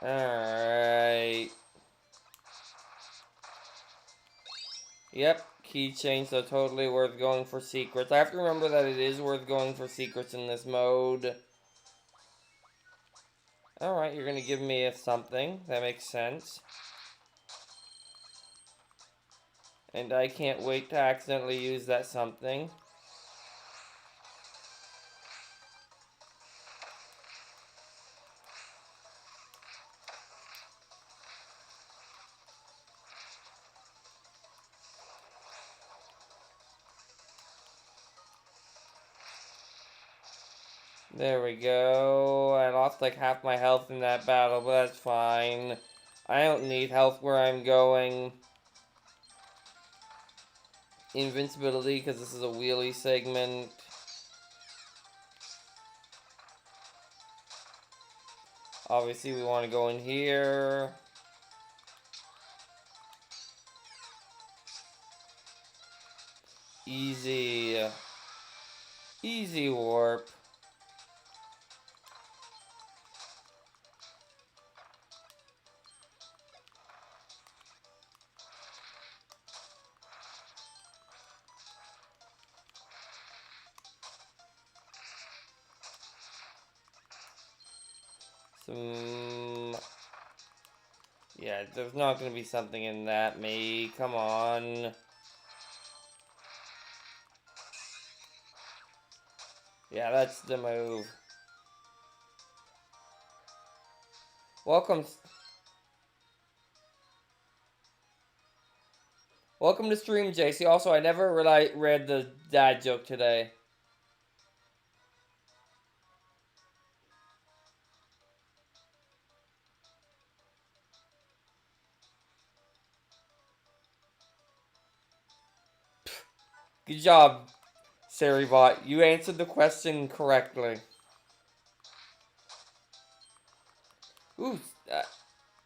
Alright. Yep, keychain, so totally worth going for secrets. I have to remember that it is worth going for secrets in this mode. Alright, you're gonna give me something. That makes sense. And I can't wait to accidentally use that something. There we go. I lost like half my health in that battle, but that's fine. I don't need health where I'm going. Invincibility, because this is a wheelie segment. Obviously, we want to go in here. Easy. Easy warp. Yeah, there's not going to be something in that, me. Come on. Yeah, that's the move. Welcome. Welcome to stream, JC. Also, I never really read the dad joke today. Good job, Saribot. You answered the question correctly. Ooh,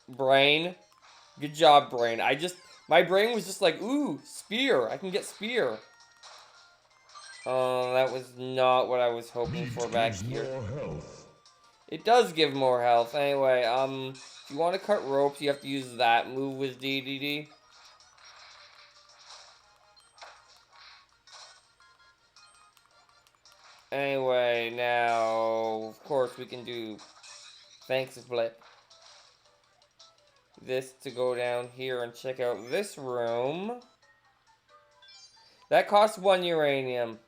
brain. Good job, brain. My brain was just like, ooh, spear. I can get spear. Oh, that was not what I was hoping for back here. It does give more health. Anyway, if you want to cut ropes, you have to use that move with DDD. Anyway, now, of course, we can do thanks flip. This to go down here and check out this room. That costs 1 uranium.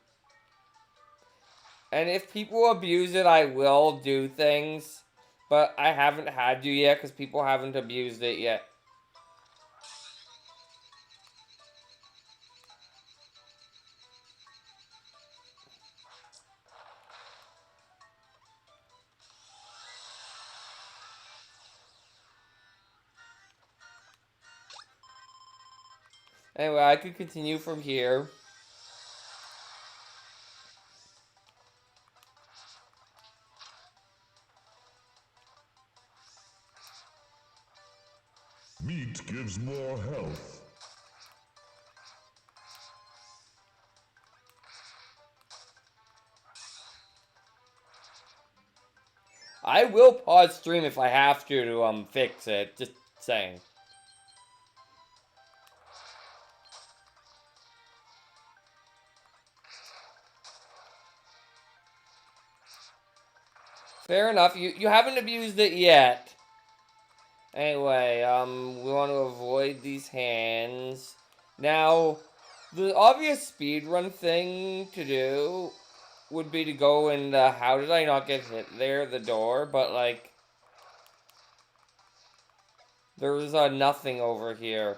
And if people abuse it, I will do things. But I haven't had to yet because people haven't abused it yet. Anyway, I could continue from here. Meat gives more health. I will pause stream if I have to fix it. Just saying. Fair enough. You haven't abused it yet. Anyway, we want to avoid these hands. Now, the obvious speedrun thing to do would be to go in the how did I not get hit there, the door, but like there's nothing over here.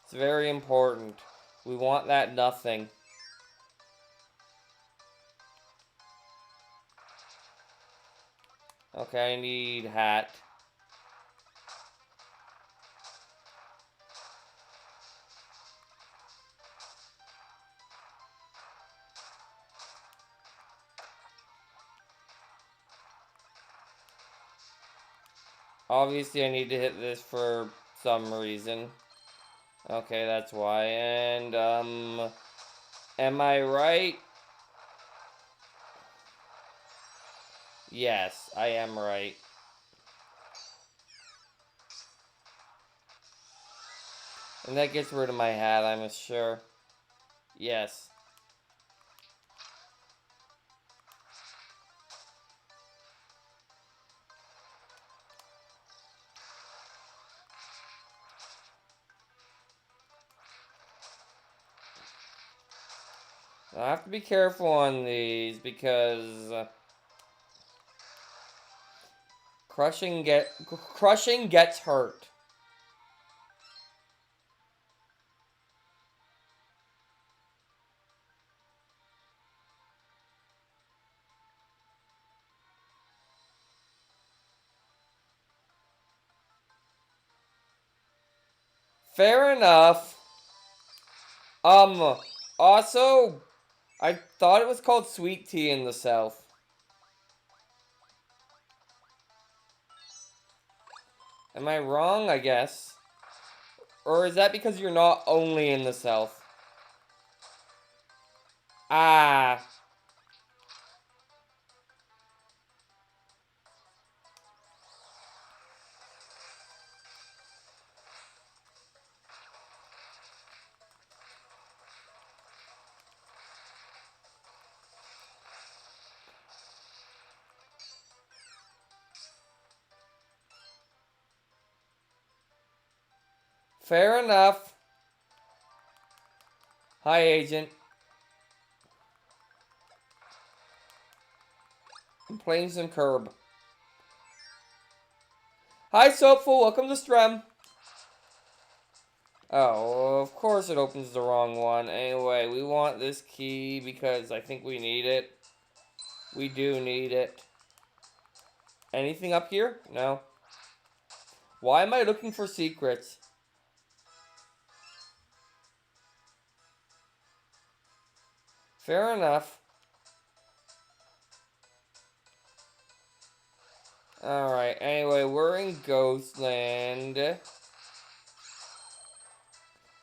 It's very important. We want that nothing. Okay, I need hat. Obviously, I need to hit this for some reason. Okay, that's why. And, am I right? Yes, I am right. And that gets rid of my hat, I'm sure. Yes. I have to be careful on these because crushing gets hurt. Fair enough. Also, I thought it was called sweet tea in the South. Am I wrong, I guess? Or is that because you're not only in the South? Ah. Fair enough. Hi, Agent. I'm playing some Curb. Hi, Soapful. Welcome to Strem. Oh, of course it opens the wrong one. Anyway, we want this key because I think we need it. We do need it. Anything up here? No. Why am I looking for secrets? Fair enough. Alright, anyway, we're in Ghostland. It's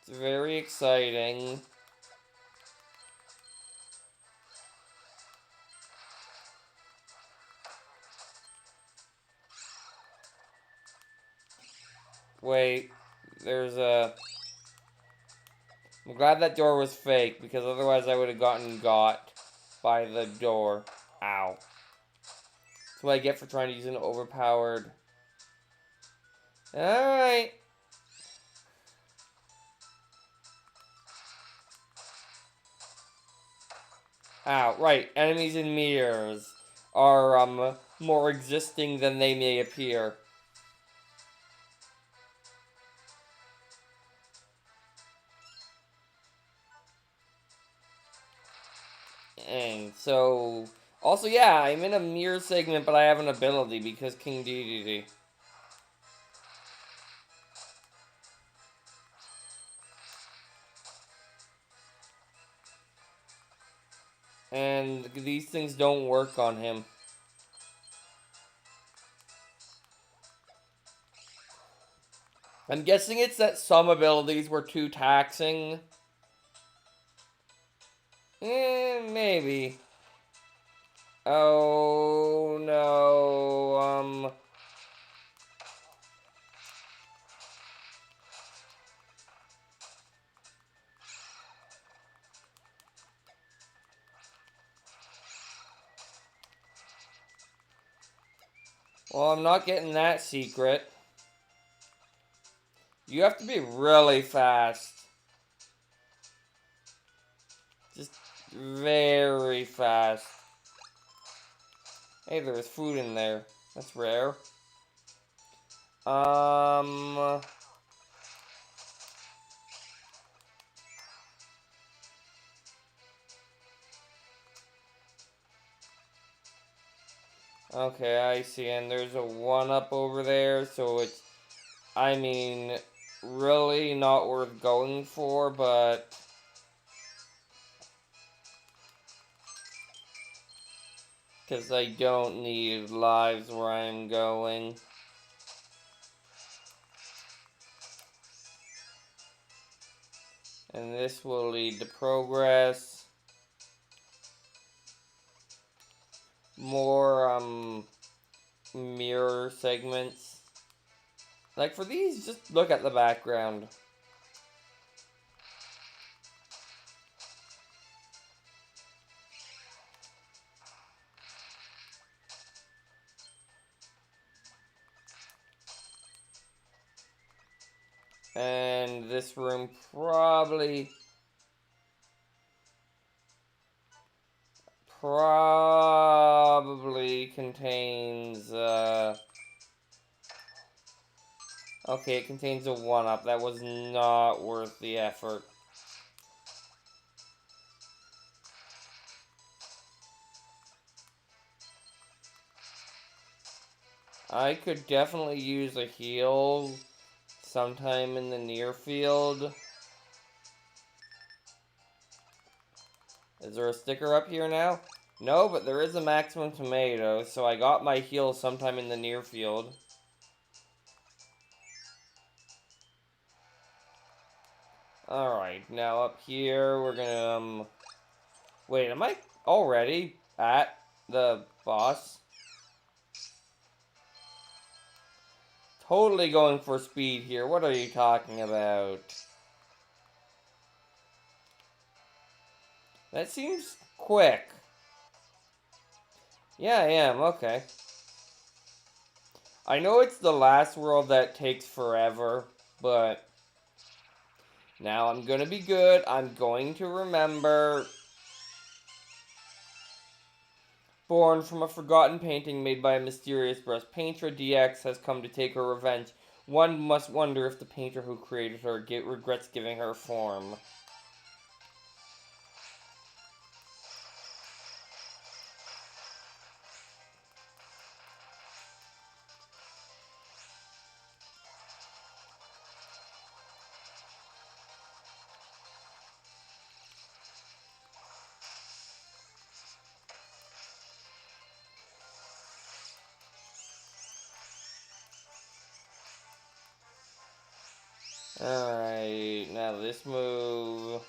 very exciting. Wait, there's a... I'm glad that door was fake, because otherwise I would have gotten got by the door. Ow. That's what I get for trying to use an overpowered... Alright. Ow, right. Enemies in mirrors are, more existing than they may appear. And so... Also, yeah, I'm in a mirror segment, but I have an ability because King Dedede. And these things don't work on him. I'm guessing it's that some abilities were too taxing. Maybe. Oh, no, Well, I'm not getting that secret. You have to be really fast. Just very fast. Hey, there's food in there. That's rare. Okay, I see. And there's a 1-up over there, so it's, I mean, really not worth going for, but... Because I don't need lives where I'm going. And this will lead to progress. more, mirror segments. Like, for these, just look at the background. And this room probably contains, okay, it contains a 1-up. That was not worth the effort. I could definitely use a heal sometime in the near field. Is there a sticker up here now? No, but there is a maximum tomato, so I got my heal sometime in the near field. Alright, now up here, we're gonna, wait, am I already at the boss? Totally going for speed here. What are you talking about? That seems quick. Yeah, I am. Okay. I know it's the last world that takes forever, but now I'm gonna be good. I'm going to remember. Born from a forgotten painting made by a mysterious breast painter, DX has come to take her revenge. One must wonder if the painter who created her regrets giving her form. Alright, now this move.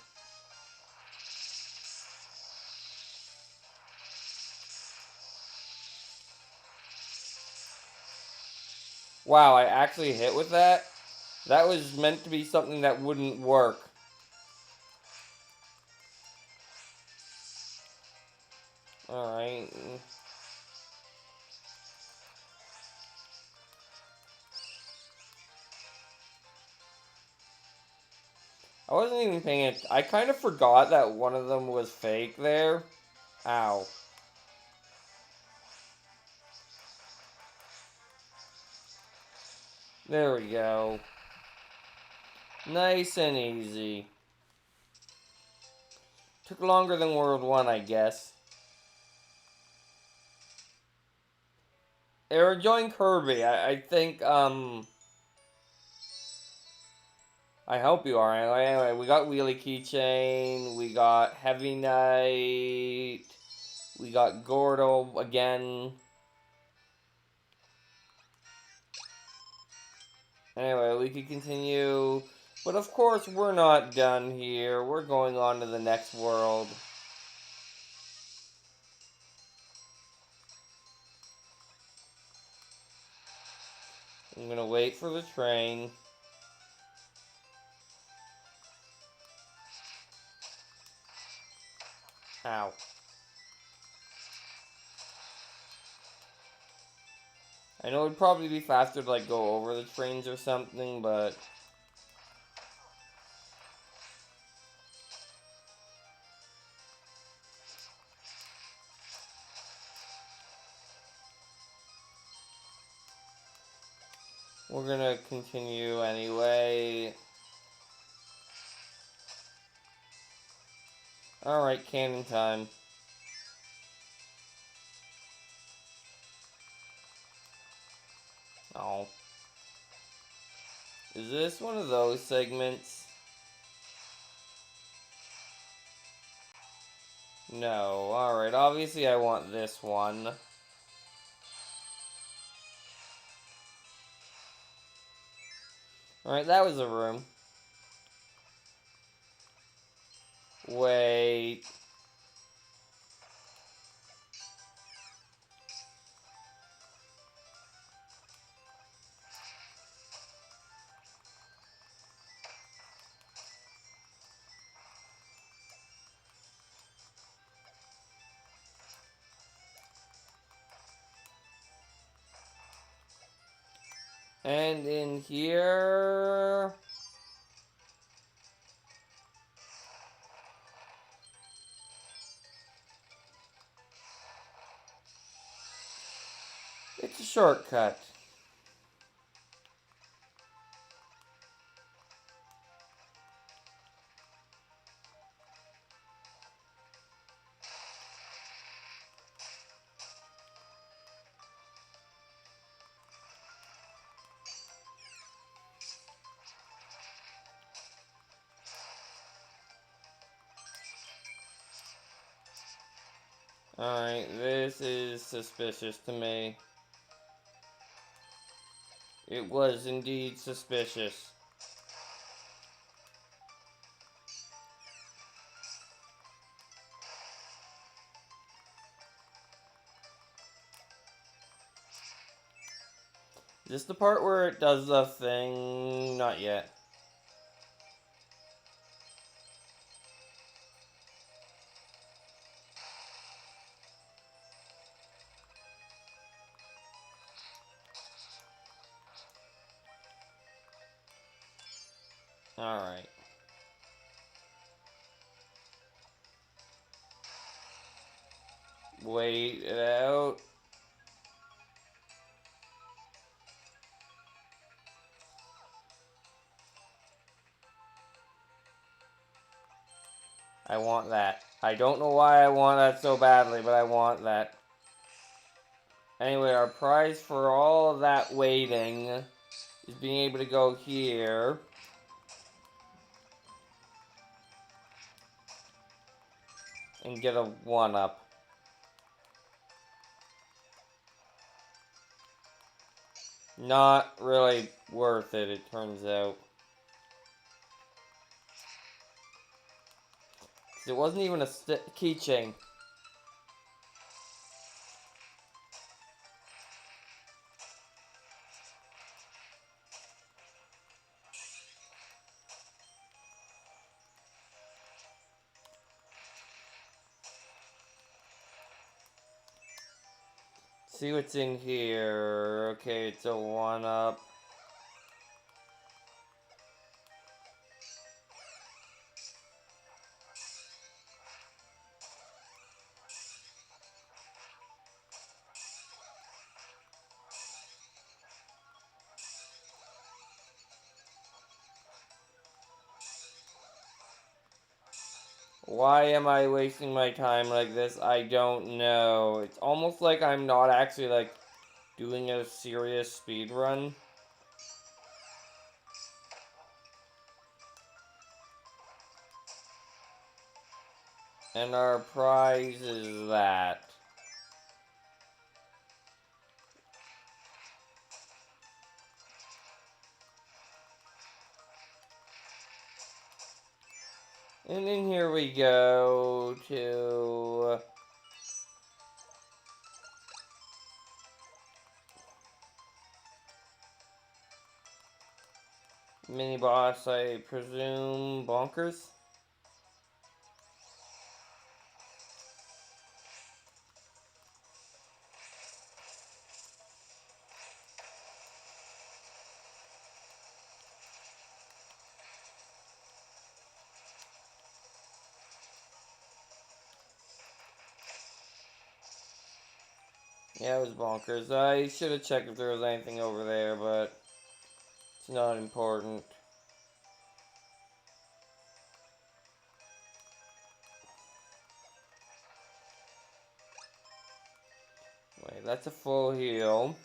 Wow, I actually hit with that? That was meant to be something that wouldn't work. Alright. I wasn't even paying it. I kind of forgot that one of them was fake there. Ow. There we go. Nice and easy. Took longer than World 1, I guess. They were enjoying Kirby. I think, I hope you are. Anyway, we got Wheelie Keychain. We got Heavy Knight. We got Gordo again. Anyway, we could continue. But of course, we're not done here. We're going on to the next world. I'm gonna wait for the train. Ow. I know it'd probably be faster to, like, go over the trains or something, but... we're gonna continue anyway. Alright, cannon time. Oh. Is this one of those segments? No. Alright, obviously I want this one. Alright, that was a room. Wait. And in here... It's a shortcut. Alright, this is suspicious to me. It was indeed suspicious. Is this the part where it does the thing? Not yet. Alright. Wait it out. I want that. I don't know why I want that so badly, but I want that. Anyway, our prize for all of that waiting is being able to go here. And get a 1-up. Not really worth it, it turns out. It wasn't even a keychain. See what's in here. Okay, it's a 1-up. Why am I wasting my time like this? I don't know. It's almost like I'm not actually, like, doing a serious speed run. And our prize is that. And then here we go to... mini boss, I presume, Bonkers? Yeah, it was Bonkers. I should have checked if there was anything over there, but it's not important. Wait, that's a full heal.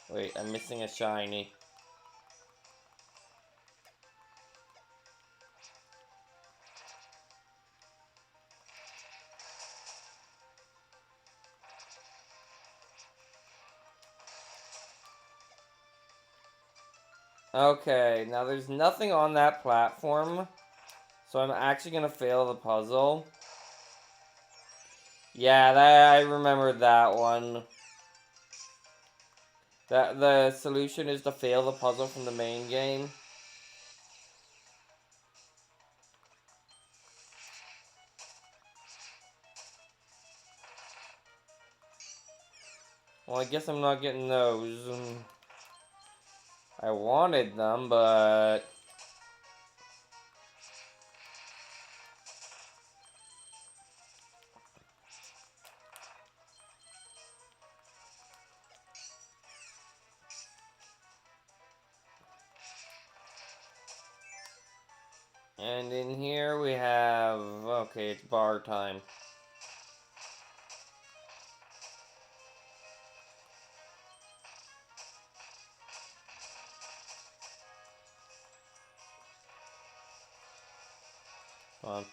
Wait, I'm missing a shiny. Okay, now there's nothing on that platform, so I'm actually gonna fail the puzzle. Yeah, I remembered that one. That the solution is to fail the puzzle from the main game. Well, I guess I'm not getting those. I wanted them, but... And in here we have... Okay, it's bar time. Come on.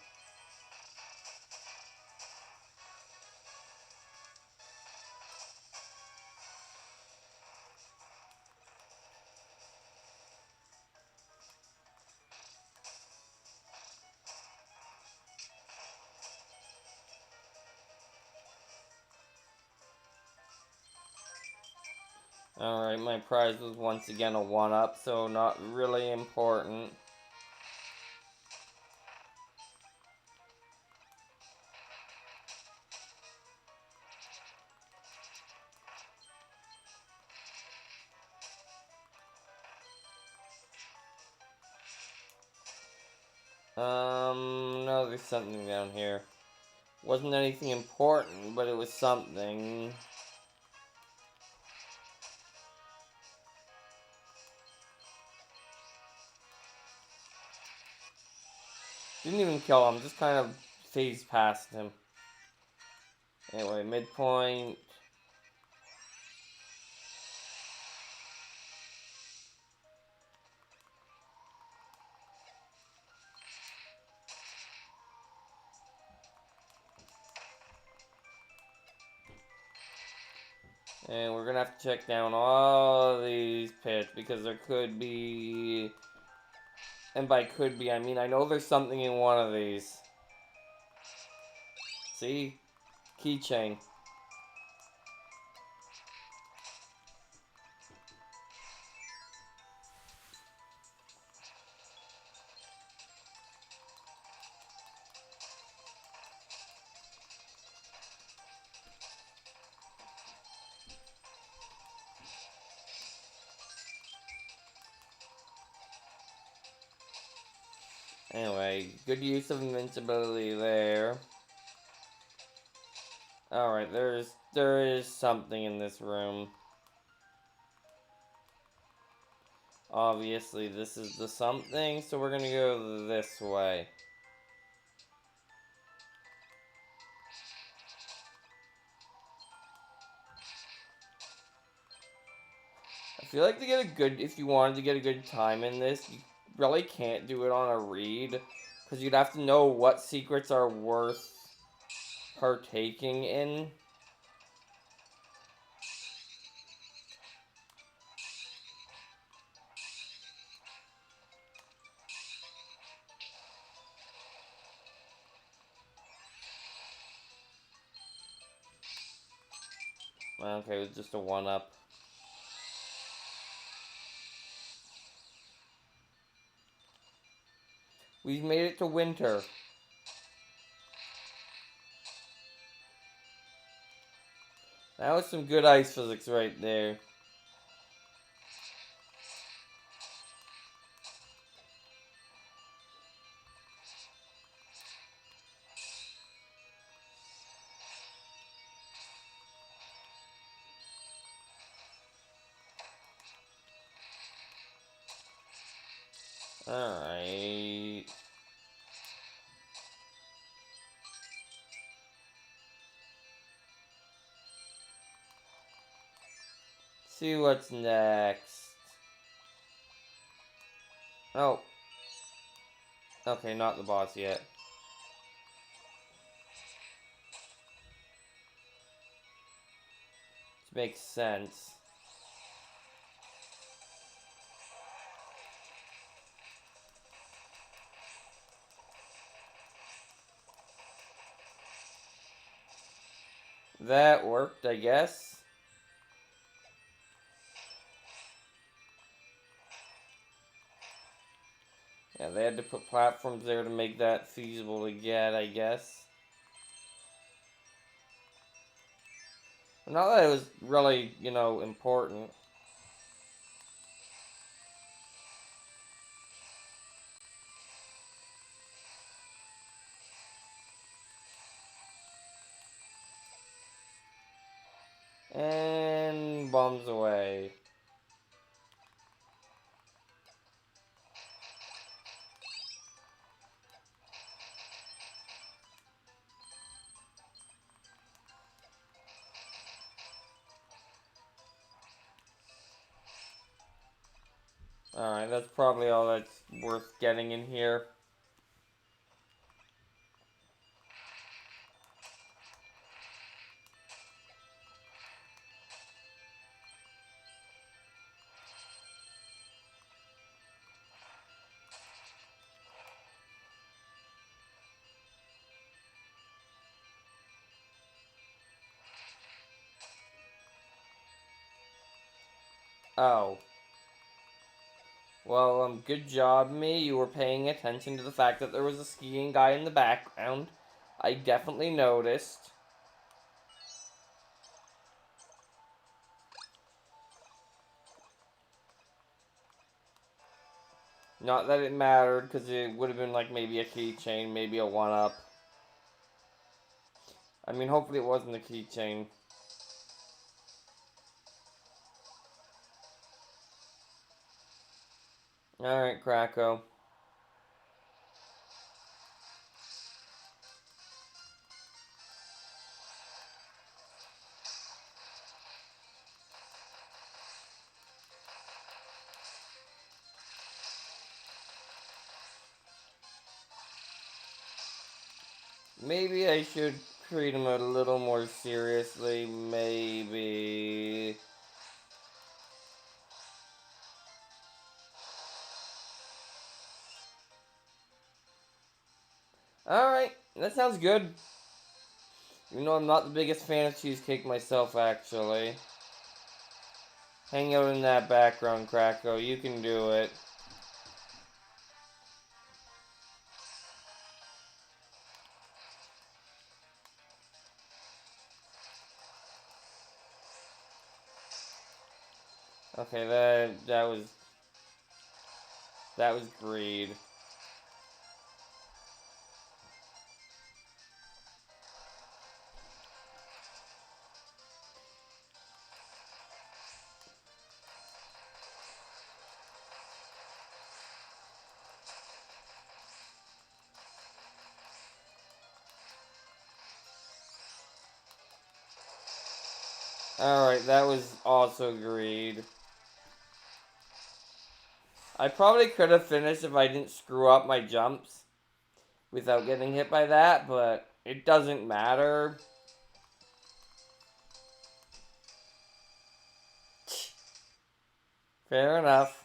Alright, my prize was once again a 1-up, so not really important. No, there's something down here. Wasn't anything important, but it was something. Didn't even kill him, just kind of phased past him. Anyway, midpoint. And we're gonna have to check down all these pits because there could be... And by could be, I mean I know there's something in one of these. See? Keychain. Anyway, good use of invincibility there. Alright, there is something in this room. Obviously, this is the something, so we're gonna go this way. I feel like to get a good, if you wanted to get a good time in this, you really can't do it on a read, because you'd have to know what secrets are worth partaking in. Okay, it was just a 1-up. We've made it to winter. That was some good ice physics right there. Alright. See what's next. Oh. Okay, not the boss yet. Which makes sense. That worked, I guess. Yeah, they had to put platforms there to make that feasible to get, I guess. Not that it was really, you know, important. And bombs away. Alright, that's probably all that's worth getting in here. Oh. Well, good job, me. You were paying attention to the fact that there was a skiing guy in the background. I definitely noticed. Not that it mattered, because it would have been like maybe a keychain, maybe a 1-up. I mean, hopefully it wasn't a keychain. Alright, Krakow. Maybe I should treat him a little more seriously, maybe. Alright, that sounds good. You know, I'm not the biggest fan of cheesecake myself, actually. Hang out in that background, Krakow. You can do it. Okay, that was greed. Alright, that was also greed. I probably could have finished if I didn't screw up my jumps without getting hit by that, but it doesn't matter. Fair enough.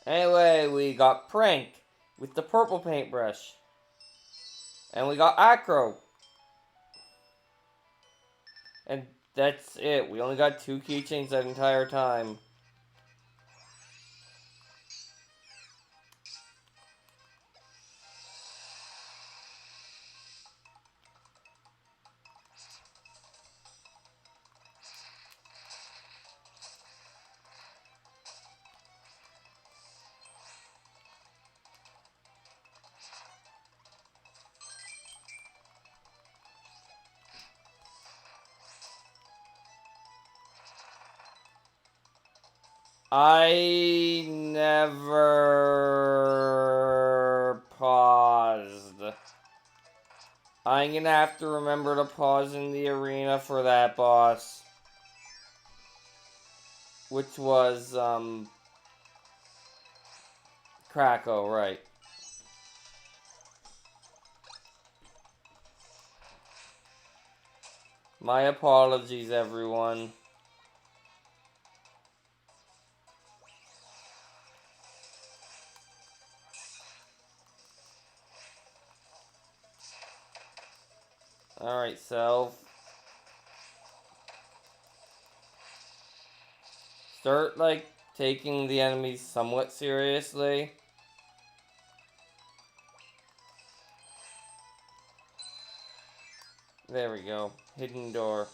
Anyway, we got Prank with the purple paintbrush. And we got Acro. And that's it. We only got 2 keychains that entire time. I never paused. I'm gonna have to remember to pause in the arena for that boss. Which was, Krakow, right. My apologies, everyone. Alright, self. Start, like, taking the enemies somewhat seriously. There we go. Hidden door.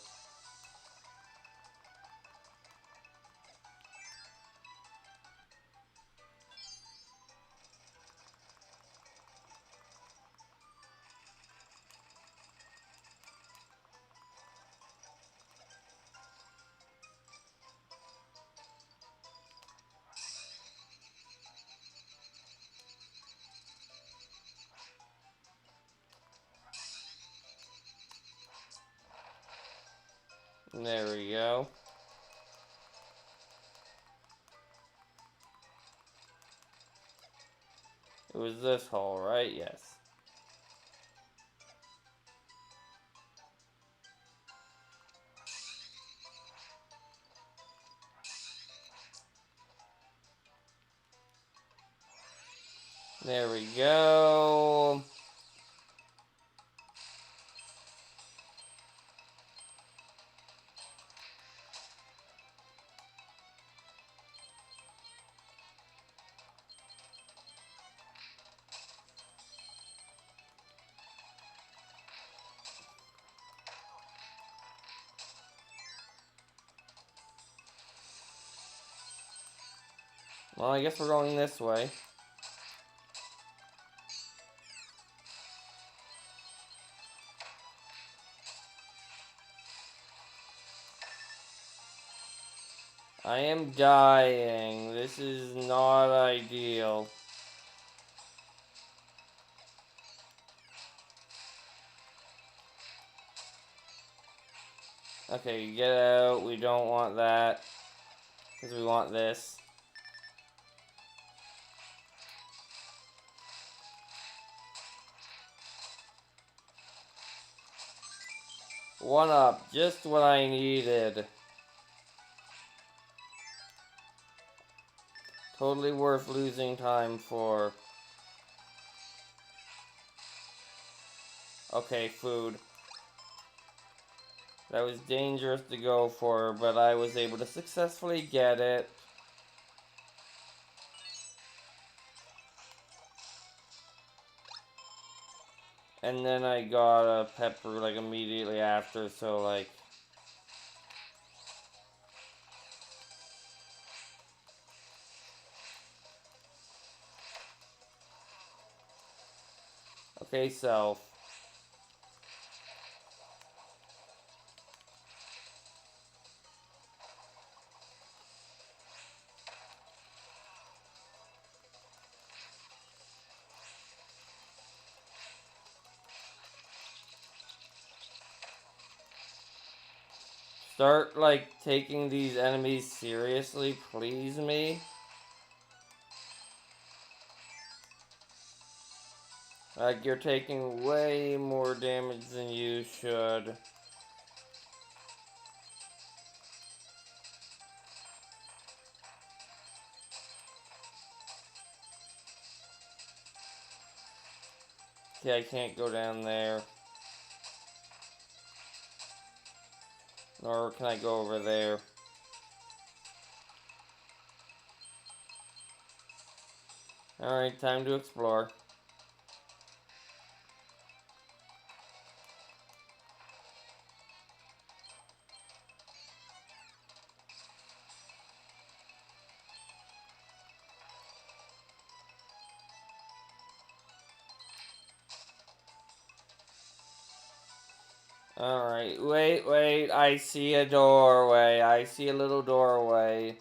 There we go. It was this hole, right? Yes. There we go. Well, I guess we're going this way. I am dying. This is not ideal. Okay, get out. We don't want that. Because we want this. One up. Just what I needed. Totally worth losing time for. Okay, food. That was dangerous to go for, but I was able to successfully get it. And then I got a pepper, like, immediately after, so, like... Okay, self. Start, like, taking these enemies seriously, please me. Like, you're taking way more damage than you should. Okay, I can't go down there. Nor can I go over there. Alright, time to explore. Alright, wait, I see a doorway. I see a little doorway.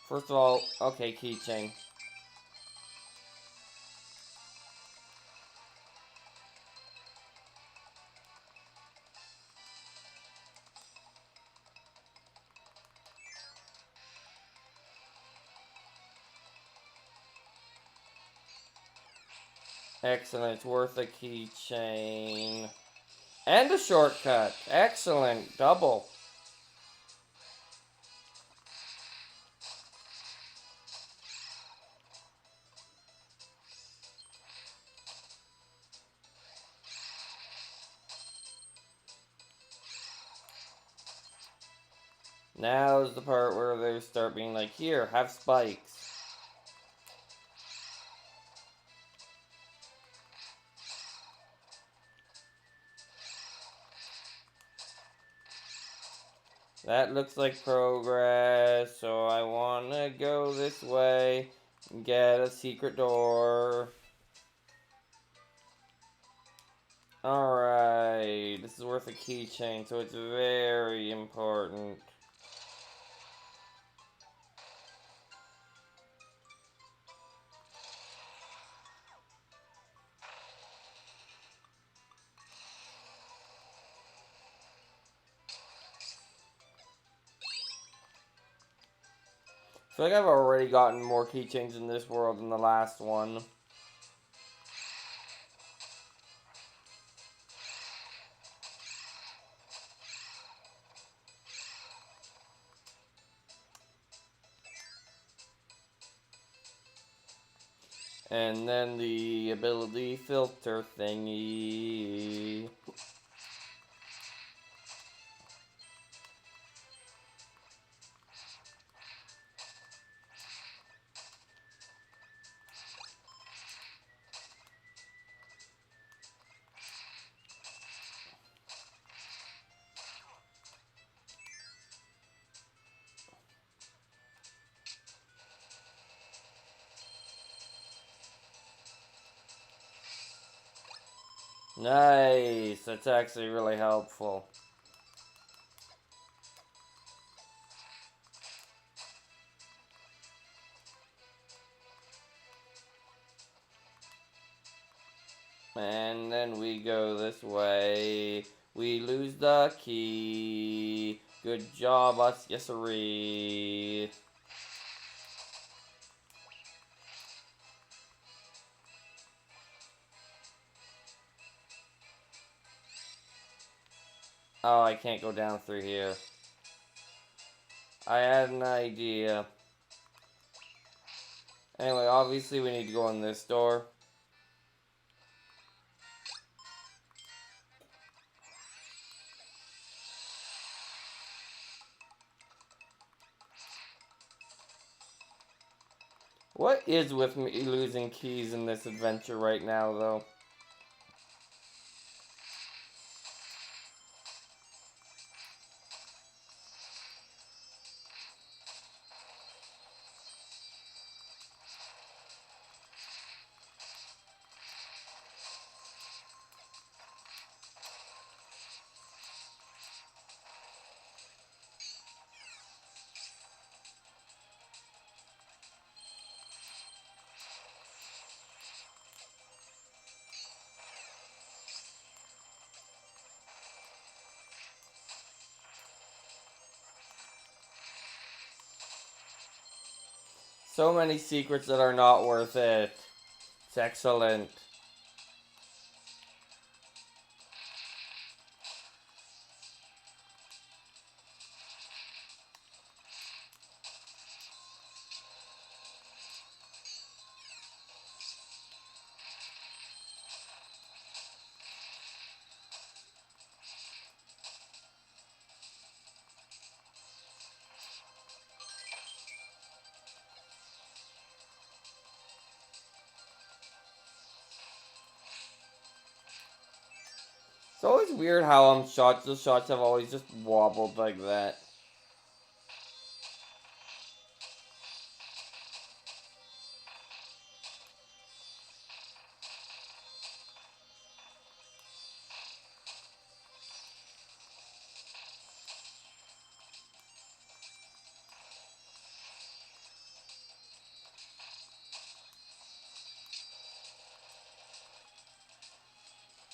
First of all, okay, keychain. Excellent, it's worth a keychain. And a shortcut. Excellent, double. Now's the part where they start being like, here, have spikes. That looks like progress, so I want to go this way and get a secret door. Alright, this is worth a keychain, so it's very important. I feel like I've already gotten more keychains in this world than the last one. And then the ability filter thingy. Nice, that's actually really helpful. And then we go this way. We lose the key. Good job, us, yes-sirree. Oh, I can't go down through here. I had an idea. Anyway, obviously we need to go in this door. What is with me losing keys in this adventure right now, though? So many secrets that are not worth it. It's excellent. It's always weird how those shots have always just wobbled like that.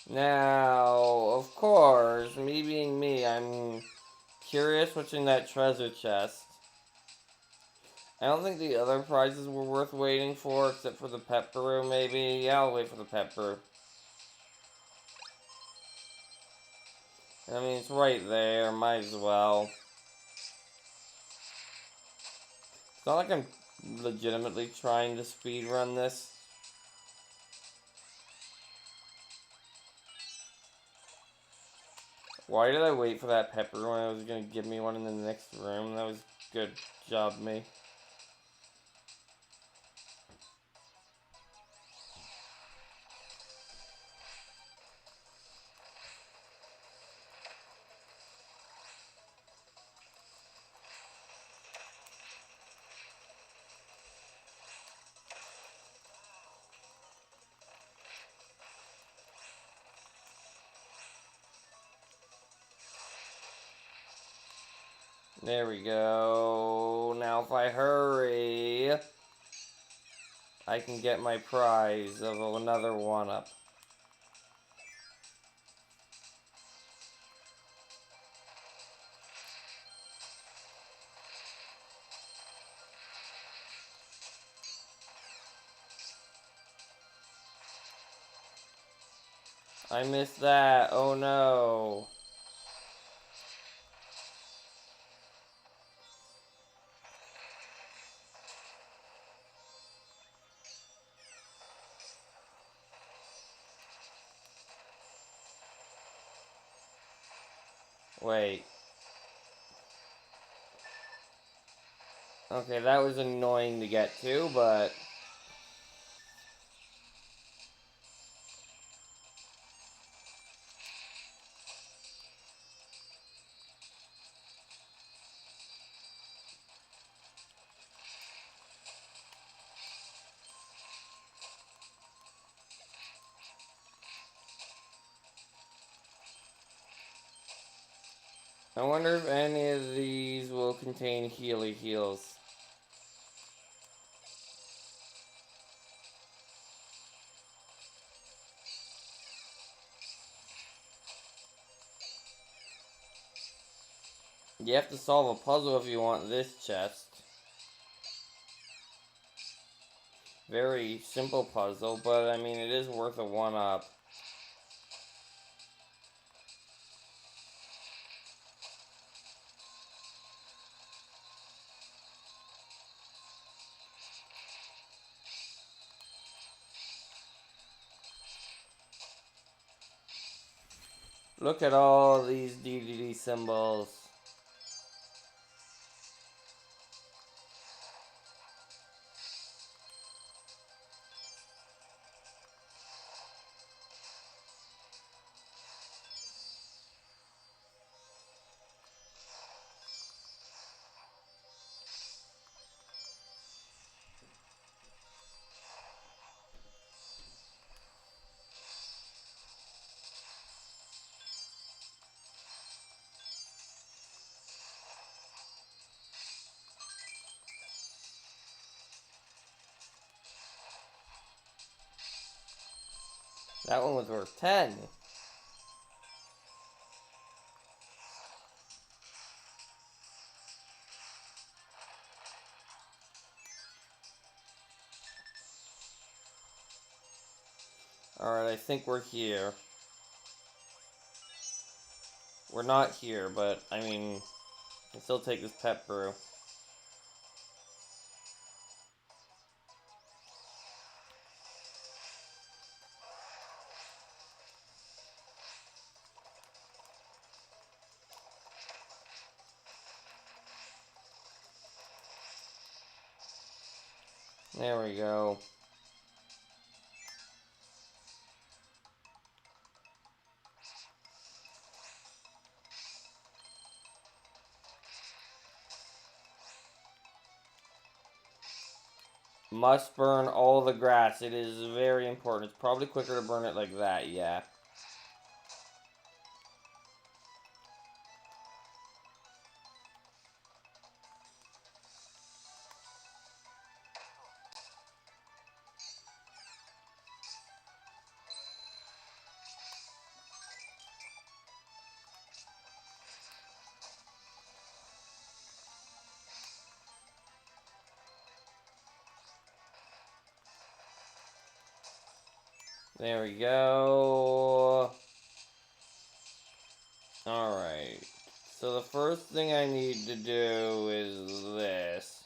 Now, of course, me being me, I'm curious what's in that treasure chest. I don't think the other prizes were worth waiting for, except for the pepperoo, maybe. Yeah, I'll wait for the pepperoo. I mean, it's right there, might as well. It's not like I'm legitimately trying to speedrun this. Why did I wait for that pepper when I was gonna give me one in the next room? That was good job, me. There we go. Now if I hurry, I can get my prize of another 1-up. I missed that. Oh no. Wait. Okay, that was annoying to get to, but... I wonder if any of these will contain Healy Heals. You have to solve a puzzle if you want this chest. Very simple puzzle, but I mean, it is worth a 1-up. Look at all these DDD symbols. That one was worth 10. Alright, I think we're here. We're not here, but, I mean, I can still take this pet brew. There we go. Must burn all the grass. It is very important. It's probably quicker to burn it like that, yeah. There we go. Alright. So the first thing I need to do is this.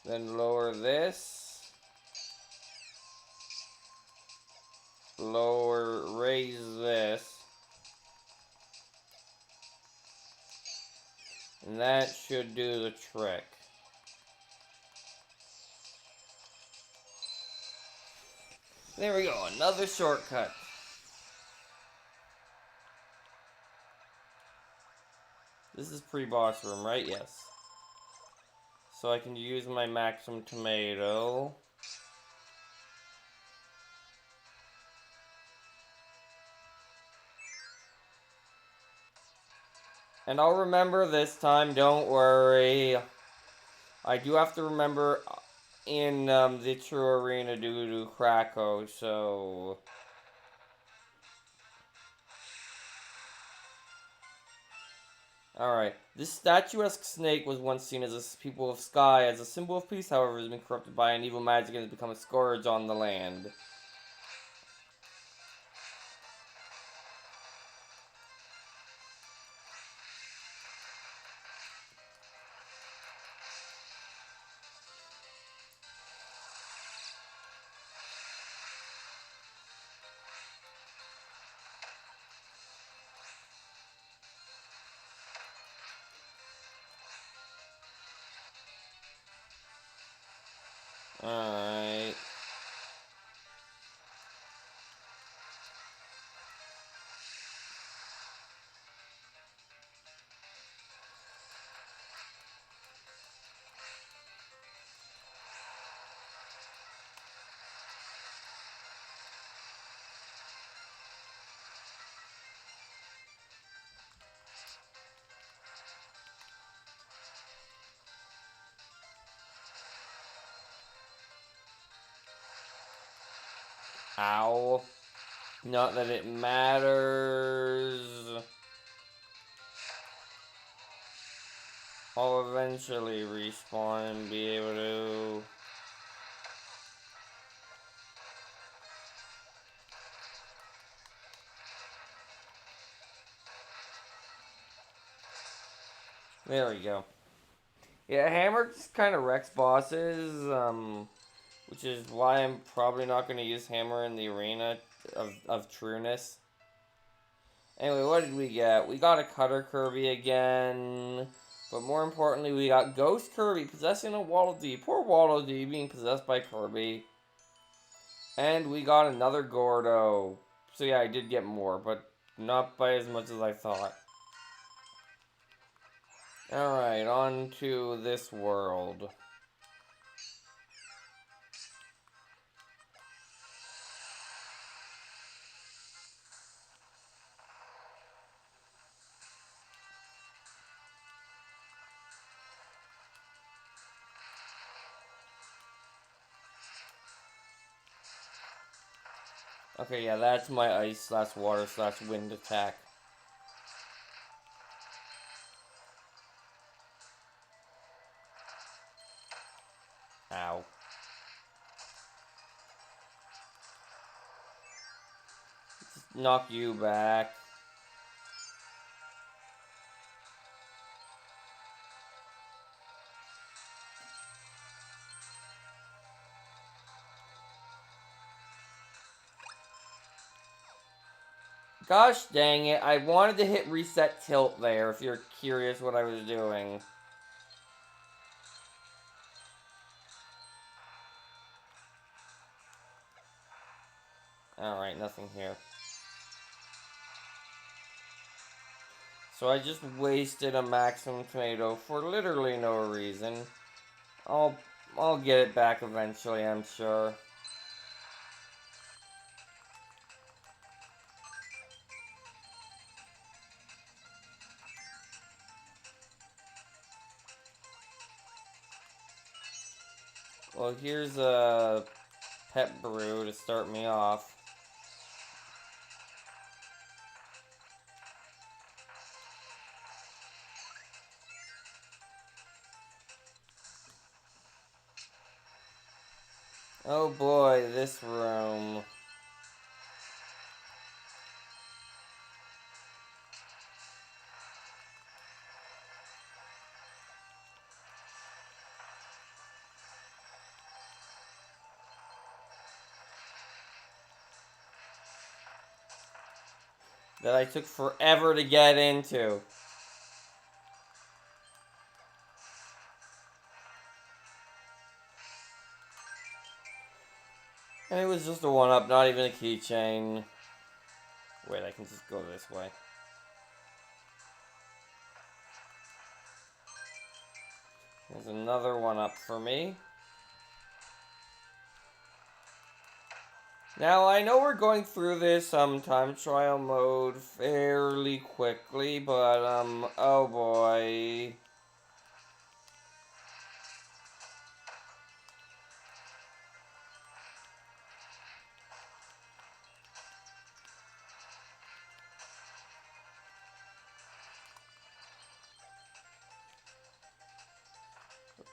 Then lower this. Raise this. And that should do the trick. There we go, another shortcut. This is pre-boss room, right? Yes. So I can use my maximum tomato. And I'll remember this time, don't worry. I do have to remember in the true arena due to Krakow, so... Alright. This statuesque snake was once seen as a people of sky, as a symbol of peace, however, has been corrupted by an evil magic and has become a scourge on the land. Alright. Ow. Not that it matters. I'll eventually respawn and be able to... There we go. Yeah, hammer just kind of wrecks bosses, which is why I'm probably not going to use hammer in the arena of trueness. Anyway, what did we get? We got a Cutter Kirby again, but more importantly, we got Ghost Kirby possessing a Waddle Dee. Poor Waddle Dee being possessed by Kirby. And we got another Gordo. So yeah, I did get more, but not by as much as I thought. Alright, on to this world. Okay, yeah, that's my ice slash water slash wind attack. Ow. Just knock you back. Gosh dang it, I wanted to hit reset tilt there, if you're curious what I was doing. Alright, nothing here. So I just wasted a maximum tomato for literally no reason. I'll get it back eventually, I'm sure. Well, here's a pet brew to start me off. Oh boy, this room. That I took forever to get into. And it was just a one-up, not even a keychain. Wait, I can just go this way. There's another one-up for me. Now, I know we're going through this time trial mode fairly quickly, but, oh boy.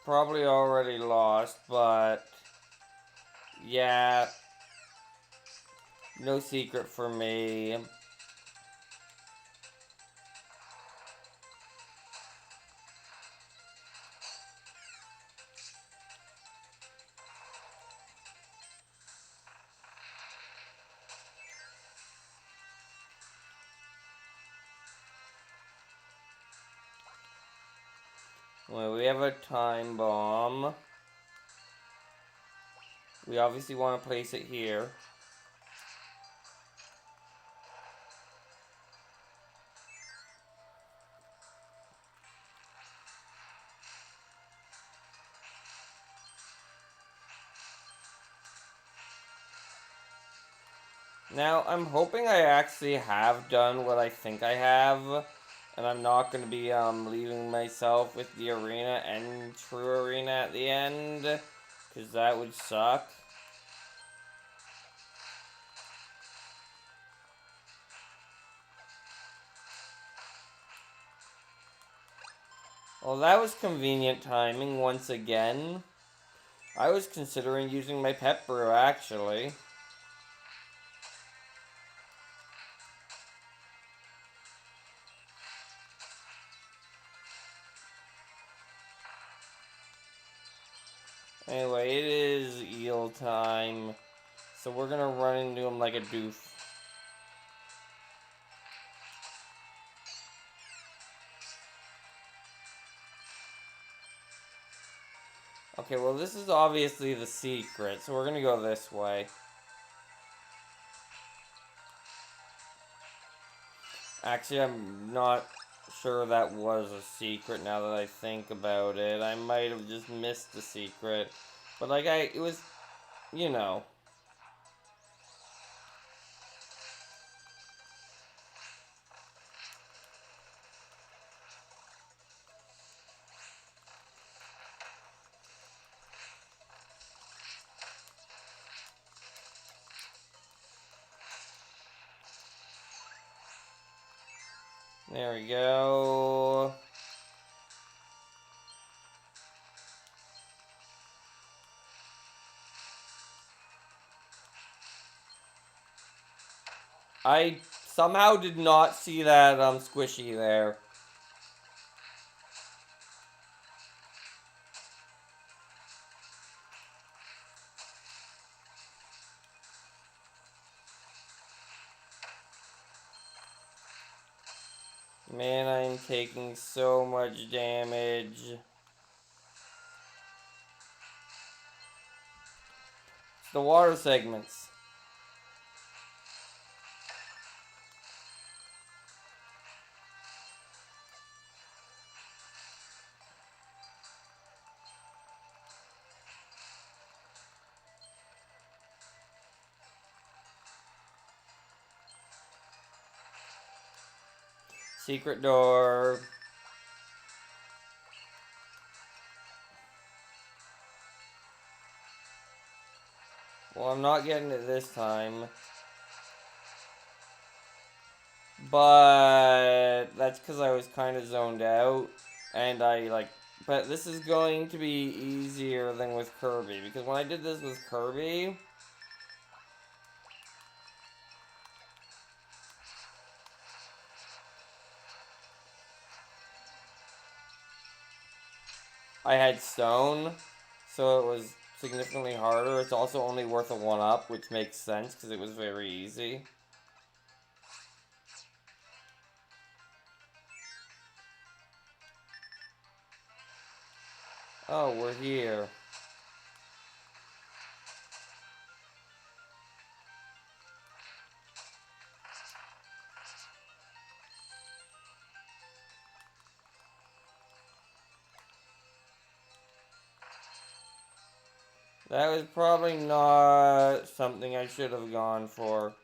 Probably already lost, but yeah, no secret for me. Well, we have a time bomb. We obviously want to place it here. Now, I'm hoping I actually have done what I think I have, and I'm not going to be leaving myself with the arena and true arena at the end, because that would suck. Well, that was convenient timing once again. I was considering using my pet brew, actually. Anyway, it is eel time, so we're gonna run into him like a doof. Okay, well this is obviously the secret, so we're gonna go this way. Actually, I'm not sure that was a secret now that I think about it. I might have just missed the secret. But like it was, you know. There we go. I somehow did not see that squishy there. Man, I'm taking so much damage. It's the water segments. Secret door. Well, I'm not getting it this time. But that's because I was kind of zoned out. And but this is going to be easier than with Kirby. Because when I did this with Kirby, I had stone. So it was significantly harder. It's also only worth a 1-up, which makes sense because it was very easy. Oh, we're here. That was probably not something I should have gone for.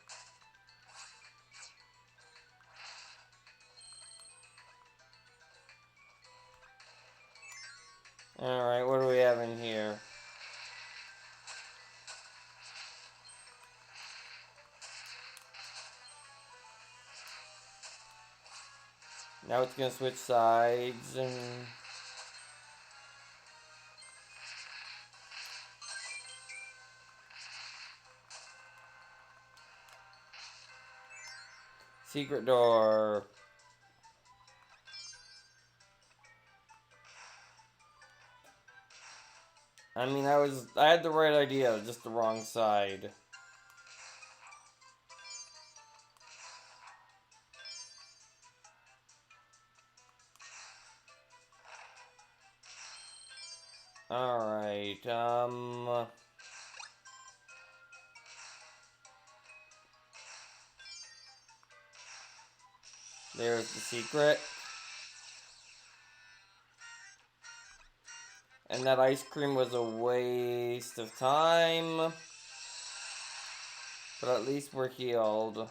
Alright, what do we have in here? Now it's gonna switch sides and... Secret door. I mean, I had the right idea, just the wrong side. Alright, there's the secret. And that ice cream was a waste of time. But at least we're healed.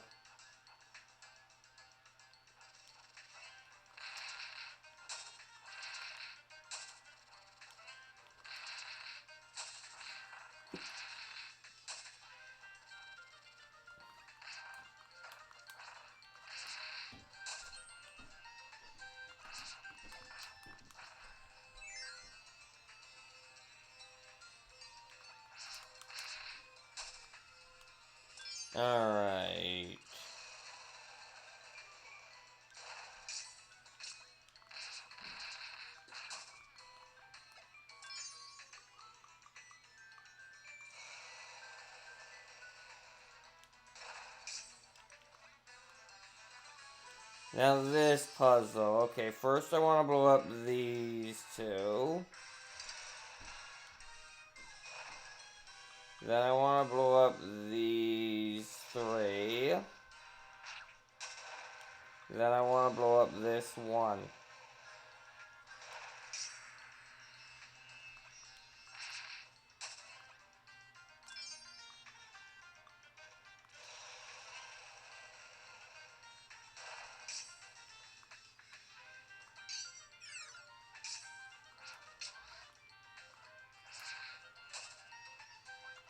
Alright. Now this puzzle. Okay, first I want to blow up these two. Then I want to blow up these three. Then I want to blow up this one.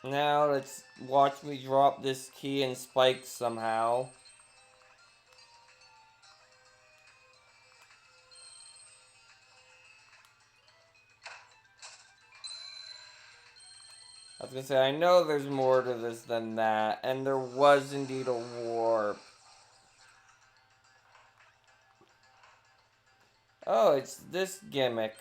Now let's watch me drop this key and spike somehow. I was gonna say, I know there's more to this than that, and there was indeed a warp. Oh, it's this gimmick.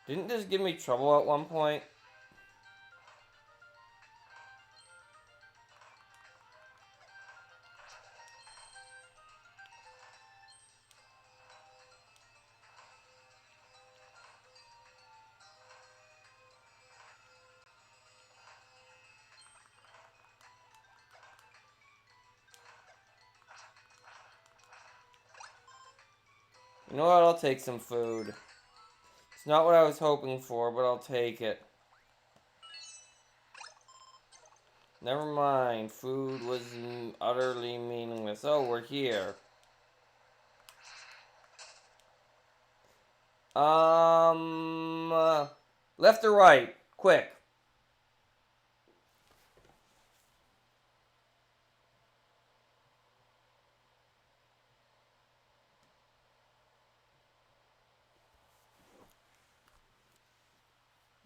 Didn't this give me trouble at one point? You know what, I'll take some food. It's not what I was hoping for, but I'll take it. Never mind, food was utterly meaningless. Oh, we're here. Left or right? Quick.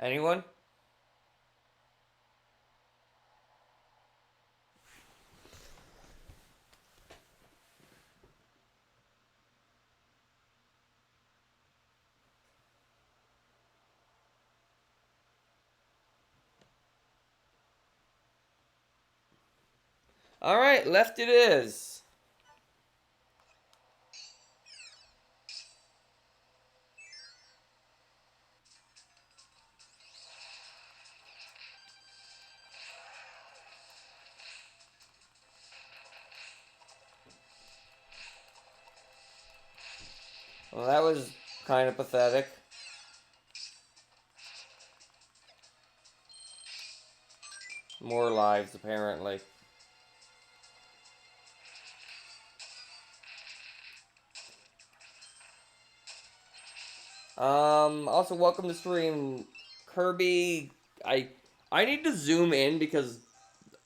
Anyone? Alright, left it is. Well, that was kind of pathetic. More lives, apparently. Also welcome to stream, Kirby. I need to zoom in because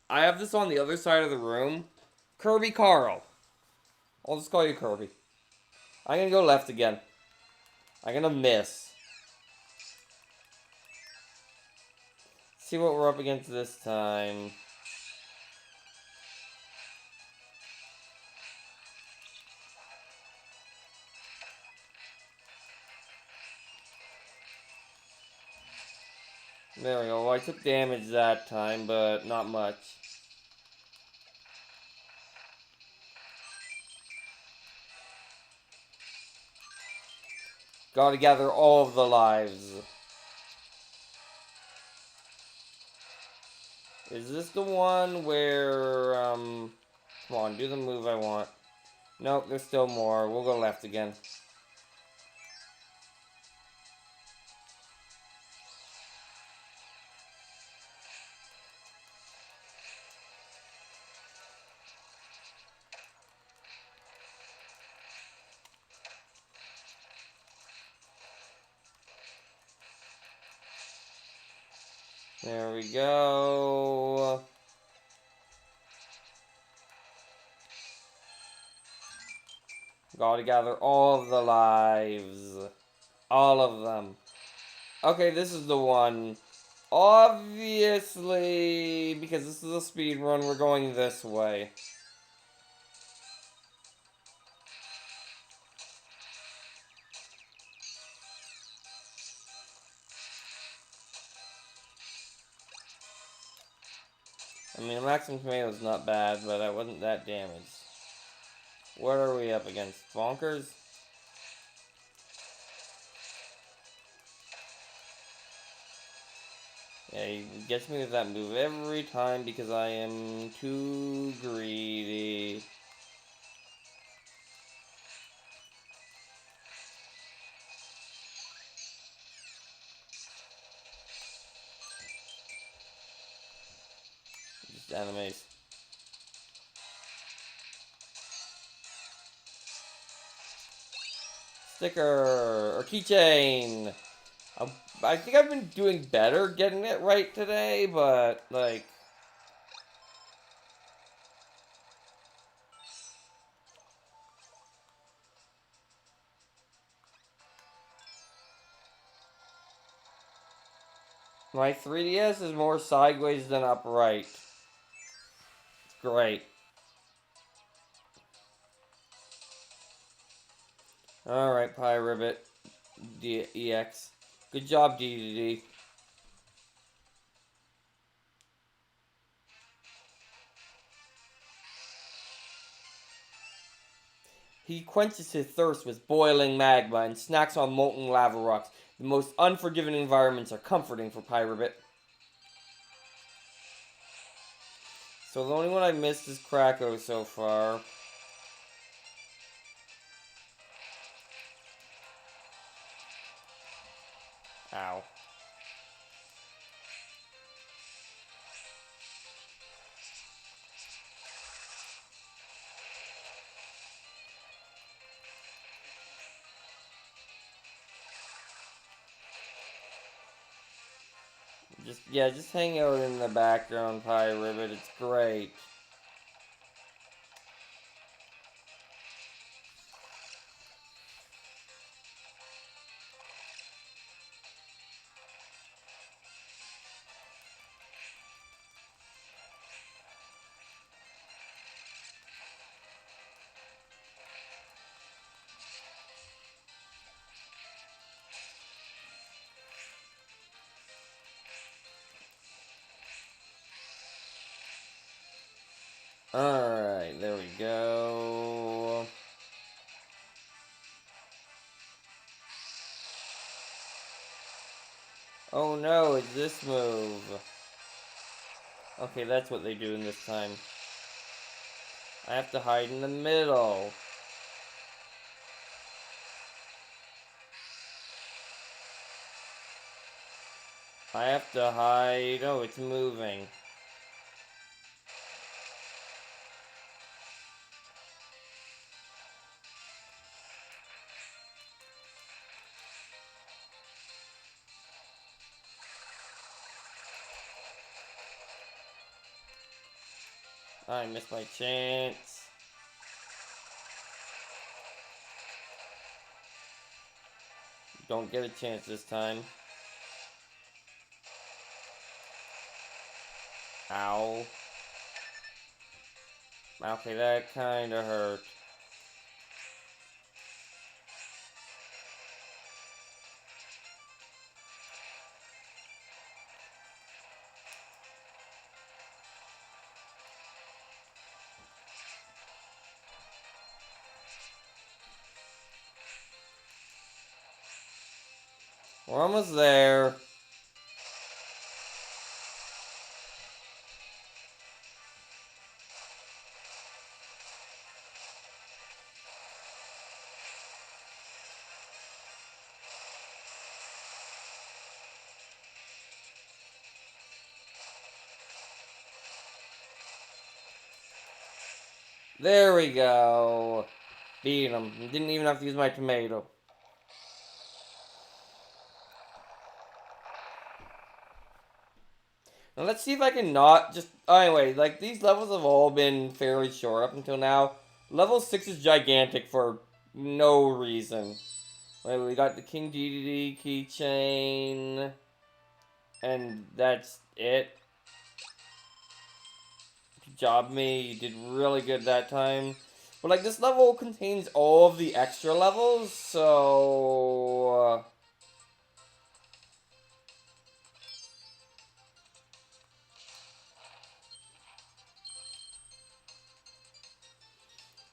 I have this on the other side of the room. Kirby Carl. I'll just call you Kirby. I'm gonna go left again. I'm gonna miss. See what we're up against this time. There we go. Well, I took damage that time, but not much. Gotta gather all of the lives. Is this the one where, come on, do the move I want. Nope, there's still more. We'll go left again. There we go. Gotta gather all of the lives. All of them. Okay, this is the one. Obviously, because this is a speed run, we're going this way. I mean, a maximum tomato is not bad, but I wasn't that damaged. What are we up against? Bonkers? Yeah, he gets me with that move every time because I am too greedy. Just enemies. Sticker or keychain. I think I've been doing better getting it right today, but like my 3DS is more sideways than upright. It's great. Alright, Pyribbit EX. Good job, DDD. He quenches his thirst with boiling magma and snacks on molten lava rocks. The most unforgiving environments are comforting for Pyribbit. So the only one I missed is Krakow so far. Ow. Just hang out in the background, Pyribbit. It's great. Alright, there we go. Oh no, it's this move. Okay, that's what they do in this time. I have to hide in the middle. I have to hide. Oh, it's moving. I missed my chance. Don't get a chance this time. Ow. Okay, that kinda hurt. We're almost there. There we go. Beat him. Didn't even have to use my tomato. Now let's see if I can not just... Oh, anyway, like, these levels have all been fairly short up until now. Level 6 is gigantic for no reason. Wait, we got the King DDD keychain. And that's it. Good job, me. You did really good that time. But, like, this level contains all of the extra levels, so...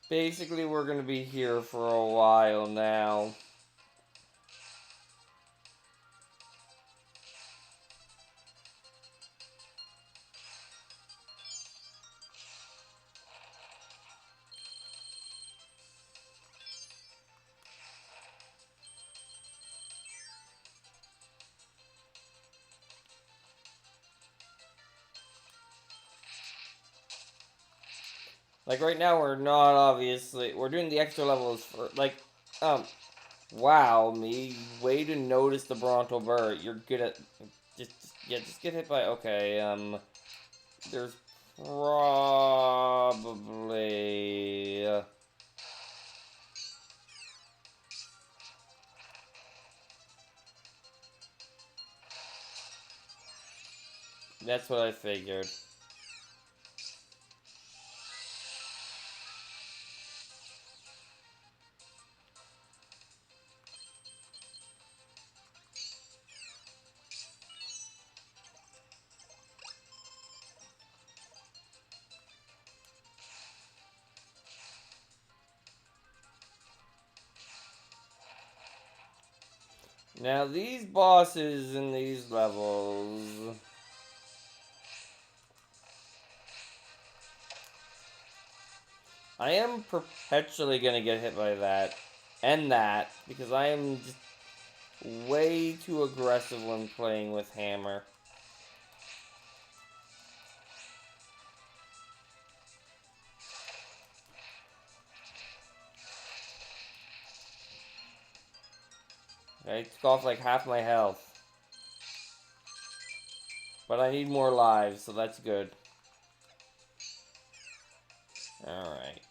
basically, we're gonna be here for a while now. Like, right now, we're not obviously... We're doing the extra levels for, like... Wow, me. Way to notice the Bronto Bird. You're good at... just get hit by... Okay, there's probably... that's what I figured. Now, these bosses in these levels... I am perpetually gonna get hit by that. And that. Because I am just way too aggressive when playing with hammer. I took off like half my health. But I need more lives, so that's good. Alright.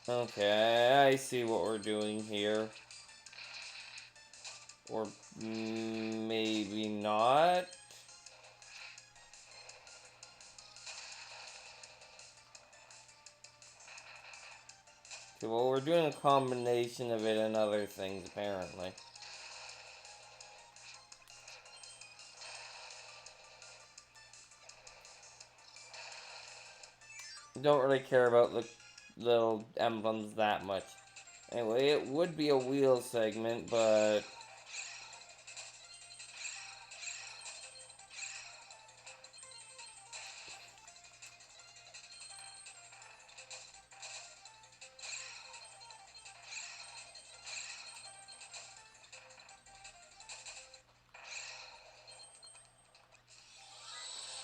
Okay, I see what we're doing here. Or maybe not. Okay, well, we're doing a combination of it and other things, apparently. Don't really care about the little emblems that much. Anyway, it would be a wheel segment, but...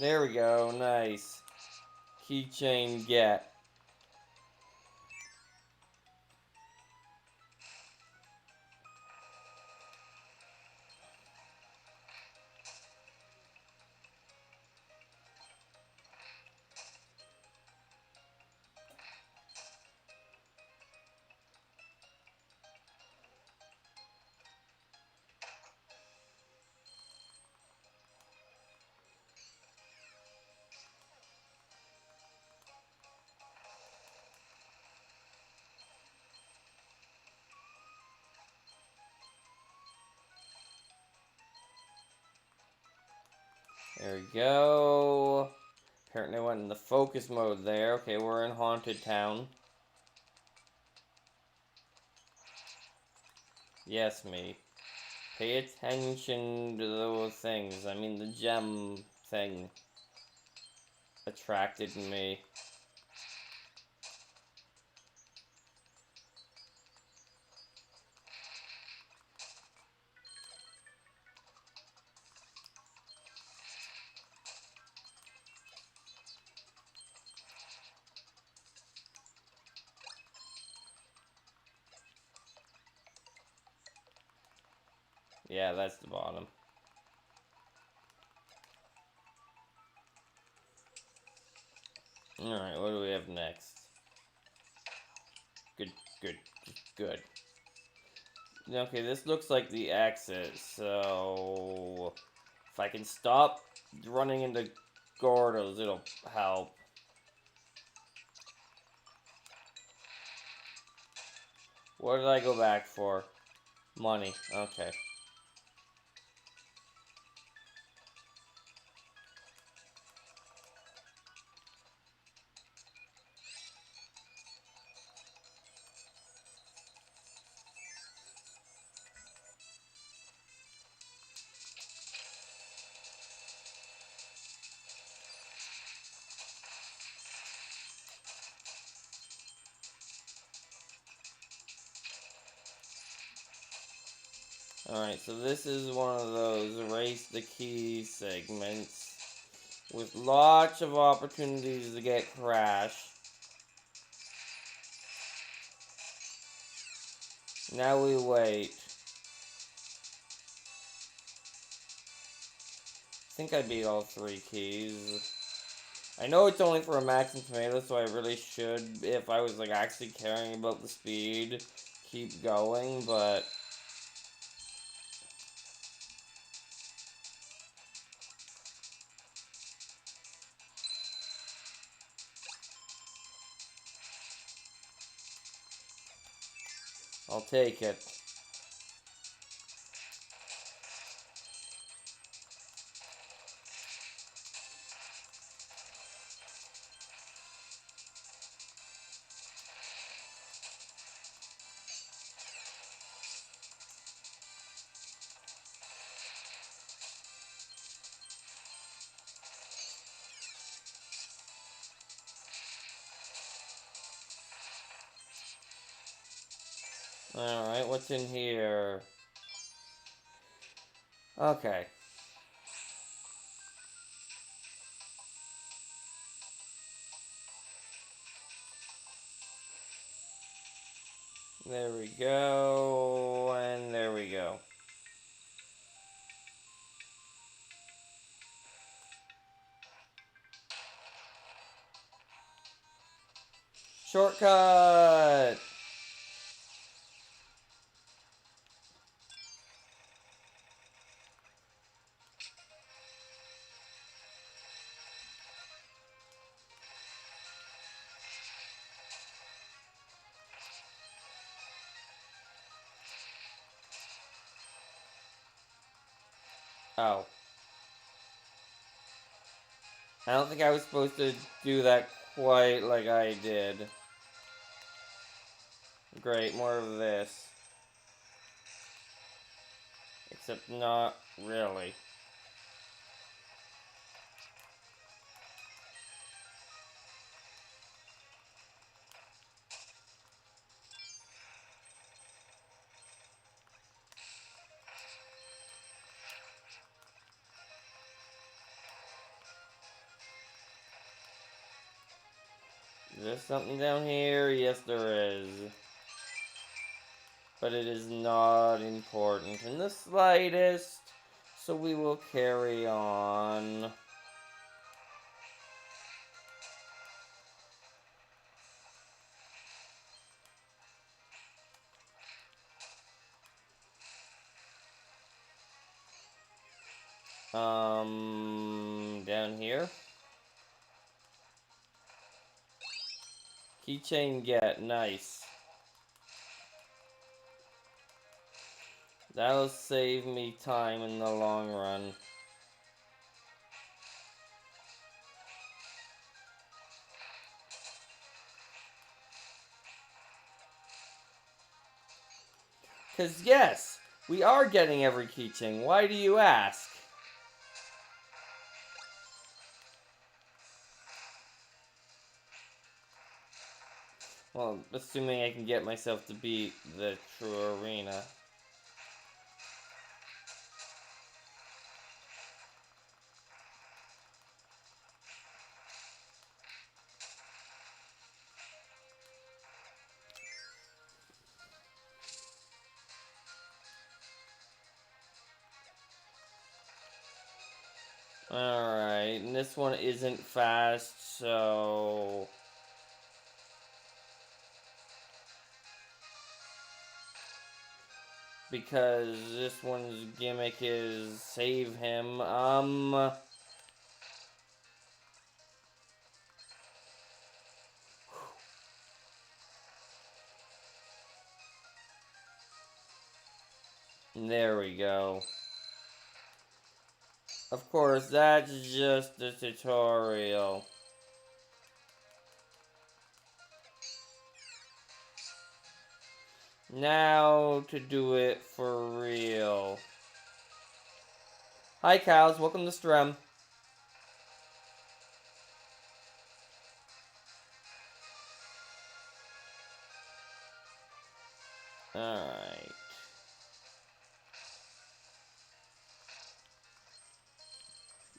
There we go, nice. Keychain get. There we go. Apparently I went in the focus mode there. Okay, we're in Haunted Town. Yes, me. Pay attention to those things. I mean, the gem thing attracted me. Yeah, that's the bottom. Alright, what do we have next? Good, good, good. Okay, this looks like the exit, so... If I can stop running into Gordos, it'll help. What did I go back for? Money, okay. Alright, so this is one of those erase the key segments with lots of opportunities to get crashed. Now we wait. I think I beat all 3 keys. I know it's only for a max and tomato, so I really should, if I was like actually caring about the speed, keep going, but... I'll take it. Alright, what's in here? Okay. There we go, and there we go. Shortcut! Oh. I don't think I was supposed to do that quite like I did. Great, more of this. Except not really. Is there something down here? Yes, there is. But it is not important in the slightest. So we will carry on. Down here. Keychain get, nice. That'll save me time in the long run. Cause yes, we are getting every keychain. Why do you ask? Well, assuming I can get myself to beat the true arena. Alright, and this one isn't fast, so... Because this one's gimmick is save him, There we go. Of course, that's just the tutorial. Now to do it for real. Hi cows, welcome to Strem. Alright.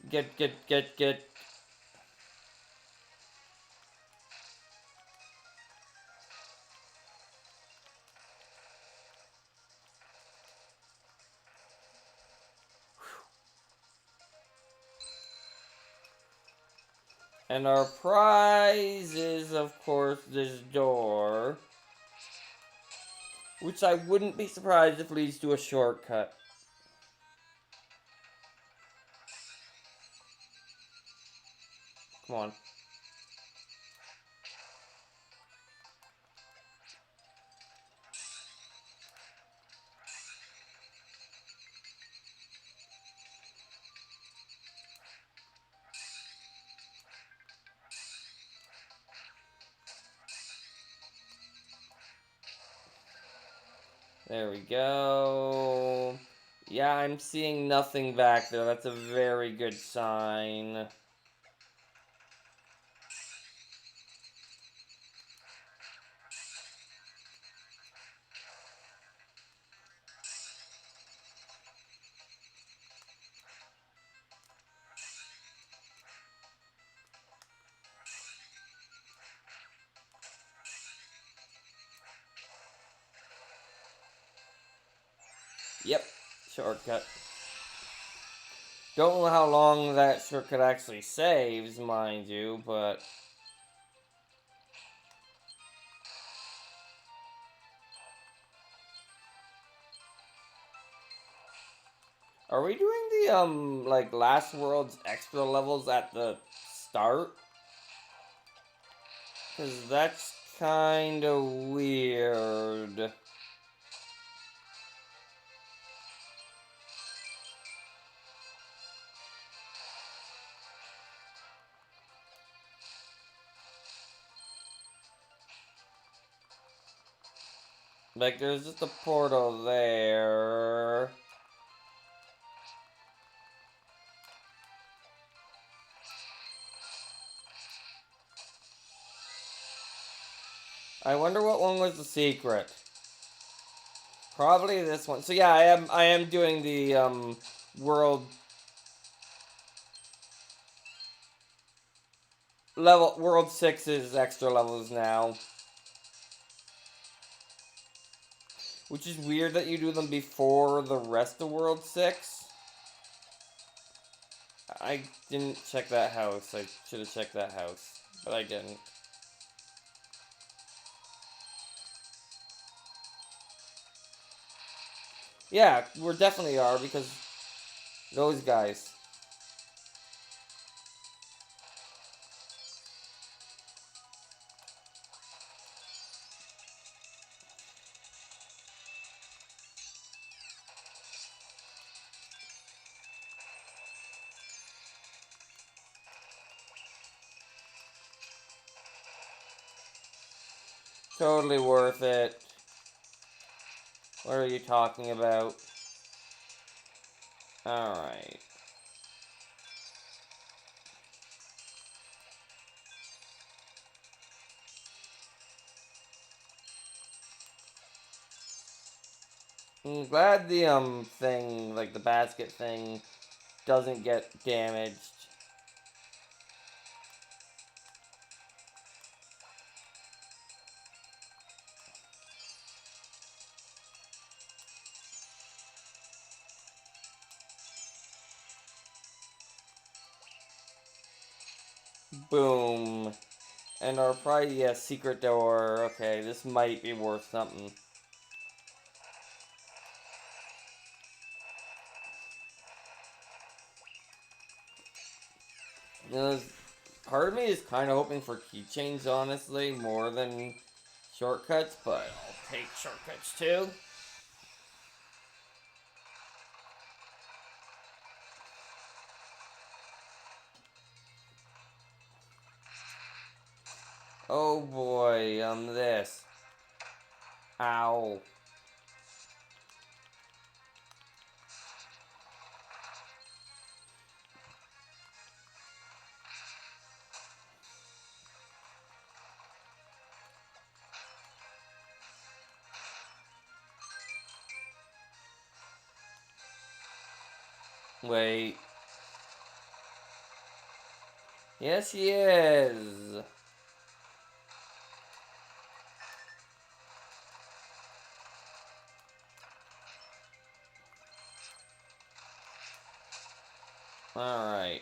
Get. And our prize is, of course, this door. Which I wouldn't be surprised if leads to a shortcut. Come on. There we go. Yeah, I'm seeing nothing back there. That's a very good sign. Yep, shortcut. Don't know how long that shortcut actually saves, mind you, but... Are we doing the, like, Last World's extra levels at the start? Because that's kinda weird. Like, there's just a portal there. I wonder what one was the secret. Probably this one. So yeah, I am doing the world World 6 is extra levels now. Which is weird that you do them before the rest of World 6. I didn't check that house. I should have checked that house. But I didn't. Yeah, we definitely are because those guys. Totally worth it. What are you talking about? Alright. I'm glad the thing, like the basket thing, doesn't get damaged. Boom. And our probably, yeah, secret door. Okay, this might be worth something. You know, part of me is kind of hoping for keychains, honestly, more than shortcuts, but I'll take shortcuts too. Oh boy, this. Ow. Wait. Yes, he is. Alright.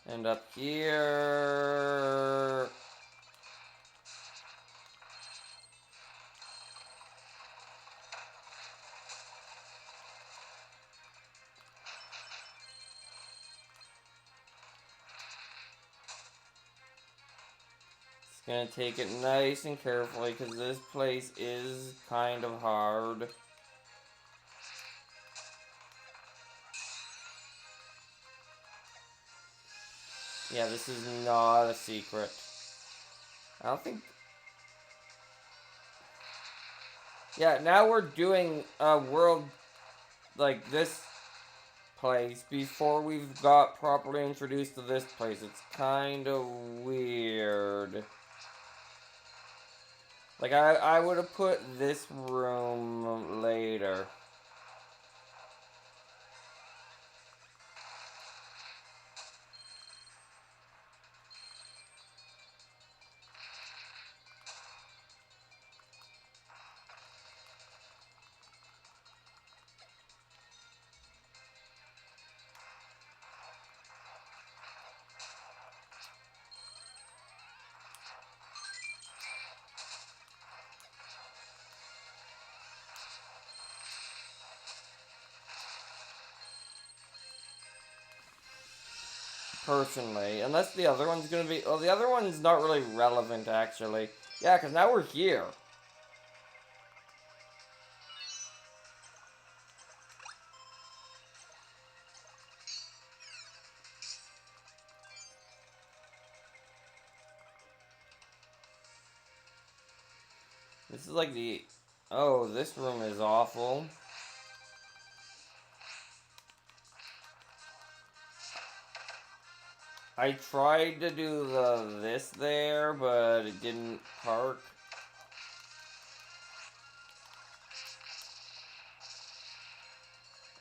And up here. Just gonna take it nice and carefully because this place is kind of hard. Yeah, this is not a secret. I don't think... Yeah, now we're doing a world like this place before we've got properly introduced to this place. It's kind of weird. Like, I would have put this room later. Personally, unless the other one's gonna be... Well, the other one's not really relevant, actually. Yeah, because now we're here. This is like the... Oh, this room is awful. I tried to do this there, but it didn't park.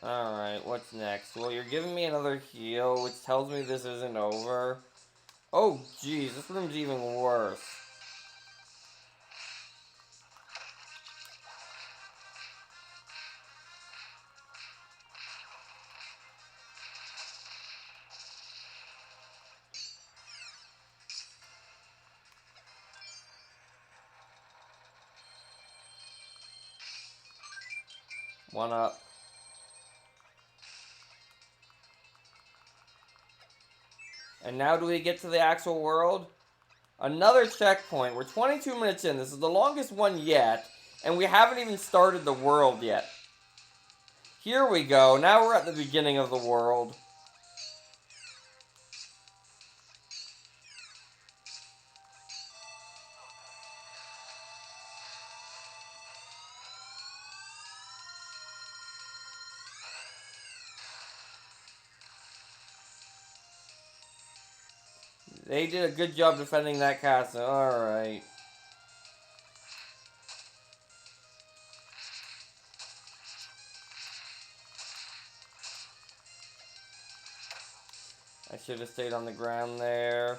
Alright, what's next? Well, you're giving me another heal, which tells me this isn't over. Oh, geez, this room's even worse. One up. And now do we get to the actual world? Another checkpoint. We're 22 minutes in. This is the longest one yet. And we haven't even started the world yet. Here we go. Now we're at the beginning of the world. They did a good job defending that castle. Alright. I should have stayed on the ground there.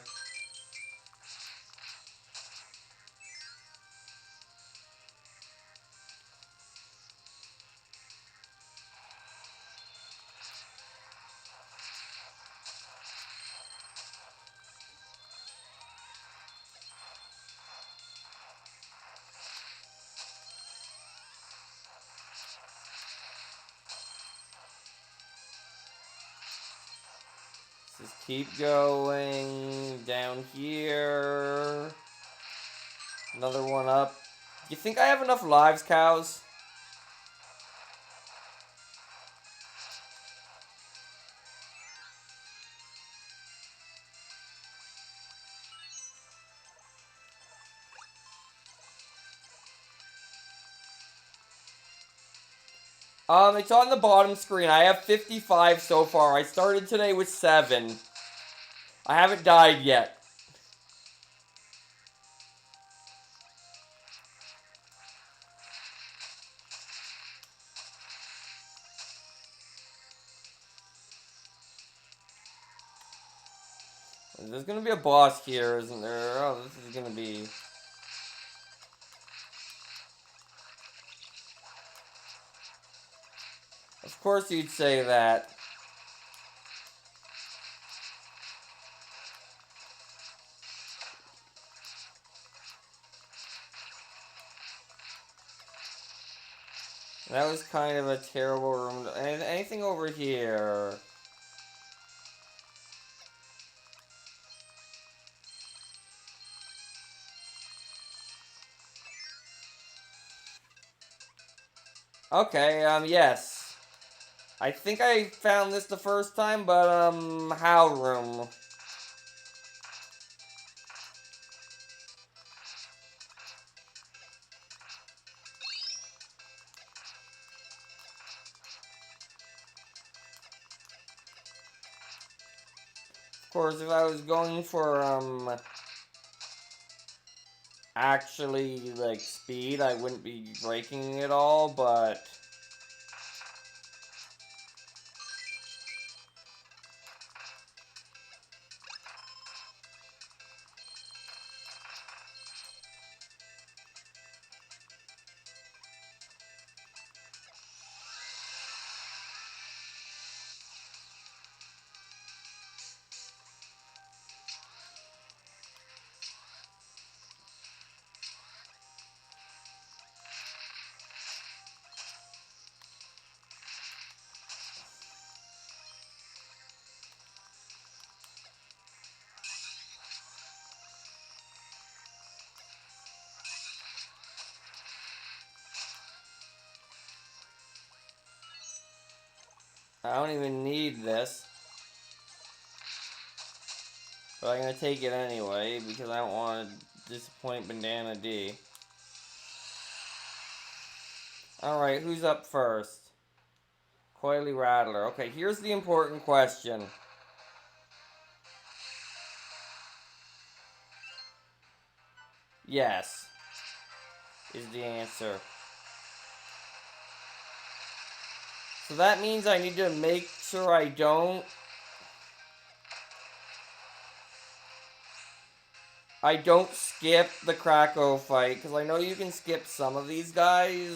Just keep going down here. Another one up. You think I have enough lives, cows? It's on the bottom screen. I have 55 so far. I started today with 7. I haven't died yet. There's gonna be a boss here, isn't there? Oh, this is gonna be... Of course you'd say that. That was kind of a terrible room. Anything over here? Okay, yes. I think I found this the first time, but, how room? Of course, if I was going for, actually, like, speed, I wouldn't be breaking it all, but... I don't even need this. But I'm gonna take it anyway, because I don't want to disappoint Bandana D. Alright, who's up first? Coily Rattler. Okay, here's the important question. Yes. Is the answer. So that means I need to make sure I don't skip the Krakow fight, because I know you can skip some of these guys.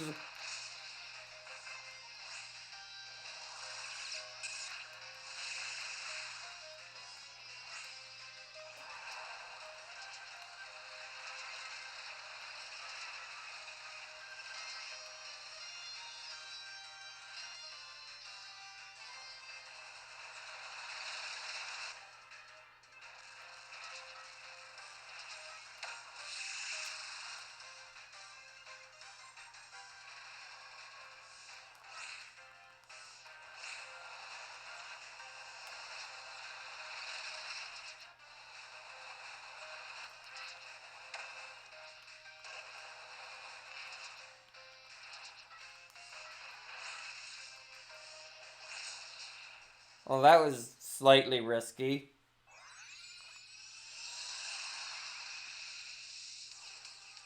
Well, that was slightly risky.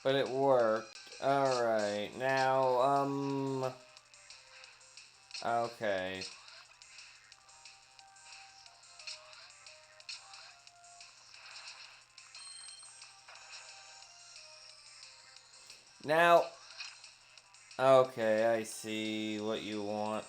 But it worked. Alright, now, okay. Now, okay, I see what you want.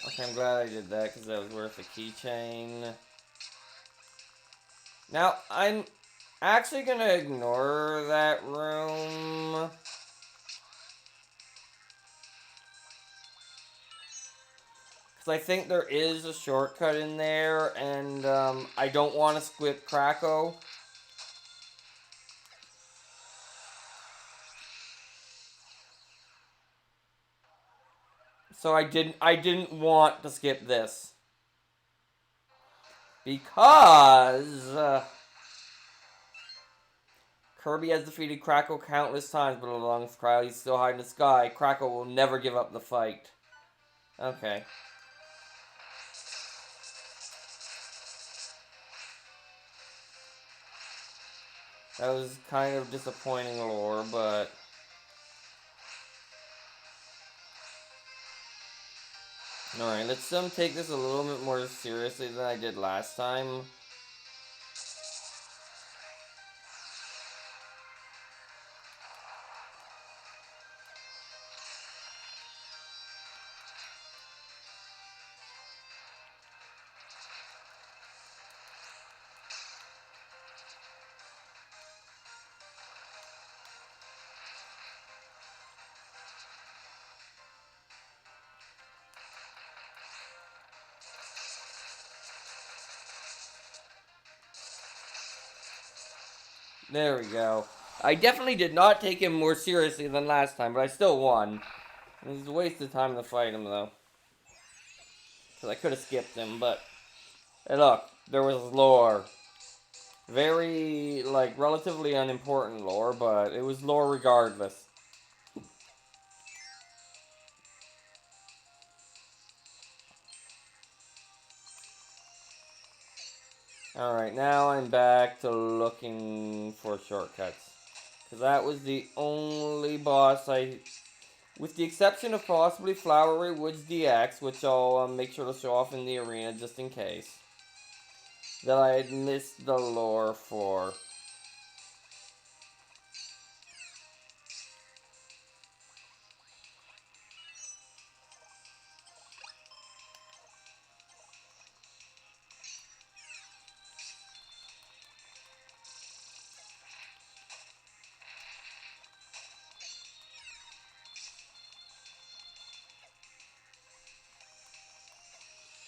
Okay, I'm glad I did that, because that was worth a keychain. Now, I'm actually gonna ignore that room. Because I think there is a shortcut in there, and I don't want to skip Krakow. So I didn't want to skip this. Because Kirby has defeated Krakow countless times, but along with Kryle, he's still high in the sky. Krakow will never give up the fight. Okay. That was kind of disappointing lore, but... Alright, let's take this a little bit more seriously than I did last time. There we go. I definitely did not take him more seriously than last time, but I still won. It was a waste of time to fight him, though. Because I could have skipped him, but... Hey, look. There was lore. Very, like, relatively unimportant lore, but it was lore regardless. Alright, now I'm back to looking for shortcuts. Because that was the only boss with the exception of possibly Flowery Woods DX, which I'll make sure to show off in the arena just in case, that I had missed the lore for.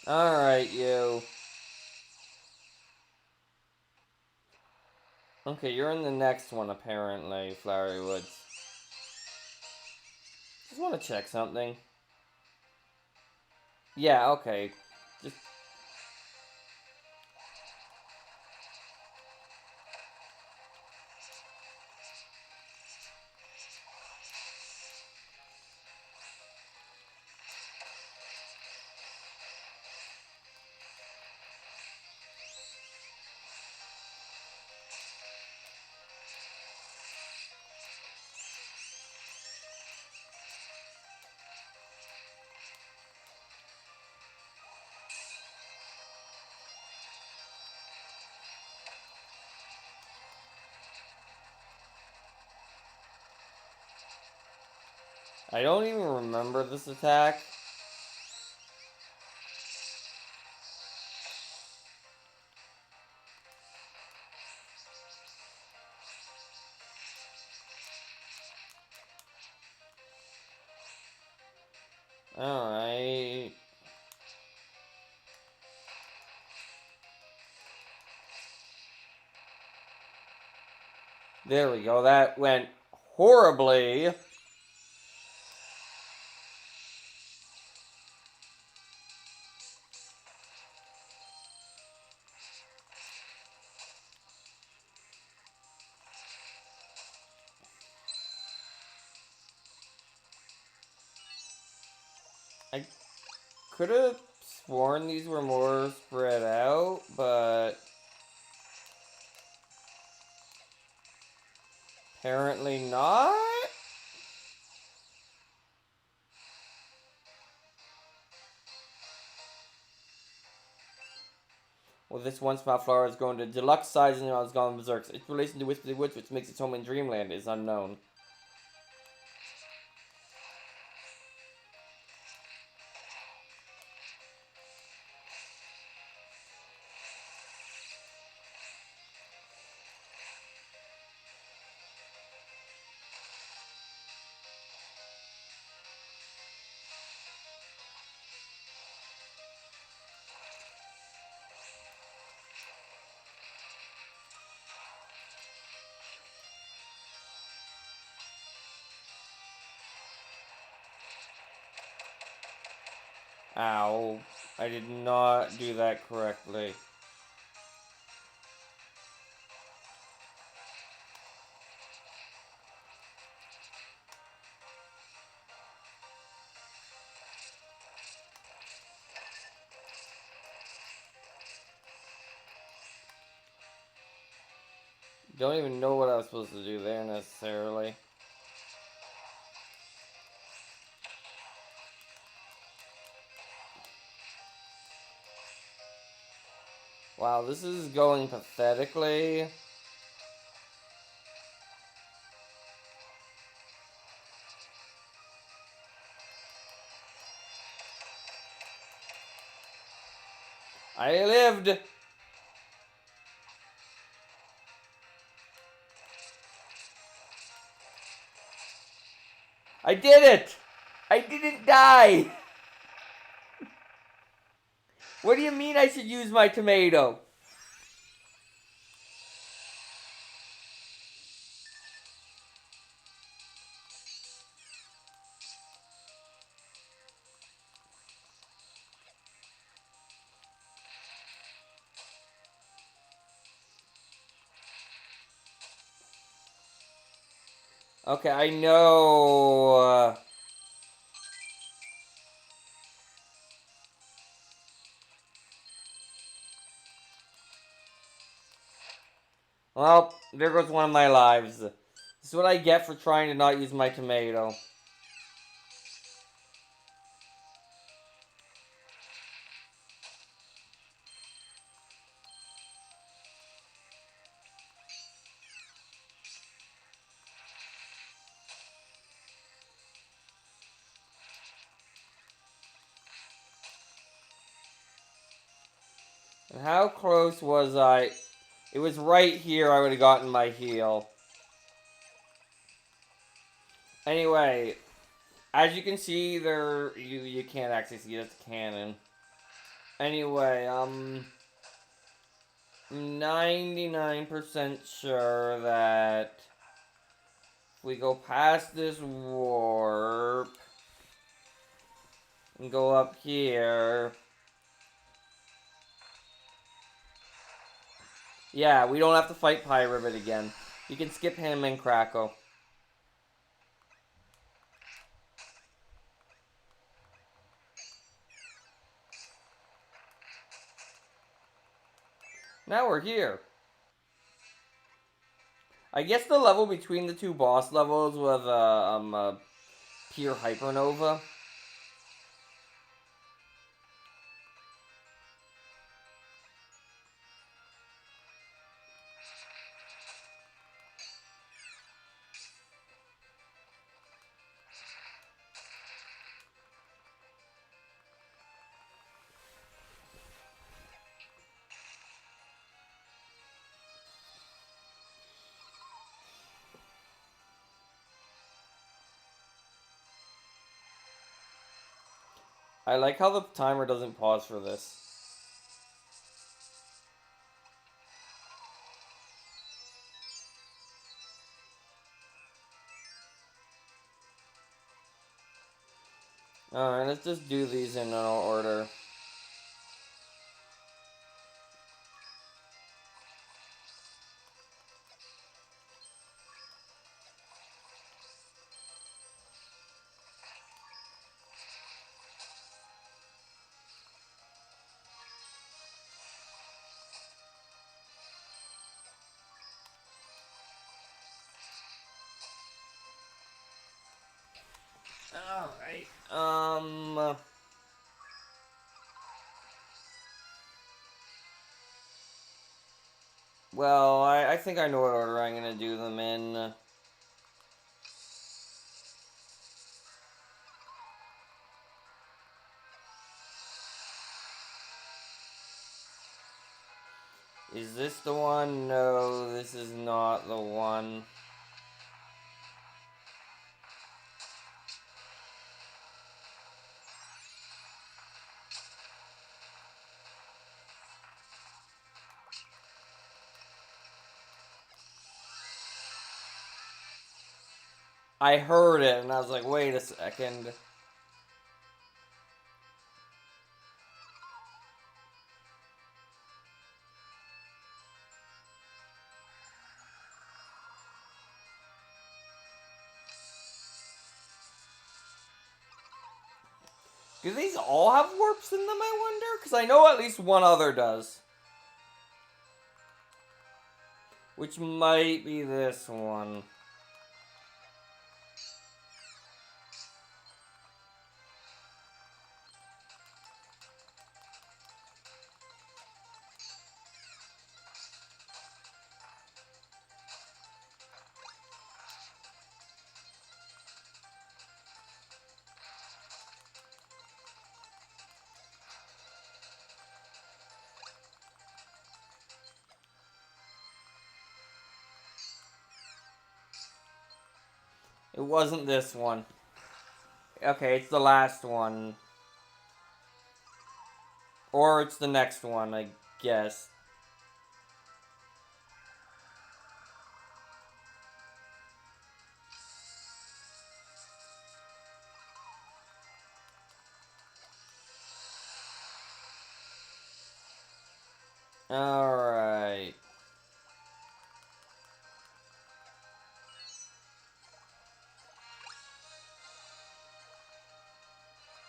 Alright, you. Okay, you're in the next one, apparently, Flowery Woods. Just want to check something. Yeah, okay. Just... I don't even remember this attack. Alright. There we go. That went horribly. I could have sworn these were more spread out, but apparently not. Well, this one small flower is going to deluxe size and it's gone berserk. Its relation to Whispery Woods, which makes its home in Dreamland, is unknown. Ow. I did not do that correctly. Don't even know what I was supposed to do there necessarily. Wow, this is going pathetically. I lived! I did it! I didn't die! What do you mean I should use my tomato? Okay, I know. Well, there goes one of my lives. This is what I get for trying to not use my tomato. And how close was I? It was right here I would have gotten my heal. Anyway, as you can see, you can't actually see it, it's cannon. Anyway, I'm 99% sure that if we go past this warp and go up here, yeah, we don't have to fight Pyribbit again. You can skip him and Krako. Now we're here. I guess the level between the two boss levels was pure hypernova. I like how the timer doesn't pause for this. Alright, let's just do these in no order. Alright, well, I think I know what order I'm gonna do them in. Is this the one? No, this is not the one. I heard it, and I was like, wait a second. Do these all have warps in them, I wonder? Because I know at least one other does. Which might be this one. It wasn't this one. Okay, it's the last one. Or it's the next one, I guess. Alright.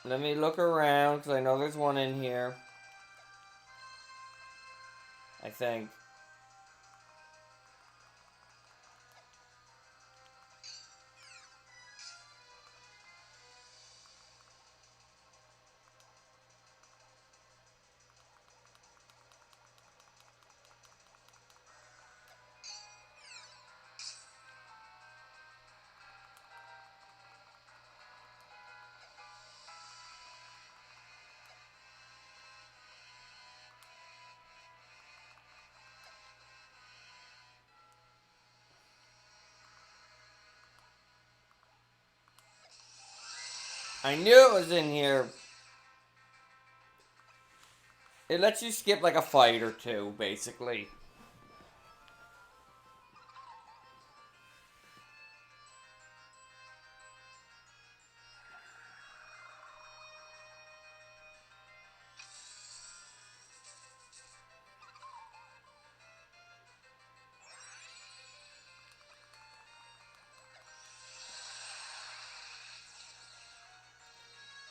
Let me look around, because I know there's one in here. I think. I knew it was in here. It lets you skip like a fight or two, basically.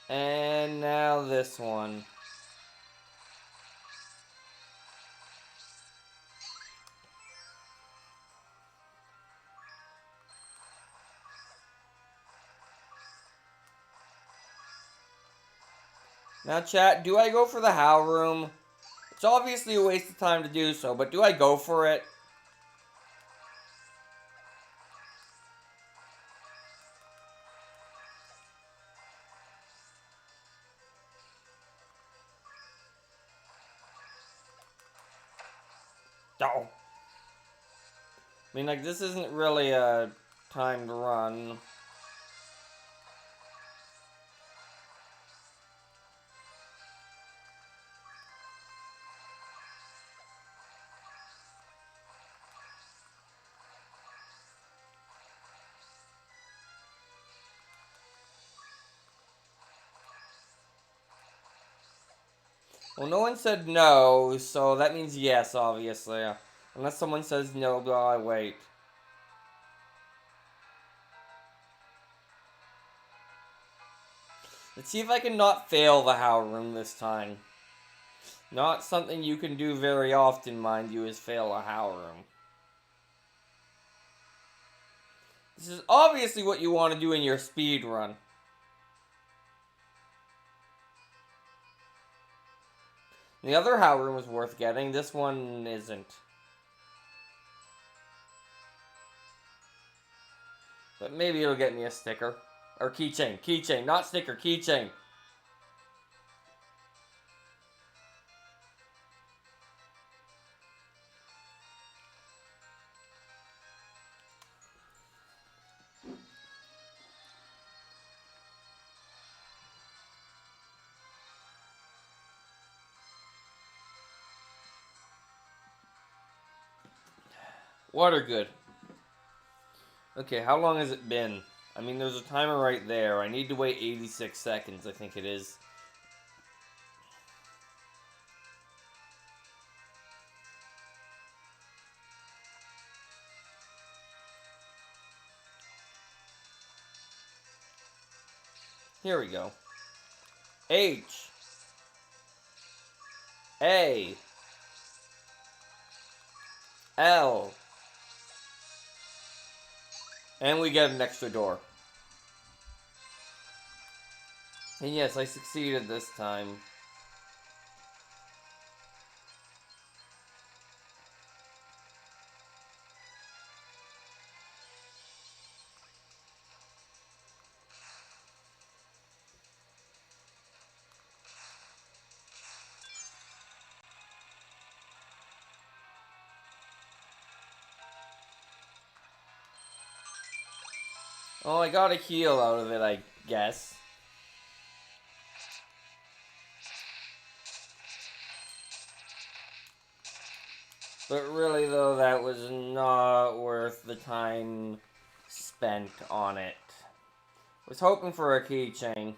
And now this one. Now, chat, do I go for the How room? It's obviously a waste of time to do so, but do I go for it? Oh. I mean, like, this isn't really a time to run. Well, no one said no, so that means yes, obviously. Unless someone says no, but I wait. Let's see if I can not fail the How Room this time. Not something you can do very often, mind you, is fail a How Room. This is obviously what you want to do in your speed run. The other How Room was worth getting, this one isn't. But maybe it'll get me a sticker. Or keychain. Keychain, not sticker, keychain. Water good. Okay, how long has it been? I mean, there's a timer right there. I need to wait 86 seconds, I think it is. Here we go. H. A. L. And we get an extra door. And yes, I succeeded this time. Oh, I got a heal out of it, I guess. But really, though, that was not worth the time spent on it. Was hoping for a keychain.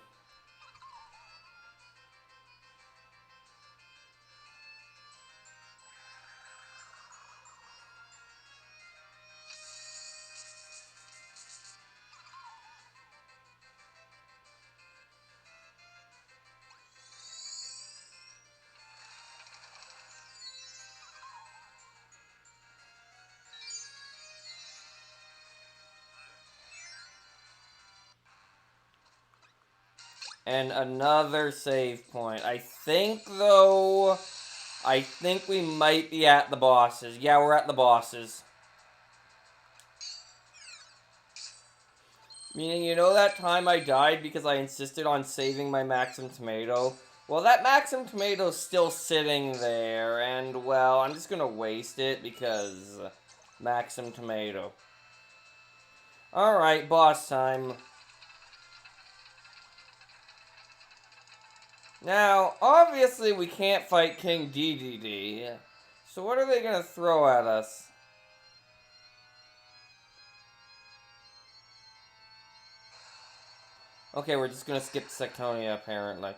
And another save point. I think, though, we might be at the bosses. Yeah, we're at the bosses. Meaning, you know that time I died because I insisted on saving my Maxim Tomato? Well, that Maxim Tomato's still sitting there, and, well, I'm just gonna waste it because Maxim Tomato. Alright, boss time. Now, obviously we can't fight King DDD, so what are they gonna throw at us? Okay, we're just gonna skip Sectonia, apparently.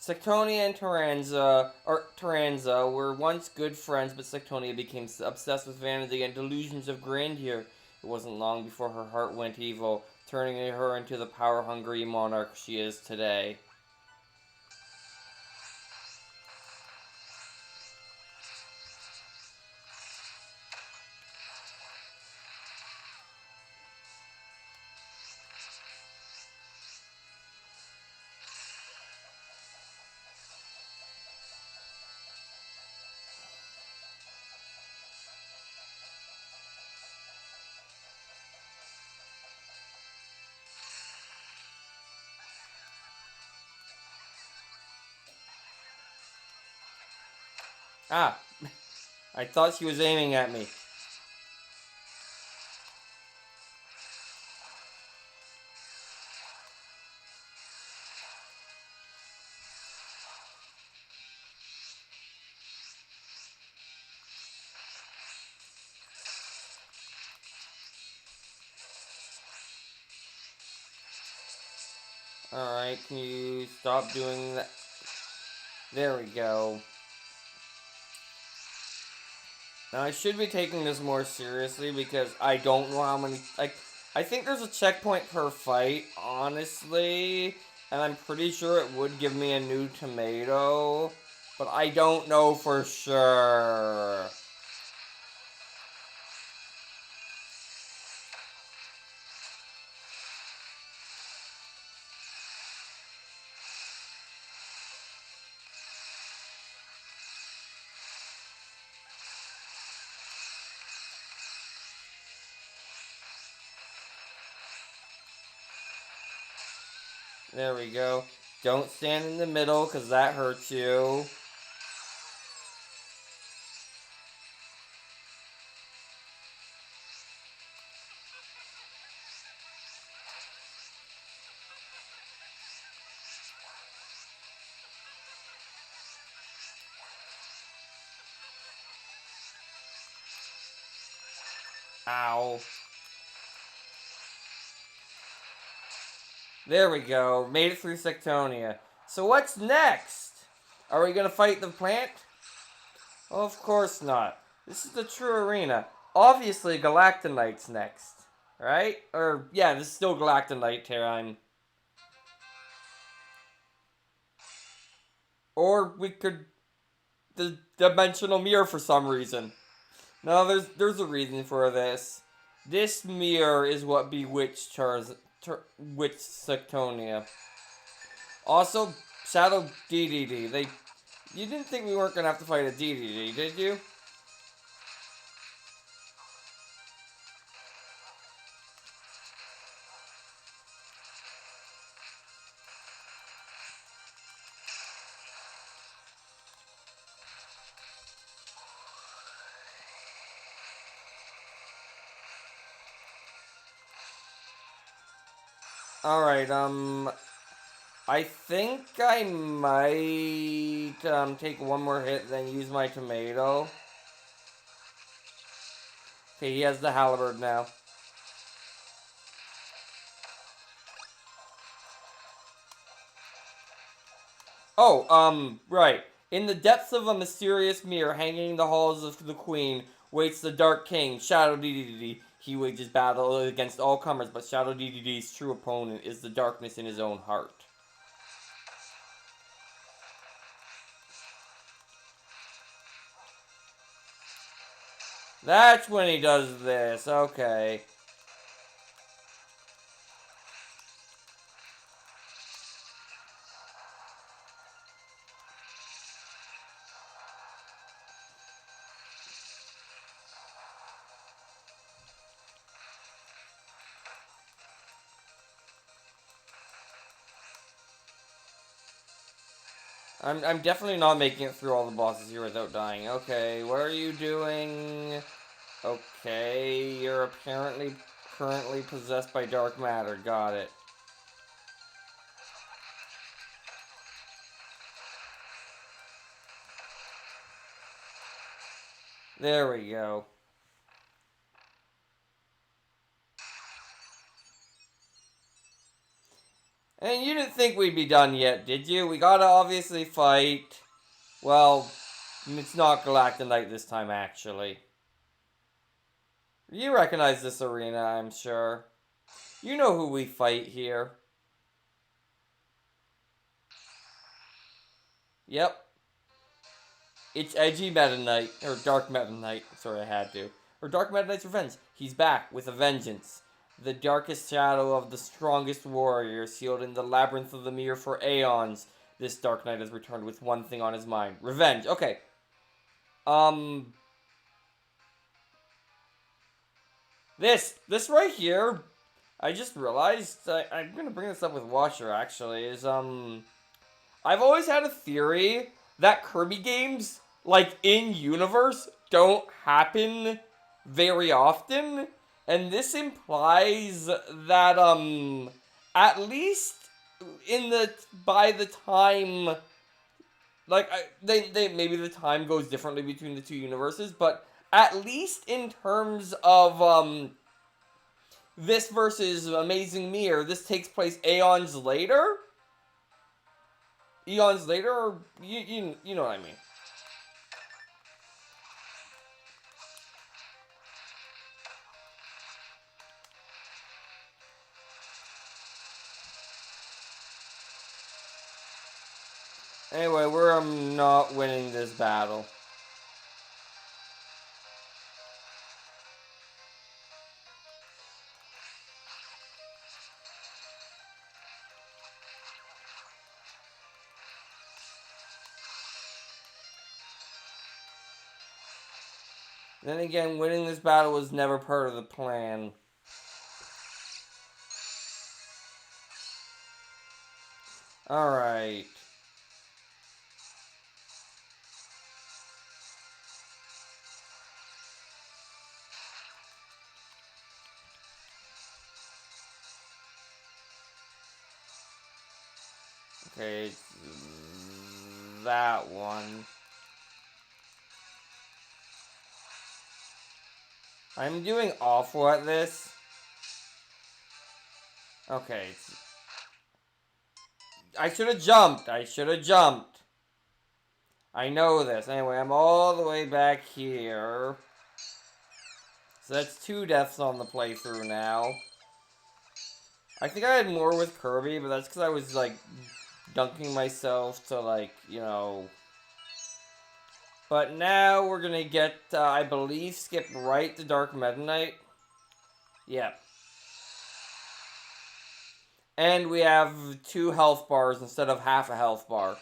Sectonia and Taranza were once good friends, but Sectonia became obsessed with vanity and delusions of grandeur. It wasn't long before her heart went evil, turning her into the power-hungry monarch she is today. Ah! I thought she was aiming at me. Alright, can you stop doing that? There we go. Now, I should be taking this more seriously because I don't know how many... I think there's a checkpoint per fight, honestly. And I'm pretty sure it would give me a new tomato. But I don't know for sure. There we go. Don't stand in the middle, because that hurts you. Ow. There we go. Made it through Sectonia. So what's next? Are we gonna fight the plant? Well, of course not. This is the true arena. Obviously, Galactonite's next. Right? Or, yeah, this is still Galactonite time. Or we could... The dimensional mirror for some reason. No, there's a reason for this. This mirror is what bewitched Sectonia. Also, Shadow DDD. You didn't think we weren't gonna have to fight a DDD, did you? Alright, I think I might, take one more hit, then use my tomato. Okay, he has the halberd now. Oh, right. In the depths of a mysterious mirror hanging in the halls of the Queen waits the Dark King, Shadow DDD. He wages battle against all comers, but Shadow DDD's true opponent is the darkness in his own heart. That's when he does this, okay. I'm definitely not making it through all the bosses here without dying. Okay, what are you doing? Okay, you're apparently currently possessed by dark matter. Got it. There we go. And you didn't think we'd be done yet, did you? We gotta obviously fight. Well, it's not Galactonite this time, actually. You recognize this arena, I'm sure. You know who we fight here. Yep. It's Edgy Meta Knight, or Dark Meta Knight. Sorry, I had to. Or Dark Meta Knight's Revenge. He's back with a vengeance. The darkest shadow of the strongest warrior, sealed in the labyrinth of the mirror for aeons. This Dark Knight has returned with one thing on his mind. Revenge. Okay. This right here, I just realized, I'm gonna bring this up with Washer, actually, is, I've always had a theory that Kirby games, like, in-universe, don't happen very often. And this implies that, at least by the time, like, maybe the time goes differently between the two universes, but at least in terms of, this versus Amazing Mirror, this takes place aeons later. eons later, or you know what I mean. Anyway, we're not winning this battle. Then again, winning this battle was never part of the plan. Alright. Okay, it's that one. I'm doing awful at this. Okay. I should have jumped. I should have jumped. I know this. Anyway, I'm all the way back here. So that's 2 deaths on the playthrough now. I think I had more with Kirby, but that's because I was, like, dunking myself to, like, you know... But now we're gonna get, I believe, skip right to Dark Meta Knight. Yep. And we have 2 health bars instead of half a health bar.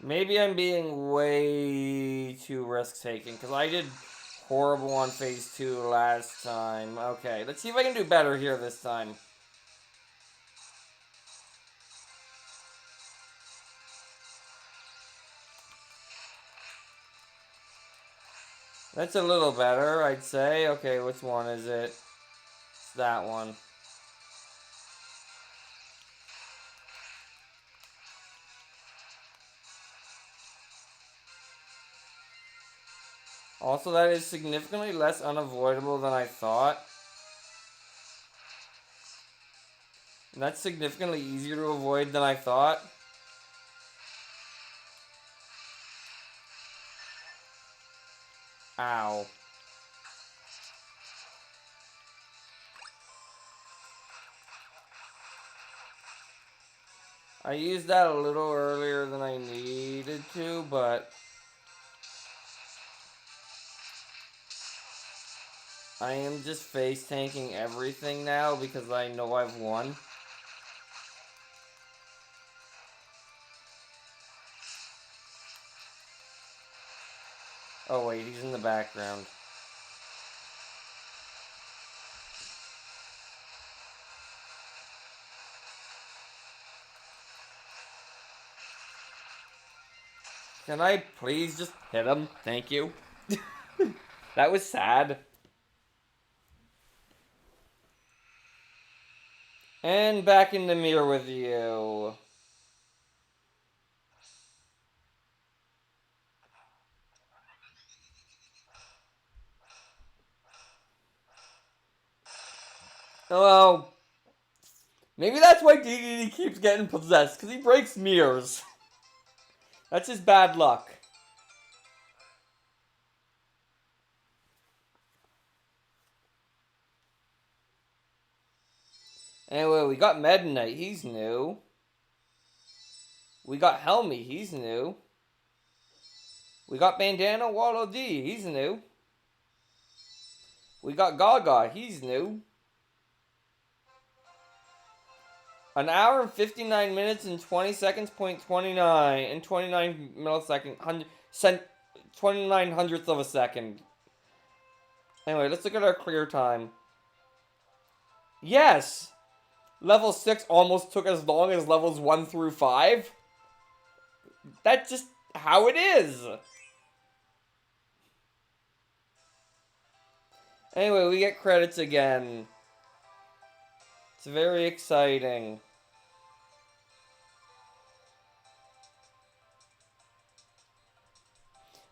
Maybe I'm being way too risk-taking, because I did horrible on Phase 2 last time. Okay, let's see if I can do better here this time. That's a little better, I'd say. Okay, which one is it? It's that one. Also, that is significantly less unavoidable than I thought. And that's significantly easier to avoid than I thought. Ow. I used that a little earlier than I needed to, but... I am just face tanking everything now because I know I've won. Oh wait, he's in the background. Can I please just hit him? Thank you. That was sad. And back in the mirror with you. Hello. Maybe that's why DDD keeps getting possessed, because he breaks mirrors. That's his bad luck. Anyway, we got Meta Knight, he's new. We got Helmy, he's new. We got Bandana Waddle D, he's new. We got Gaga, he's new. An hour and 59 minutes and 20 seconds, point 29, and 29 milliseconds, 29 hundredths of a second. Anyway, let's look at our clear time. Yes! level 6 almost took as long as levels 1 through 5. That's just how it is. Anyway, we get credits again. It's very exciting.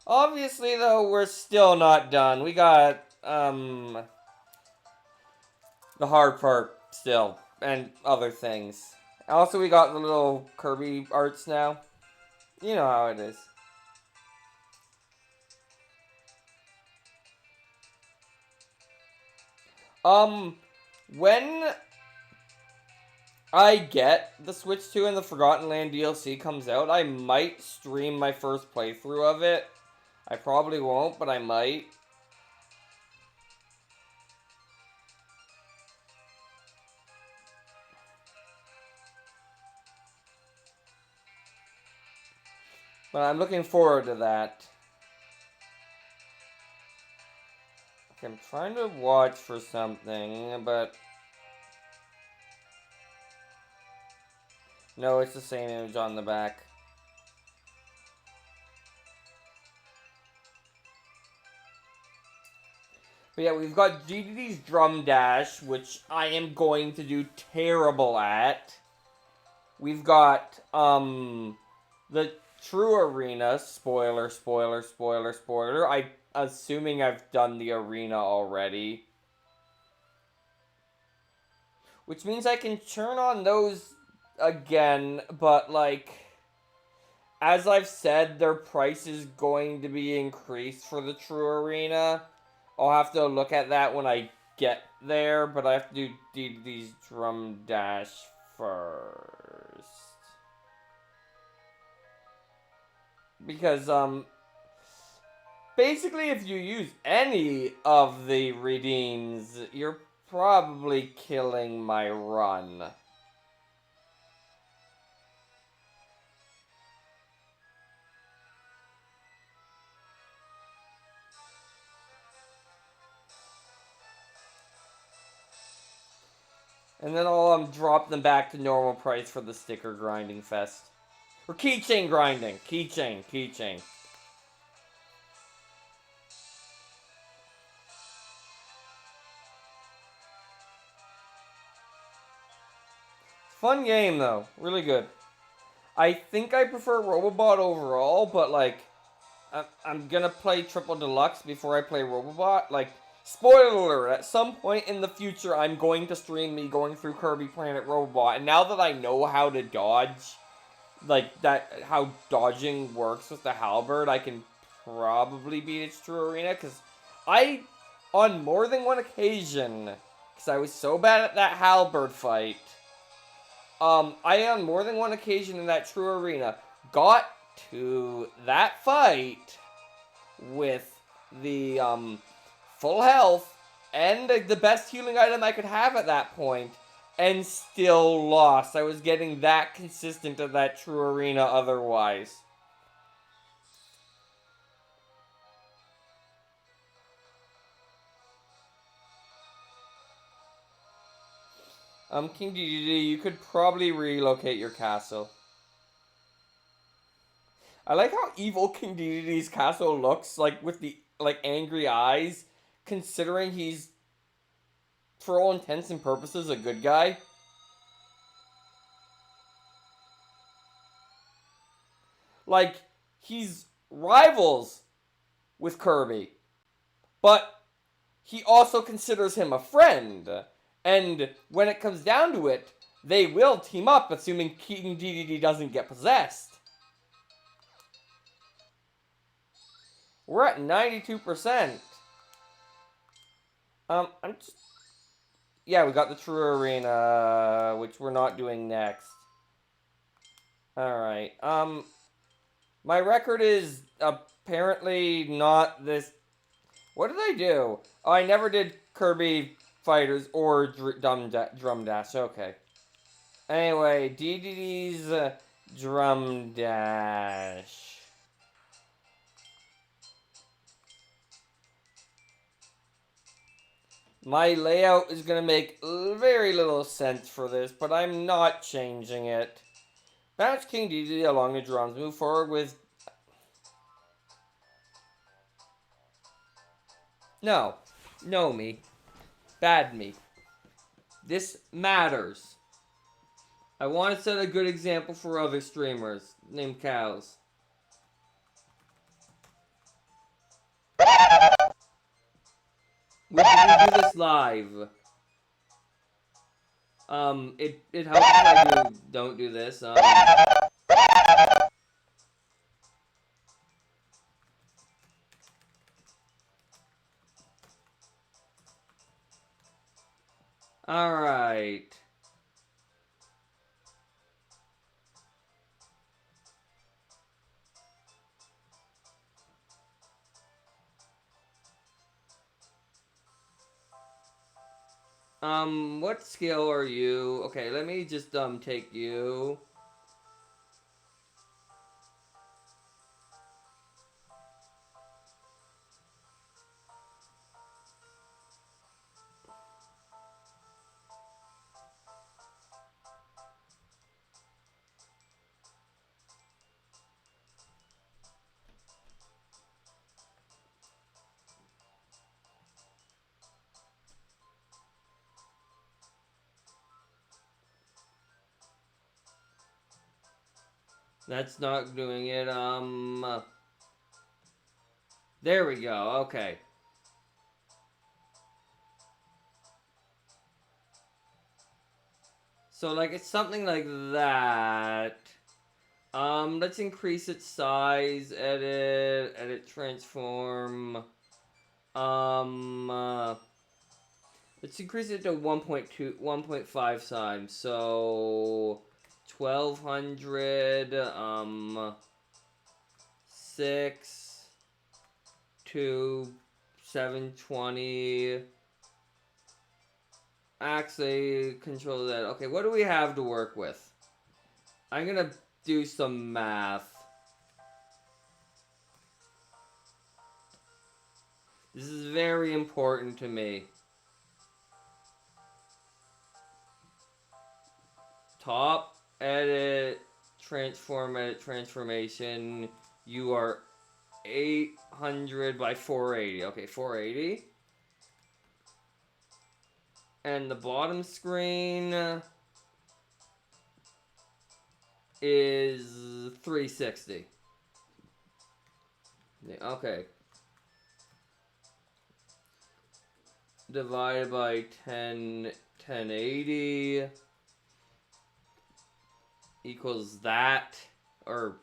Obviously, though, we're still not done. We got, the hard part still, and other things. Also, we got the little Kirby arts now. You know how it is. When I get the Switch 2 and the Forgotten Land DLC comes out, I might stream my first playthrough of it. I probably won't, but I might. But I'm looking forward to that. Okay, I'm trying to watch for something, but... No, it's the same image on the back. But yeah, we've got GDD's Drum Dash, which I am going to do terrible at. We've got, the True Arena. Spoiler, spoiler, spoiler, spoiler. I'm assuming I've done the arena already. Which means I can turn on those again, but, like... As I've said, their price is going to be increased for the True Arena. I'll have to look at that when I get there, but I have to do these Drum Dash first. Because, basically if you use any of the redeems, you're probably killing my run. And then I'll drop them back to normal price for the sticker grinding fest. Or keychain grinding. Keychain. Fun game though. Really good. I think I prefer Robobot overall, but like, I'm gonna play Triple Deluxe before I play Robobot. Like, spoiler alert, at some point in the future, I'm going to stream me going through Kirby Planet Robobot. And now that I know how to dodge, like, how dodging works with the halberd, I can probably beat its True Arena. Because on more than one occasion, because I was so bad at that halberd fight, I on more than one occasion in that True Arena got to that fight with the full health and the best healing item I could have at that point, and still lost. I was getting that consistent at that True Arena otherwise. King DDD, you could probably relocate your castle. I like how evil King DDD's castle looks, like, with the, like, angry eyes, considering he's, for all intents and purposes, a good guy. Like, he's rivals with Kirby, but he also considers him a friend. And when it comes down to it, they will team up, assuming King DDD doesn't get possessed. We're at 92%. I'm just... Yeah, we got the True Arena, which we're not doing next. Alright, my record is apparently not this... What did I do? Oh, I never did Kirby Fighters or Drum Dash. Okay. Anyway, DDD's Drum Dash. My layout is gonna make very little sense for this, but I'm not changing it. Bounce King DD along the drums. Move forward with... No. No me. Bad me. This matters. I want to set a good example for other streamers named Cows. We do this live. It helps if I don't do this. Alright. What skill are you? Okay, let me just, take you. That's not doing it, there we go, okay. So, like, it's something like that. Let's increase its size, edit transform. Let's increase it to 1.5 times, so... 1200, 6 to 720. Actually, control that. Okay, what do we have to work with? I'm gonna do some math. This is very important to me. Top, edit, transformation. You are 800 by 480. Okay, 480. And the bottom screen is 360. Okay. Divided by 1080 equals that, or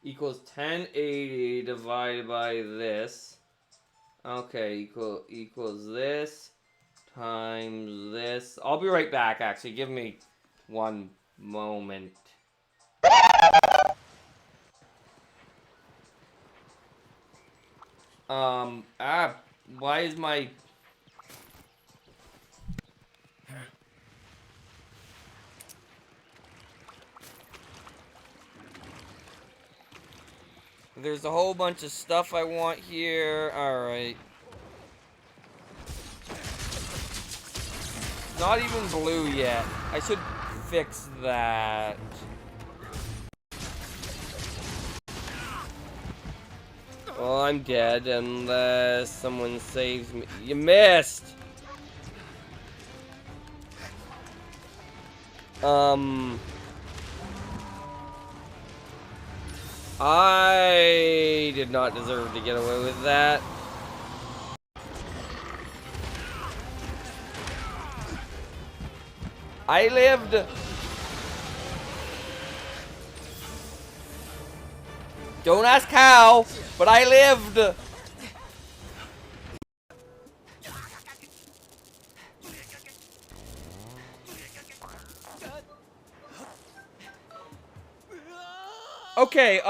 equals 1080 divided by this. Okay, equals this times this. I'll be right back, actually. Give me one moment. Why is my... There's a whole bunch of stuff I want here. Alright. Not even blue yet. I should fix that. Well, I'm dead unless someone saves me. You missed! I did not deserve to get away with that. I lived. Don't ask how, but I lived. Okay,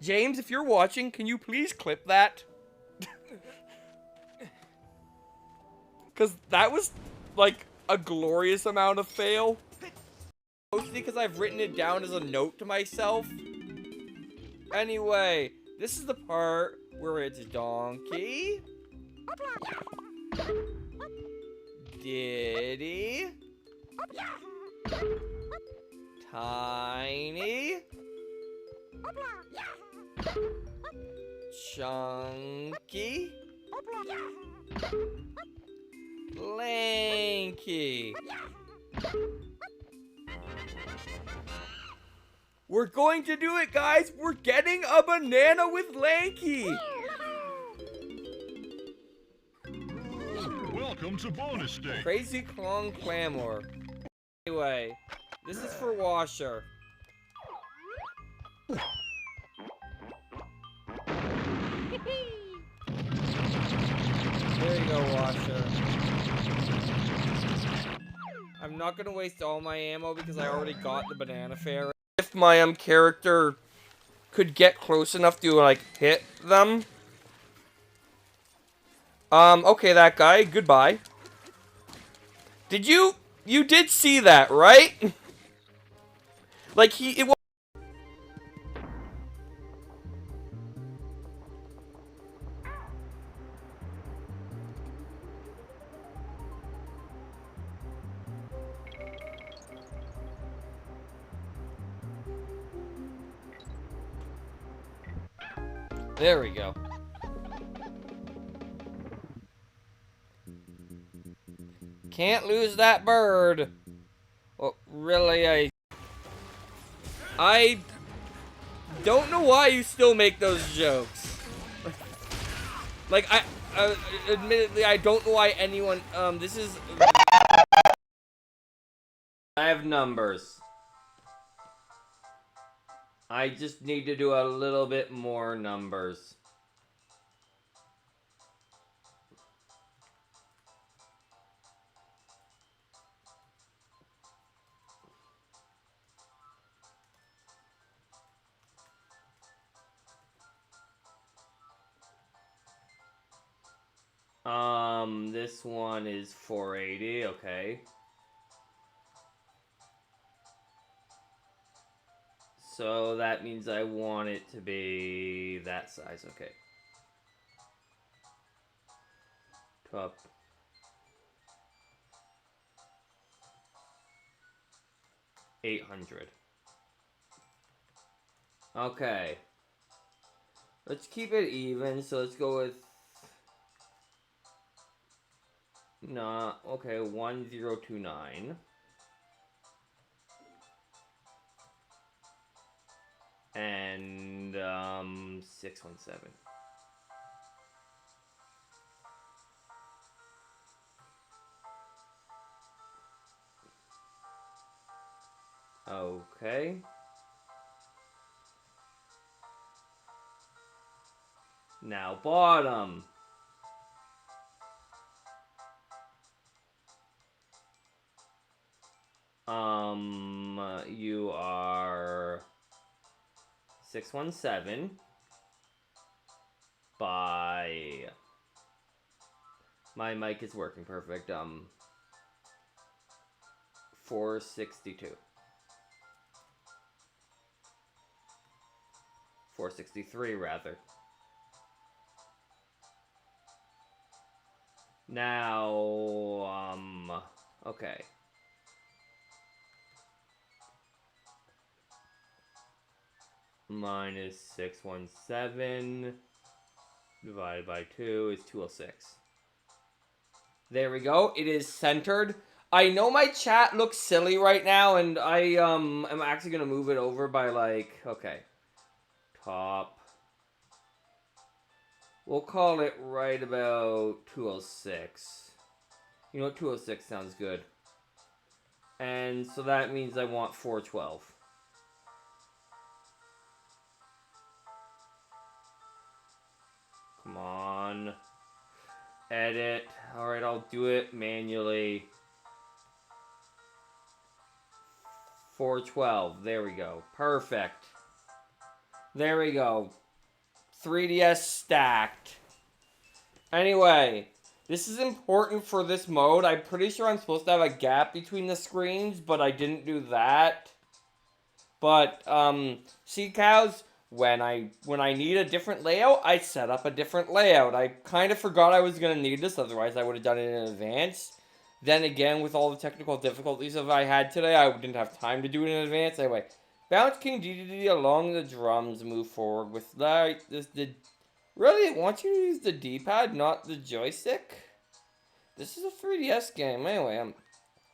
James, if you're watching, can you please clip that? Because that was, like, a glorious amount of fail. Mostly because I've written it down as a note to myself. Anyway, this is the part where it's donkey. Diddy. Tiny. Chunky. Lanky. We're going to do it, guys! We're getting a banana with Lanky! Welcome to bonus stage. Crazy Klong Clamor. Anyway, this is for Washer. There you go, Washer. I'm not gonna waste all my ammo because I already got the banana fairy. If my character could get close enough to like hit them. Okay, that guy, goodbye. Did you did see that, right? Like it was. There we go. Can't lose that bird. Well, really, I don't know why you still make those jokes. Like, admittedly, I don't know why anyone, this is... I have numbers. I just need to do a little bit more numbers. This one is 480, okay. So that means I want it to be that size, okay. Top. $800. Okay. Let's keep it even, so let's go with... Nah, okay, 1029. And, 617. Okay. Now bottom. You are 617 by... My mic is working perfect. 462. 463 rather. Now, okay. Minus 617 divided by 2 is 206. There we go. It is centered. I know my chat looks silly right now, and I am actually gonna move it over by like, okay, top. We'll call it right about 206. You know what, 206 sounds good. And so that means I want 412. Come on. Edit. Alright, I'll do it manually. 412. There we go. Perfect. There we go. 3DS stacked. Anyway, this is important for this mode. I'm pretty sure I'm supposed to have a gap between the screens, but I didn't do that. But, see, cows, when I need a different layout, I set up a different layout. I kind of forgot I was going to need this, otherwise I would have done it in advance. Then again, with all the technical difficulties that I had today, I didn't have time to do it in advance. Anyway, bounce King DDD along the drums, move forward with like this. Really, I want you to use the D-pad, not the joystick. This is a 3DS game. Anyway,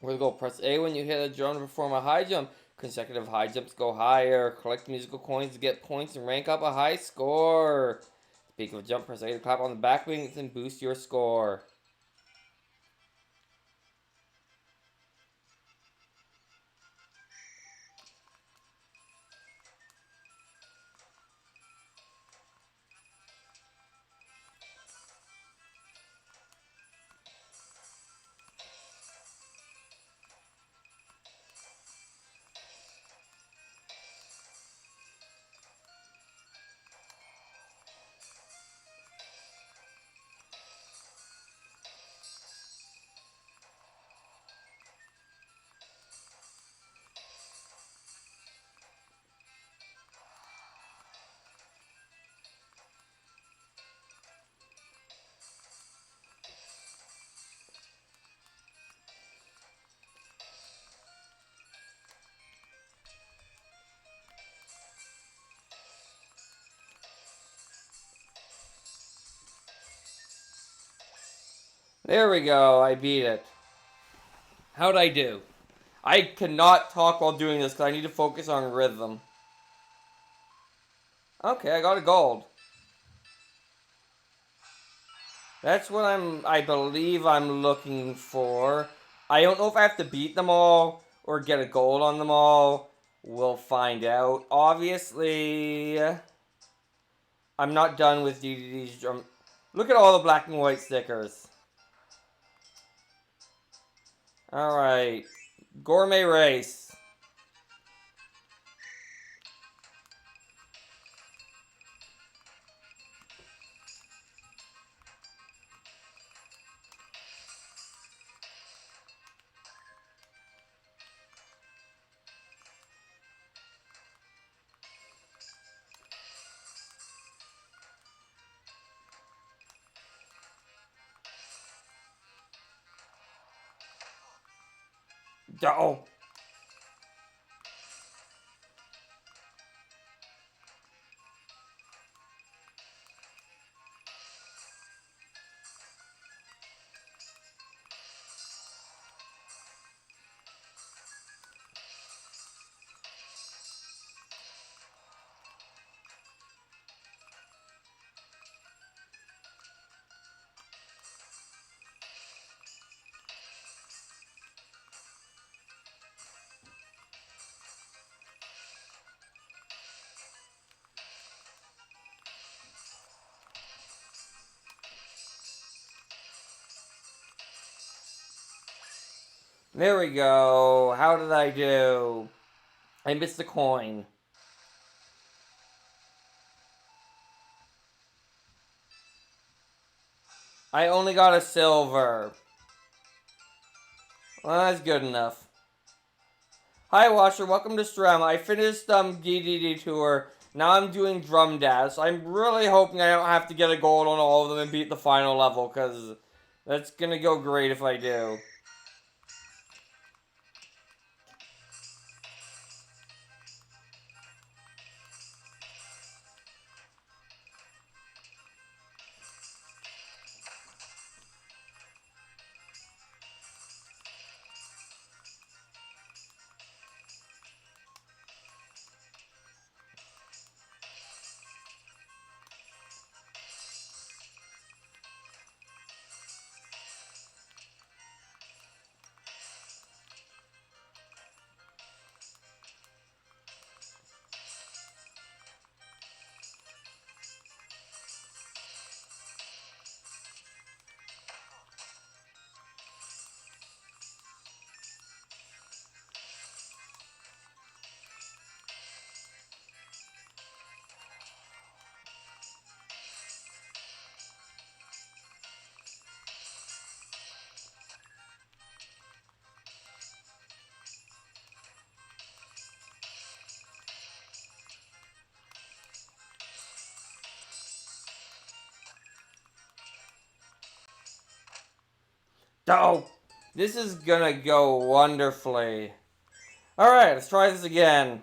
we're gonna go press A when you hit a drum to perform a high jump. Consecutive high jumps go higher. Collect musical coins to get points and rank up a high score. Speak of a jump, press A to clap on the back wings and boost your score. There we go, I beat it. How'd I do? I cannot talk while doing this because I need to focus on rhythm. Okay, I got a gold. That's what I believe I'm looking for. I don't know if I have to beat them all or get a gold on them all. We'll find out. Obviously, I'm not done with DDD's drum. Look at all the black and white stickers. Alright. Gourmet race. Oh. There we go. How did I do? I missed a coin. I only got a silver. Well, that's good enough. Hi, Watcher. Welcome to Strum. I finished DDD Tour. Now I'm doing Drum Dash. I'm really hoping I don't have to get a gold on all of them and beat the final level, because that's gonna go great if I do. Oh! This is gonna go wonderfully. Alright, let's try this again.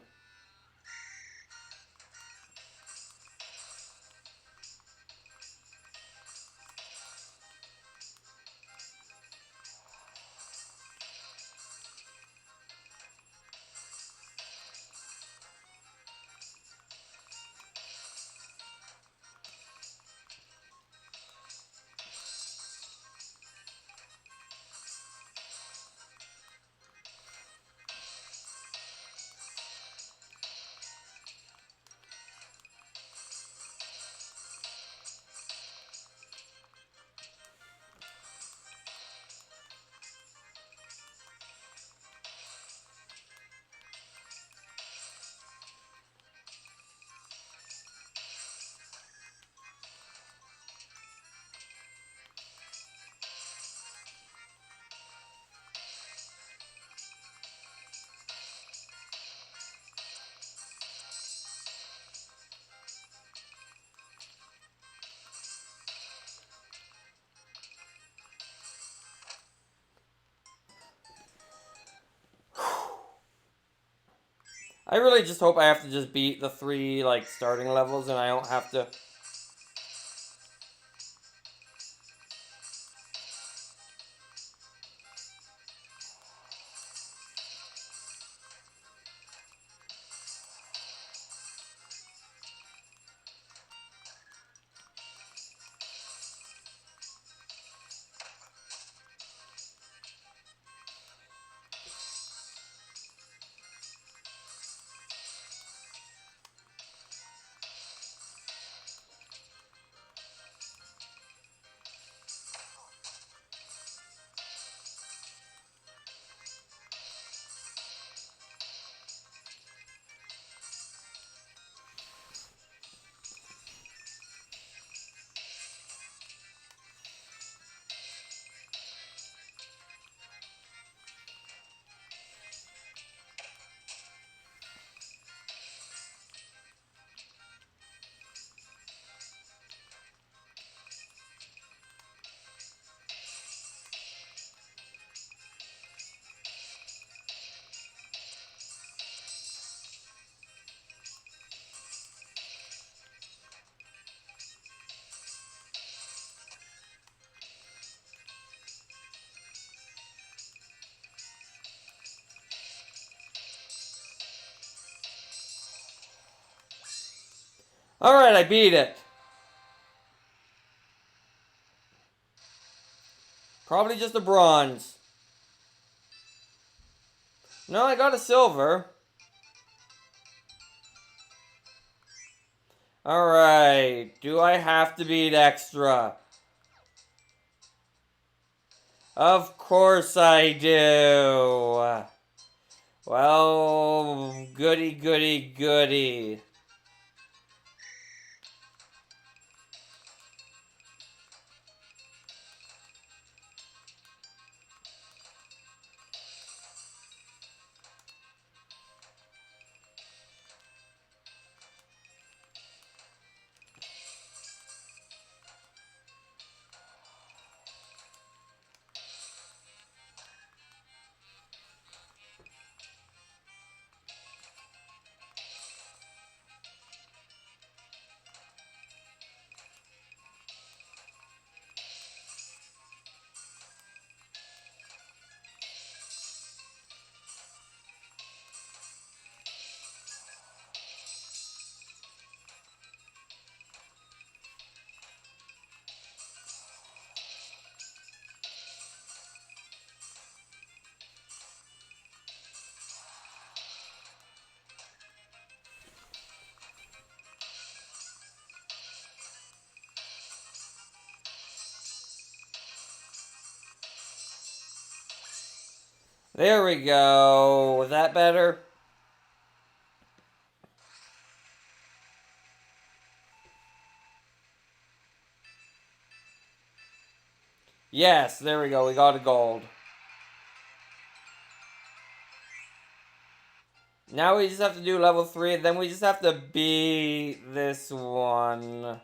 I really just hope I have to just beat the 3, like, starting levels and I don't have to... Alright, I beat it. Probably just a bronze. No, I got a silver. Alright, do I have to beat extra? Of course I do. Well, goody, goody, goody. There we go. Was that better? Yes, there we go. We got a gold. Now we just have to do level 3, and then we just have to beat this one.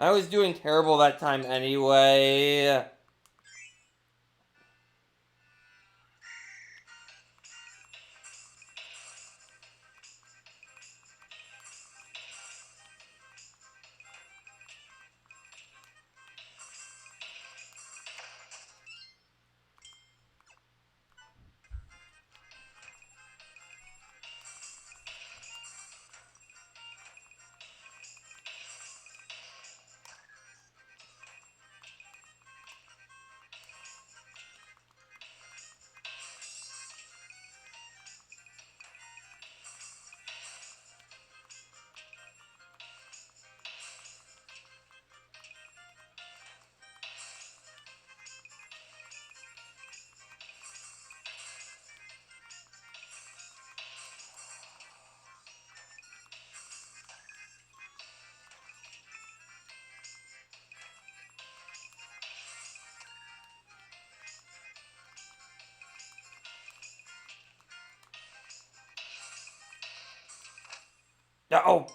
I was doing terrible that time anyway. Oh.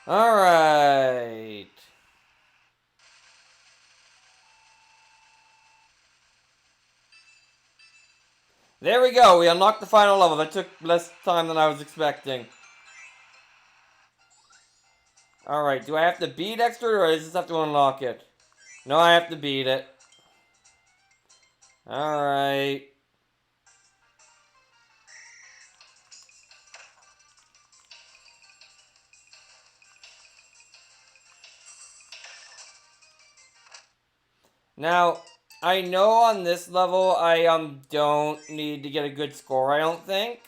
Alright. There we go. We unlocked the final level. That took less time than I was expecting. Alright, do I have to beat extra or does this have to unlock it? No, I have to beat it. Alright. Now, I know on this level I don't need to get a good score, I don't think.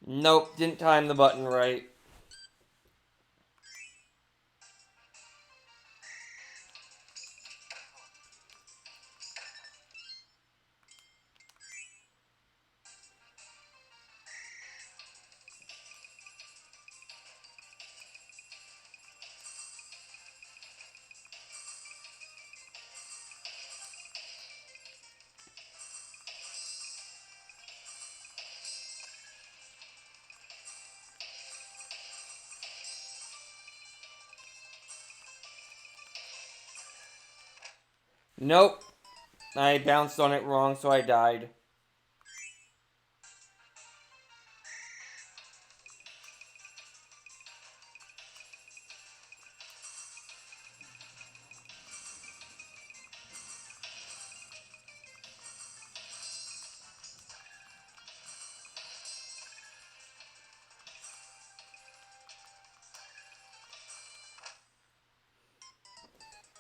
Nope, didn't time the button right. Nope. I bounced on it wrong, so I died.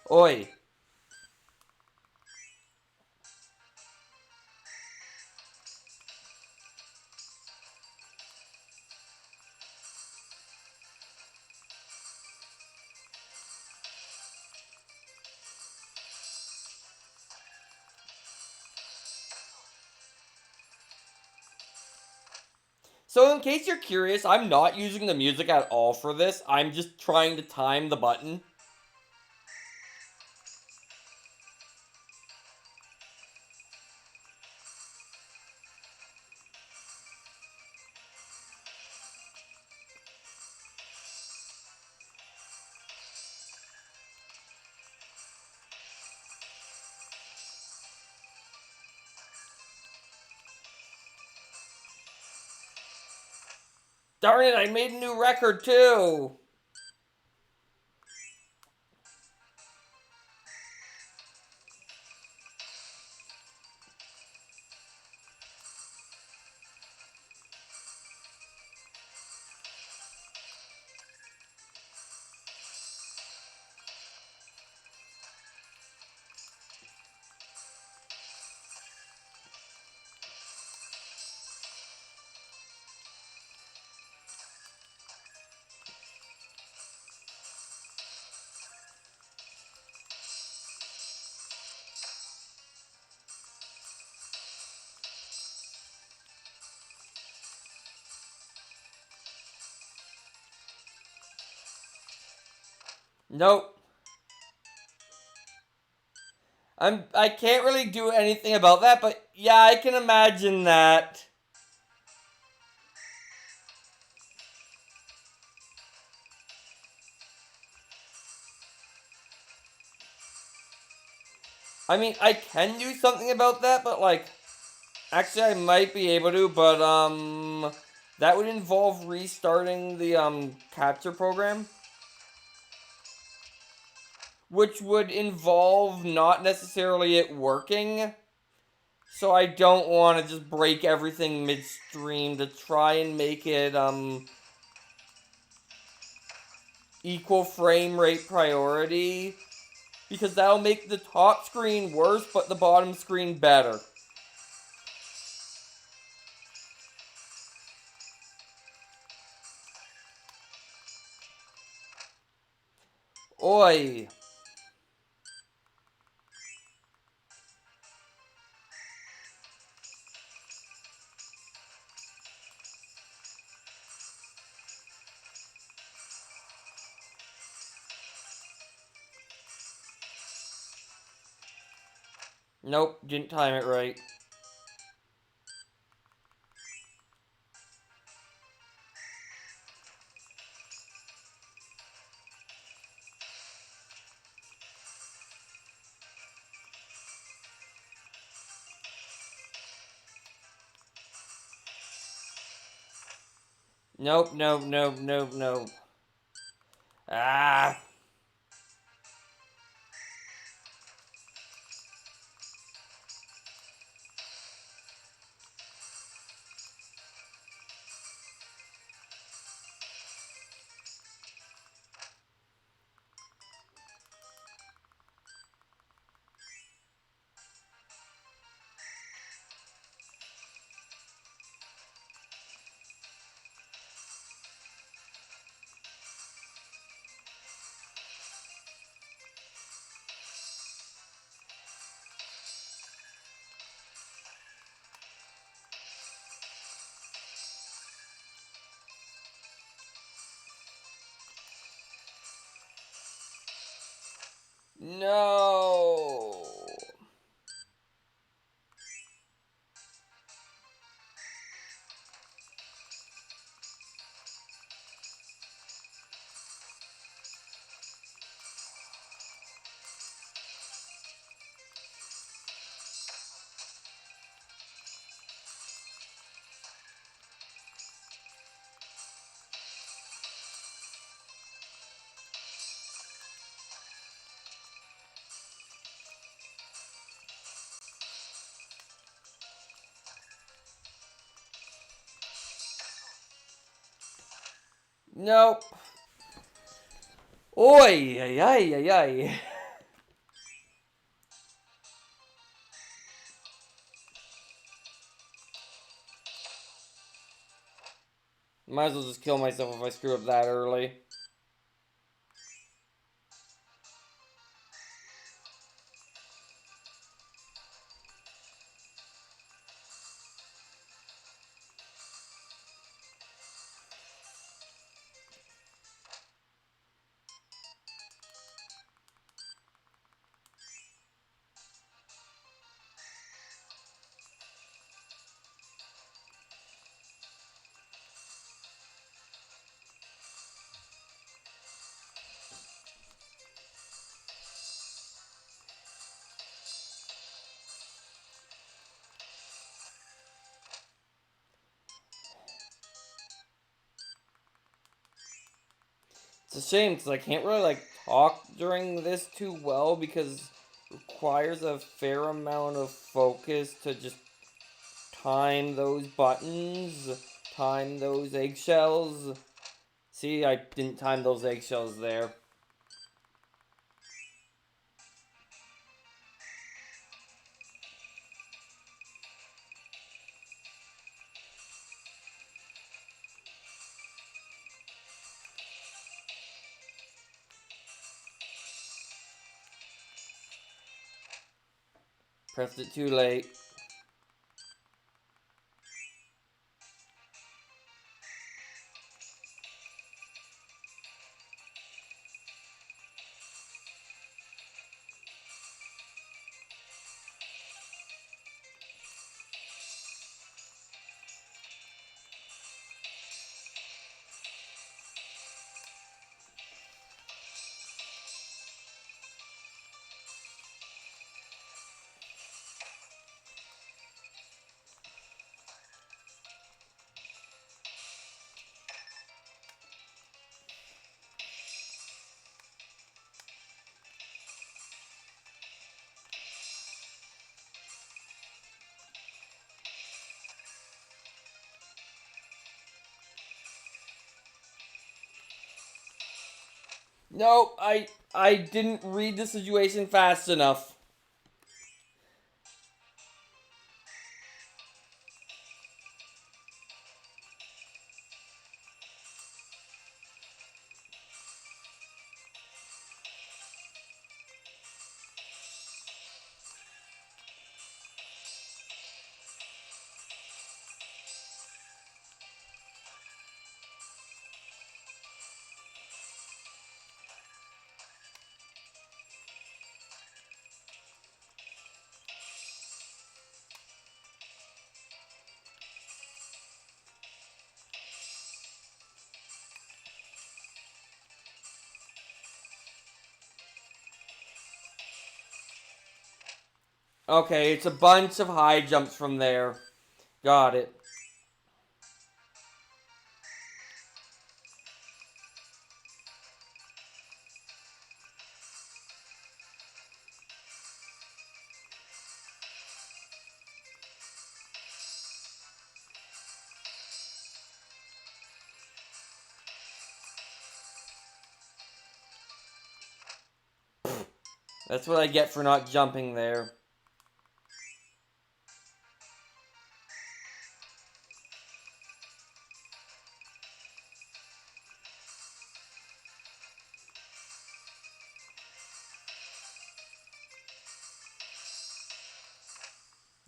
Oi. So in case you're curious, I'm not using the music at all for this. I'm just trying to time the button. Darn it, I made a new record too! Nope. I can't really do anything about that, but yeah, I can imagine that. I mean, I can do something about that, but like, actually I might be able to, but that would involve restarting the capture program, which would involve not necessarily it working. So I don't want to just break everything midstream to try and make it equal frame rate priority, because that'll make the top screen worse but the bottom screen better. Oi. Nope, didn't time it right. Nope, nope, nope, nope, nope. Ah. No. Nope. Oi, ay, ay, ay, ay. Might as well just kill myself if I screw up that early. It's a shame because I can't really like talk during this too well because it requires a fair amount of focus to just time those buttons, time those eggshells. See, I didn't time those eggshells there. Pressed it too late. No, I didn't read the situation fast enough. Okay, it's a bunch of high jumps from there. Got it. That's what I get for not jumping there.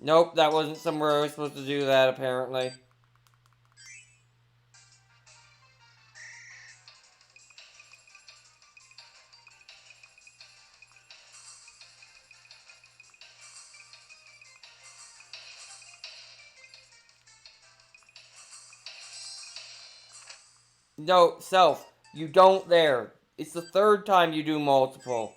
Nope, that wasn't somewhere I was supposed to do that, apparently. No, Self, you don't there. It's the third time you do multiple.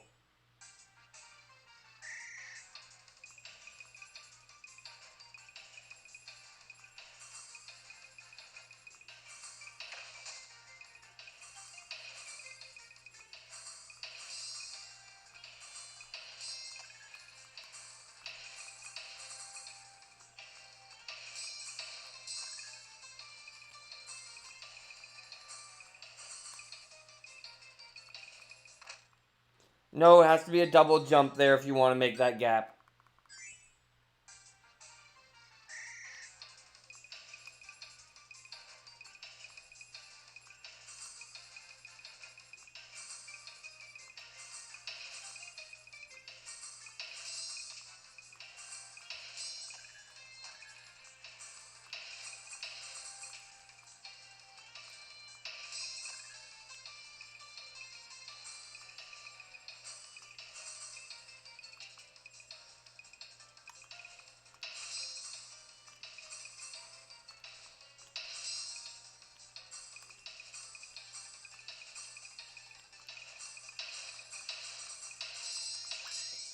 No, it has to be a double jump there if you want to make that gap.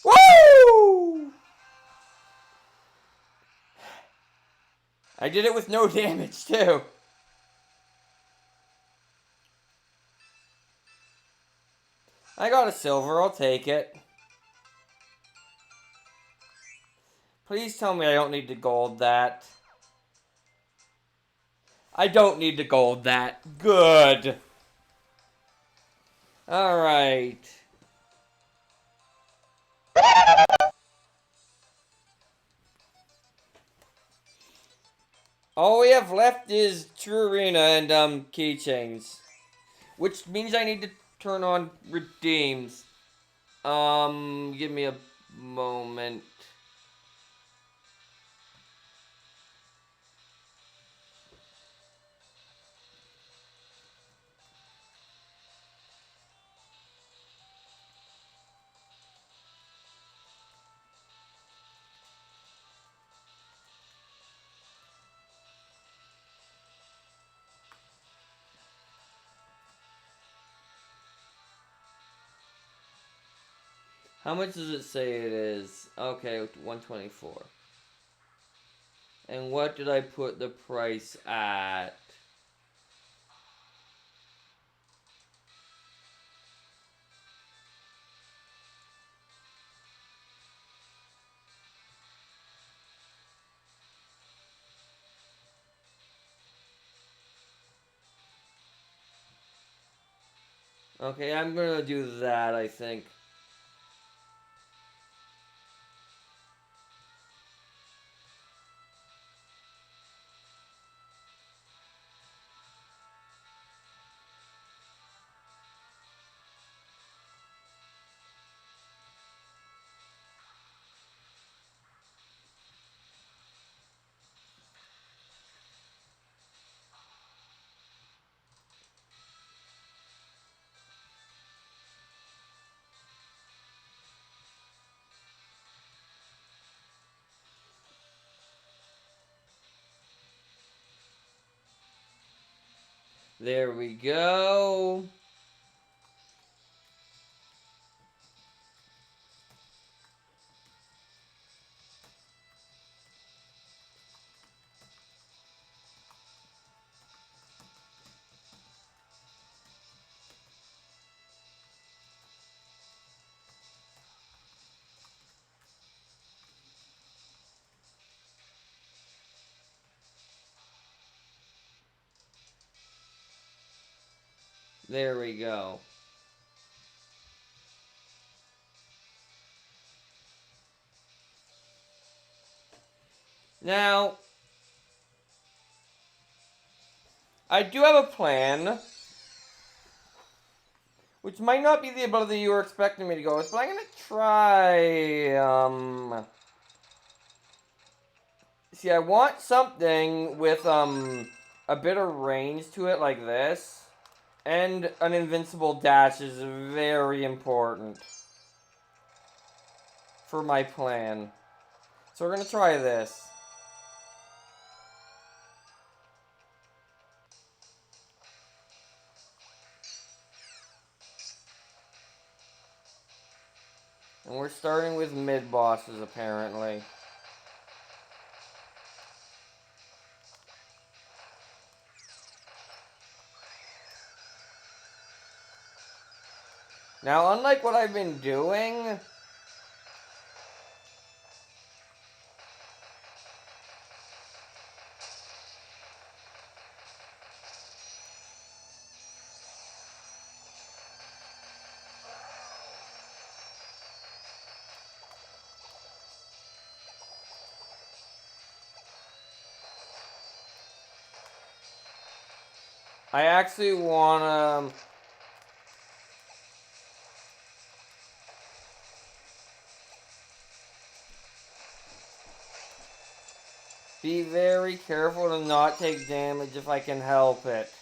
Woo! I did it with no damage, too. I got a silver, I'll take it. Please tell me I don't need to gold that. I don't need to gold that. Good. Alright. All we have left is True Arena and keychains. Which means I need to turn on redeems. Give me a moment. How much does it say it is? Okay, 124. And what did I put the price at? Okay, I'm gonna do that, I think. There we go. There we go. Now, I do have a plan, which might not be the ability you were expecting me to go with, but I'm gonna try, see, I want something with, a bit of range to it like this. And an invincible dash is very important for my plan. So we're gonna try this. And we're starting with mid-bosses, apparently. Now, unlike what I've been doing, I actually wanna be very careful to not take damage if I can help it.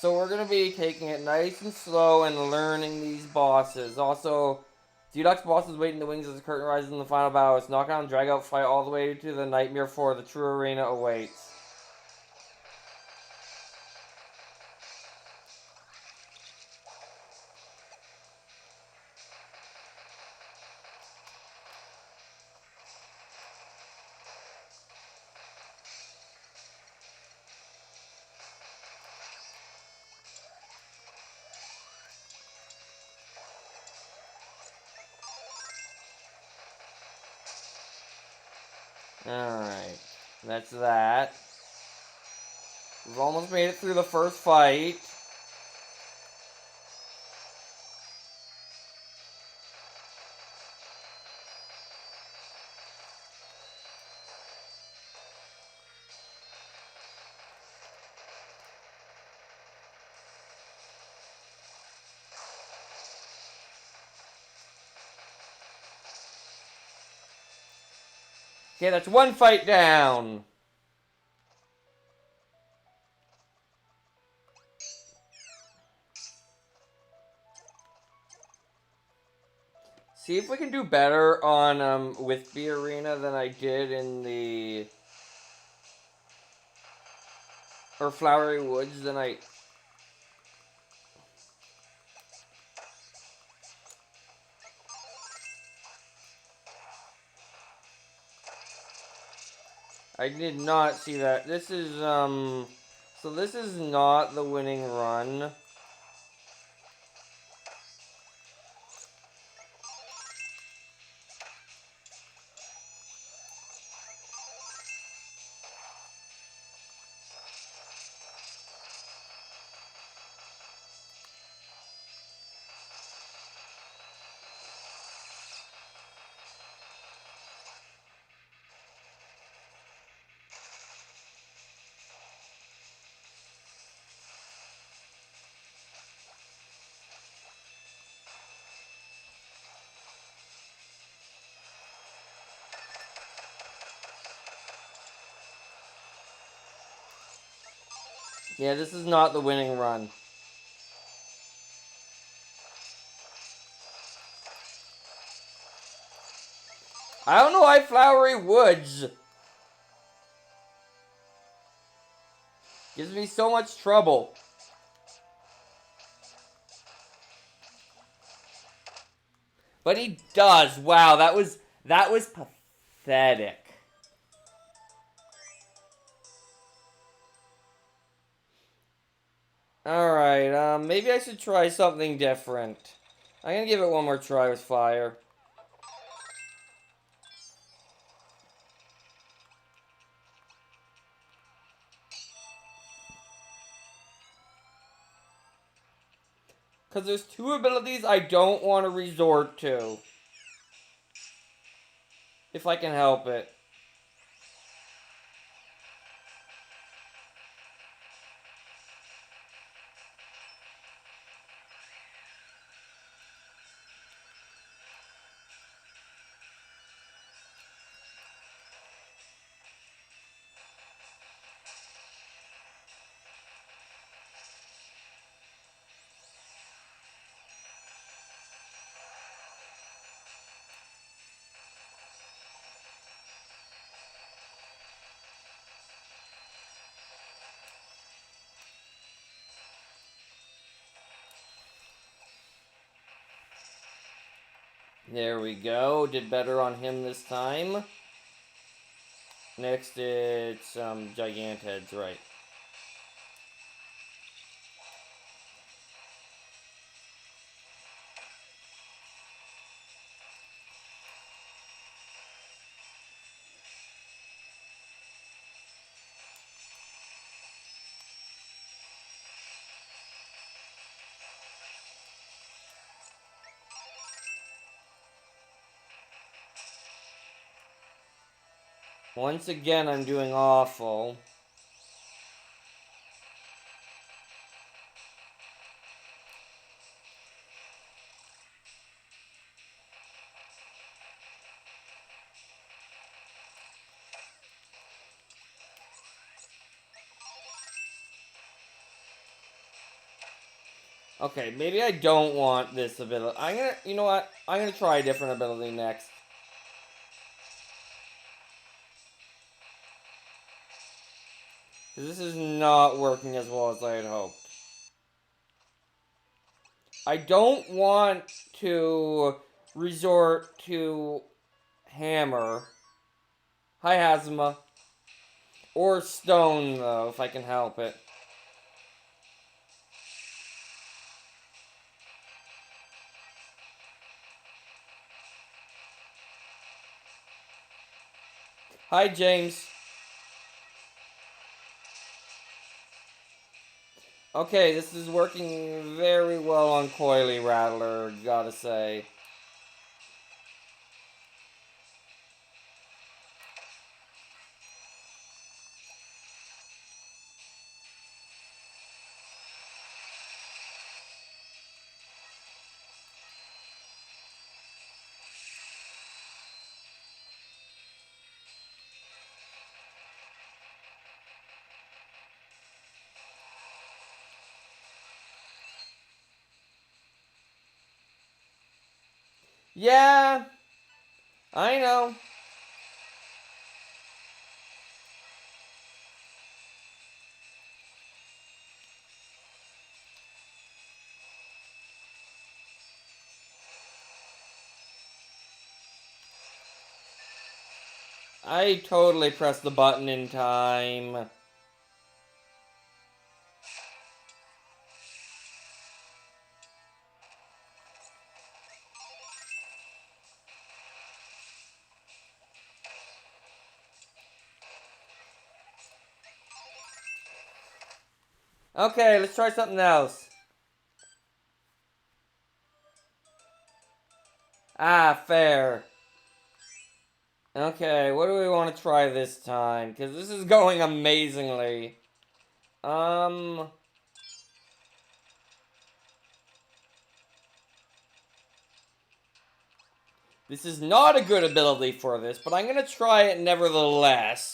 So we're going to be taking it nice and slow and learning these bosses. Also, Deluxe bosses wait in the wings as the curtain rises in the final battle. It's knock out, drag out, fight all the way to the Nightmare 4. The true arena awaits. Alright. That's that. We've almost made it through the first fight. Okay, that's one fight down. See if we can do better on with the arena than I did in the or Flowery Woods than I did not see that. This is so this is not the winning run. Yeah, this is not the winning run. I don't know why Flowery Woods gives me so much trouble. But he does. Wow, that was pathetic. Alright, maybe I should try something different. I'm gonna give it one more try with fire. Because there's two abilities I don't want to resort to. If I can help it. There we go. Did better on him this time. Next, it's Gigantheads, right? Once again, I'm doing awful. Okay, maybe I don't want this ability. You know what? I'm gonna try a different ability next. This is not working as well as I had hoped. I don't want to resort to Hammer, Hi Hazma, or Stone, though, if I can help it. Hi, James. Okay, this is working very well on Coily Rattler, gotta say. Yeah, I know. I totally pressed the button in time. Okay, let's try something else. Ah, fair. Okay, what do we want to try this time? Because this is going amazingly. This is not a good ability for this, but I'm gonna try it nevertheless.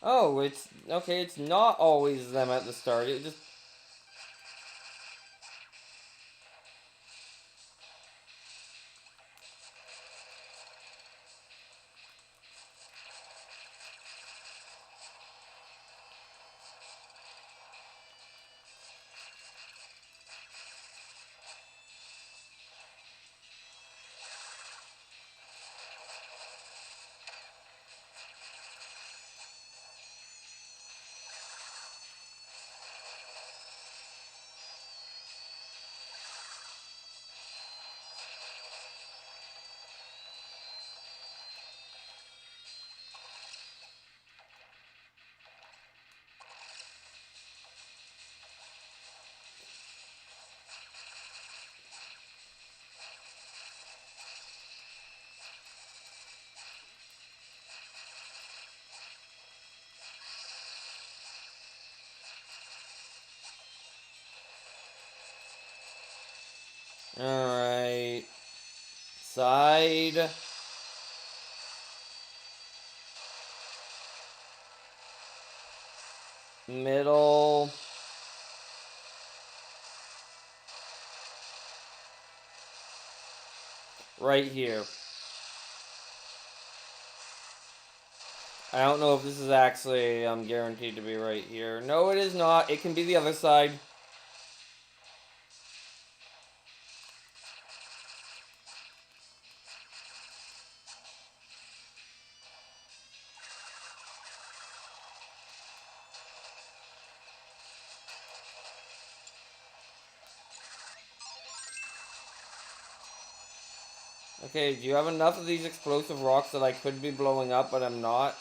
Oh, it's... Okay, it's not always them at the start. It just... Alright. Side. Middle. Right here. I don't know if this is actually guaranteed to be right here. No, it is not. It can be the other side. Okay, do you have enough of these explosive rocks that I could be blowing up, but I'm not?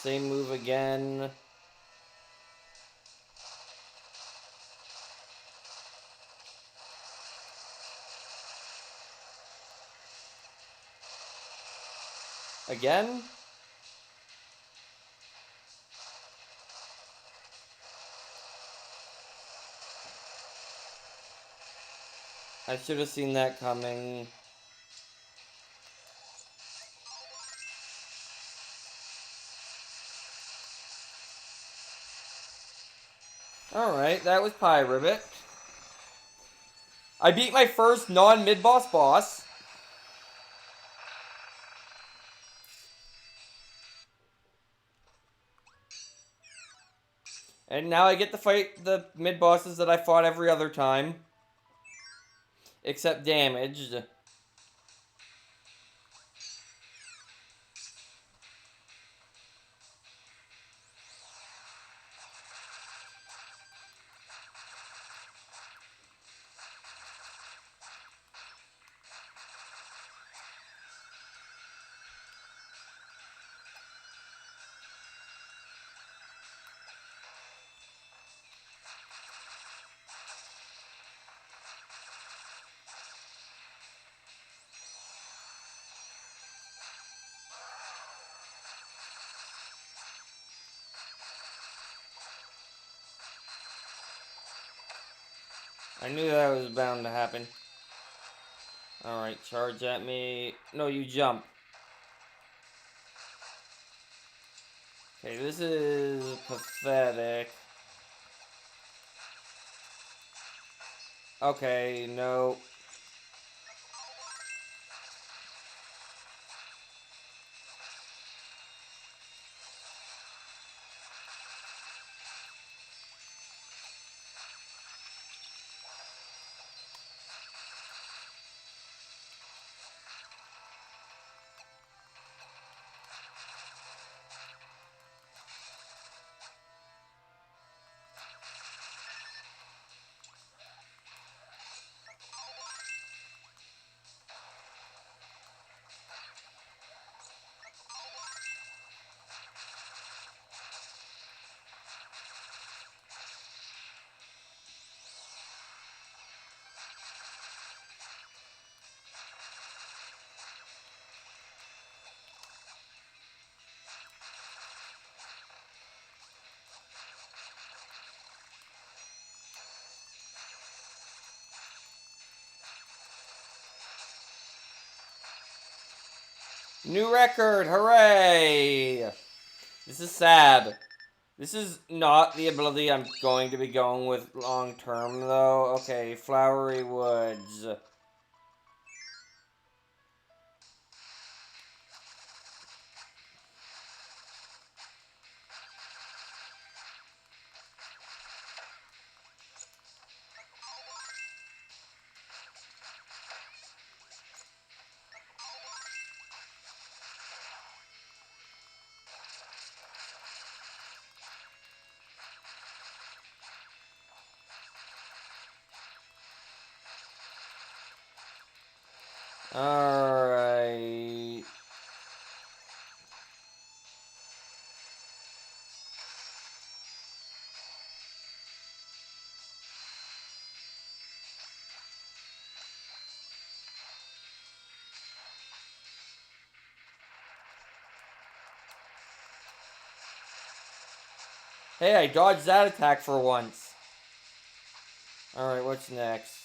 Same move again. Again? I should have seen that coming. Alright, that was Pie Ribbit. I beat my first non-mid-boss boss. And now I get to fight the mid-bosses that I fought every other time. Except damaged. I knew that was bound to happen. Alright, charge at me. No, you jump. Okay, this is pathetic. Okay, no. New record, hooray! This is sad. This is not the ability I'm going to be going with long term, though. Okay, Flowery Woods. Alright. Hey, I dodged that attack for once. Alright, what's next?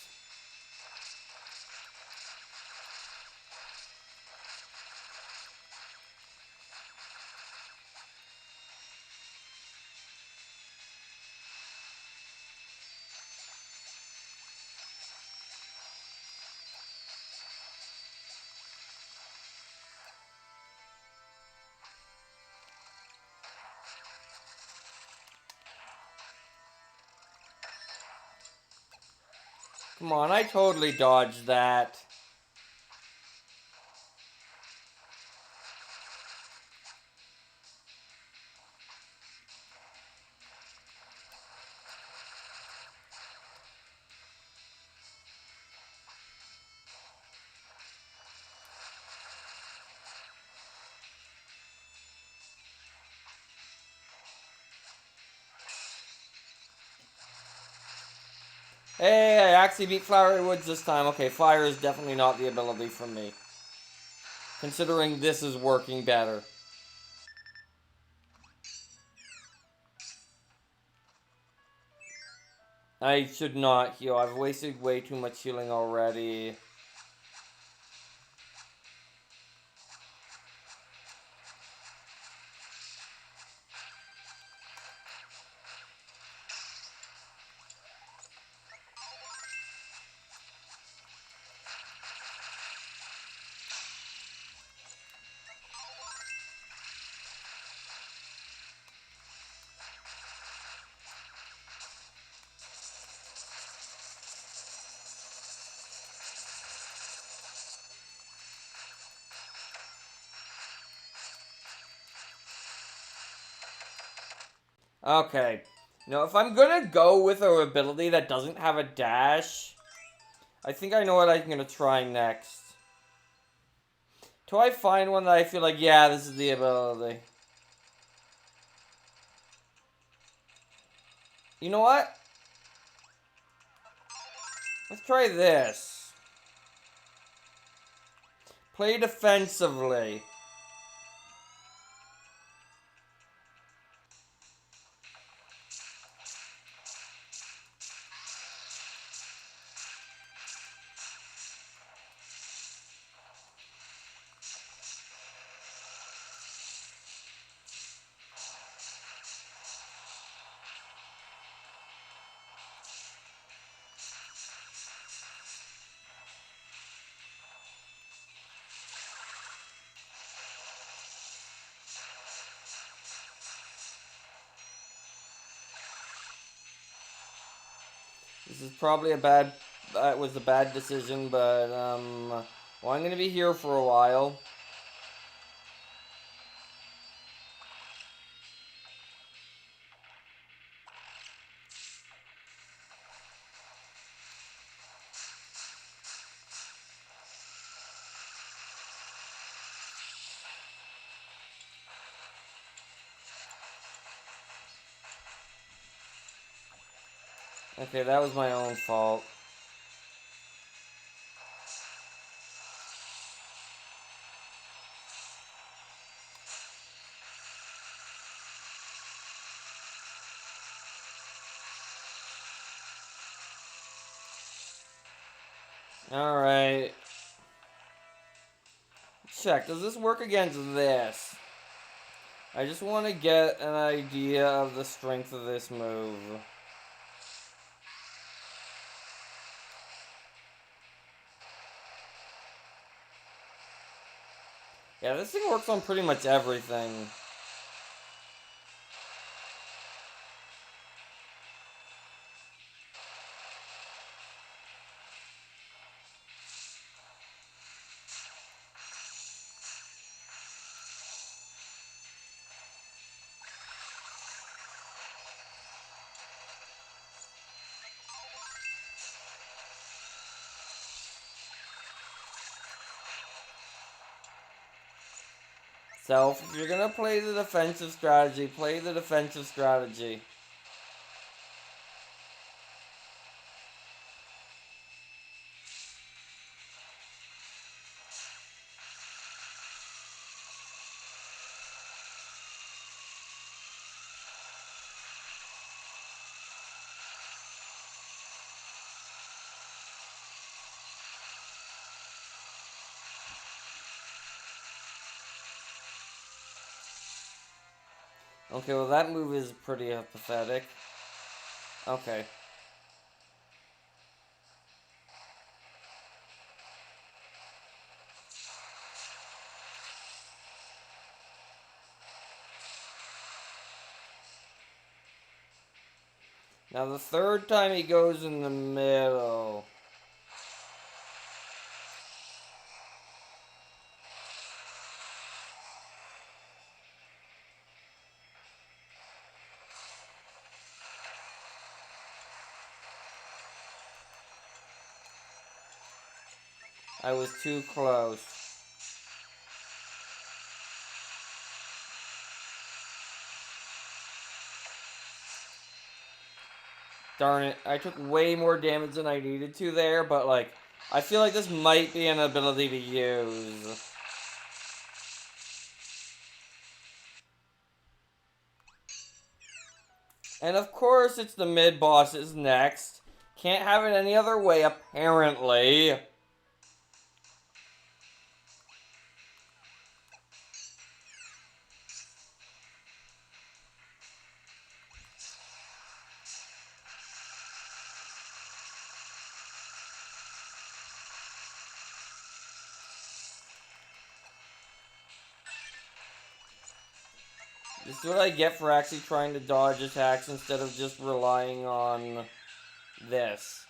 Come on, I totally dodged that. Hey, I actually beat Flowery Woods this time. Okay, fire is definitely not the ability for me. Considering this is working better. I should not heal. I've wasted way too much healing already. Okay. Now, if I'm gonna go with an ability that doesn't have a dash, I think I know what I'm gonna try next. Till I find one that I feel like, yeah, this is the ability. You know what? Let's try this. Play defensively. This is probably a bad, was a bad decision, but, well, I'm gonna be here for a while. Okay, that was my own fault. Alright. Check, does this work against this? I just want to get an idea of the strength of this move. Yeah, this thing works on pretty much everything. So, if you're gonna play the defensive strategy, play the defensive strategy. Okay, well that move is pretty pathetic. Okay. Now the third time he goes in the middle. I was too close. Darn it, I took way more damage than I needed to there, but like, I feel like this might be an ability to use. And of course it's the mid-bosses next. Can't have it any other way, apparently. This is what I get for actually trying to dodge attacks instead of just relying on this.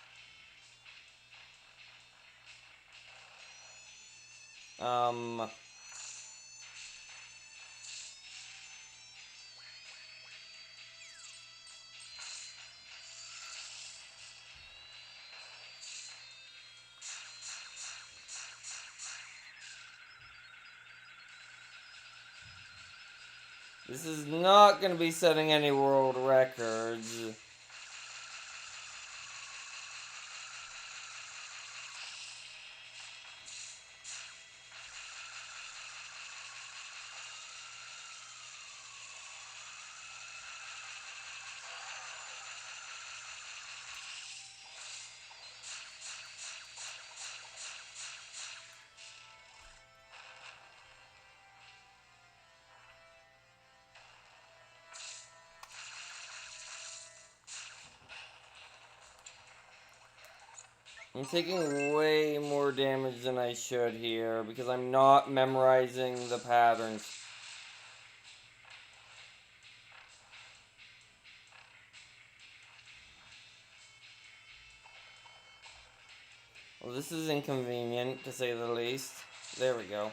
This is not going to be setting any world records. I'm taking way more damage than I should here because I'm not memorizing the patterns. Well, this is inconvenient, to say the least. There we go.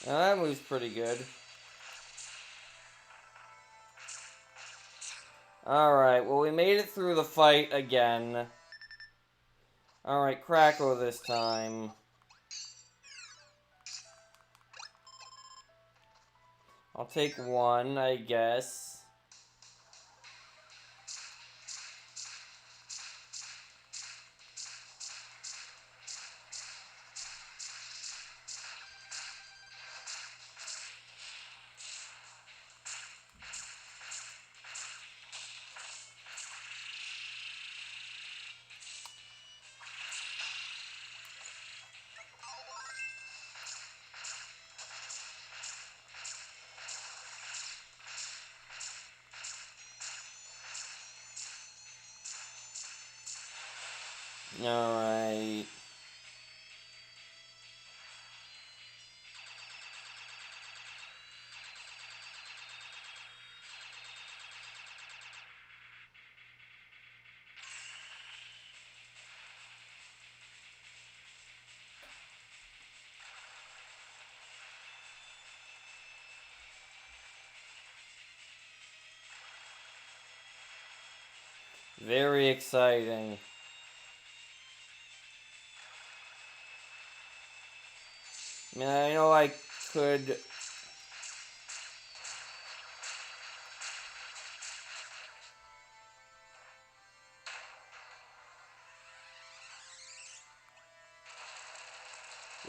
Now that move's pretty good. Alright, well we made it through the fight again. Alright, Crackle this time. I'll take one, I guess. Alright. Very exciting. I mean, I know I could...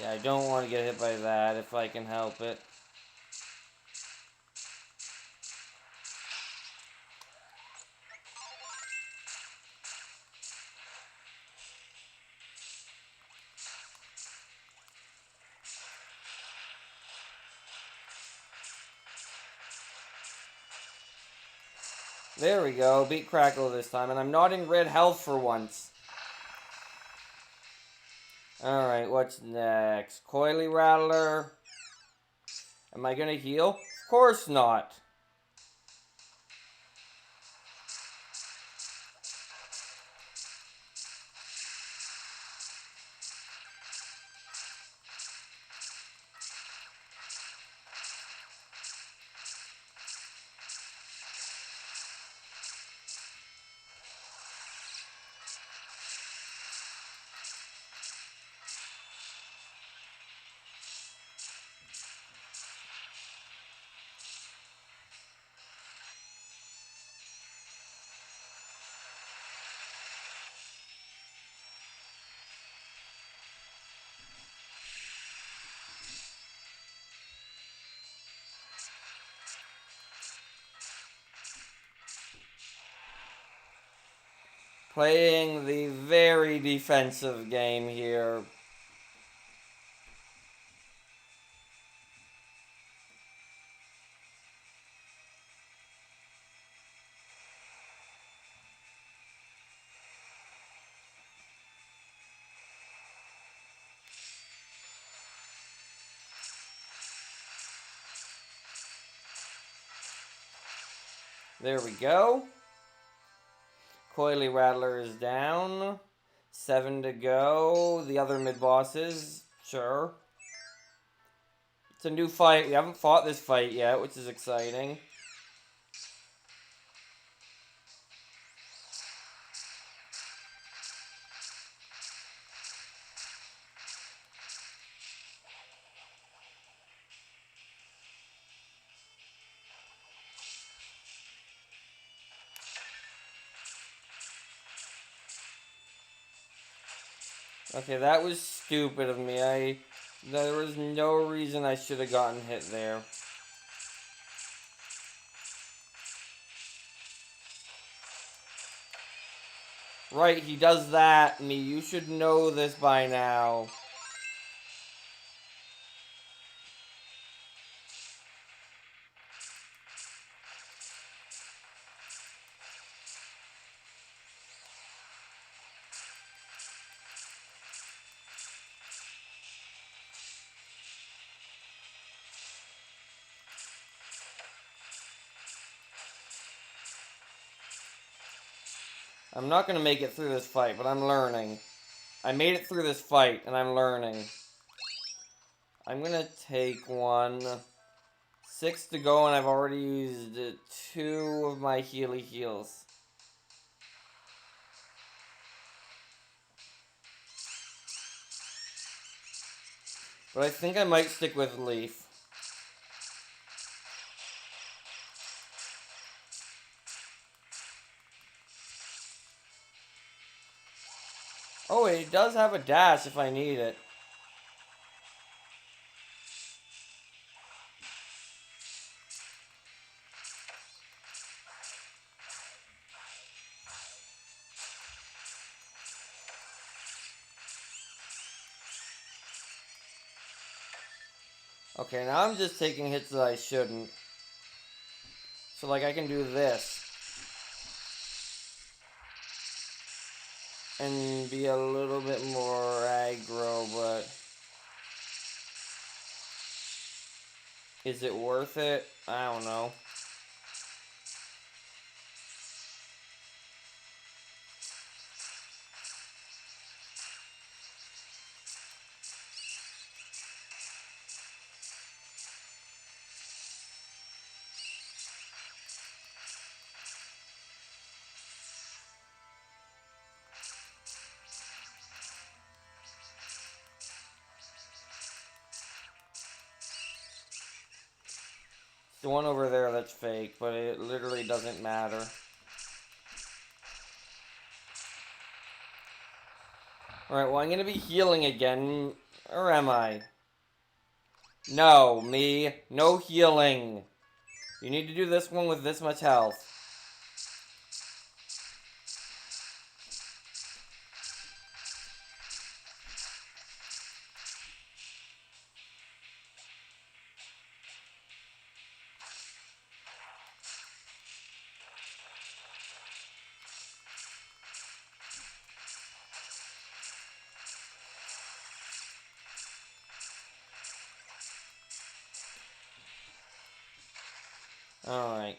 Yeah, I don't want to get hit by that if I can help it. There we go, beat Crackle this time, and I'm not in red health for once. Alright, what's next? Coily Rattler. Am I gonna heal? Of course not. Playing the very defensive game here. There we go. Coily Rattler is down. 7 to go. The other mid-bosses, sure. It's a new fight. We haven't fought this fight yet, which is exciting. Okay, that was stupid of me. There was no reason I should have gotten hit there. Right, he does that. Me, you should know this by now. I'm not gonna make it through this fight, but I'm learning. I made it through this fight, and I'm learning. I'm gonna take one. 6 to go, and I've already used 2 of my heals. But I think I might stick with Leaf. Oh, it does have a dash if I need it. Okay, now I'm just taking hits that I shouldn't. So, like, I can do this. And be a little bit more aggro, but... is it worth it? I don't know. The one over there that's fake, but it literally doesn't matter. Alright, well, I'm gonna be healing again. Or am I? No, me. No healing. You need to do this one with this much health. Alright.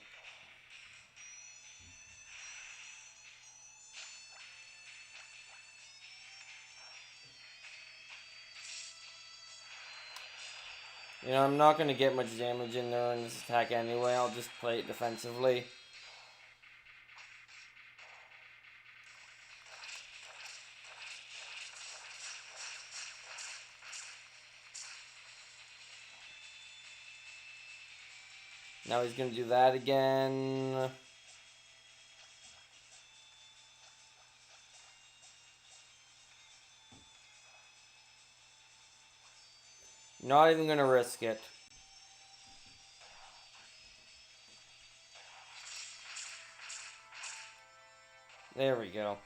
You know, I'm not going to get much damage in there in this attack anyway. I'll just play it defensively. Now he's going to do that again. Not even going to risk it. There we go.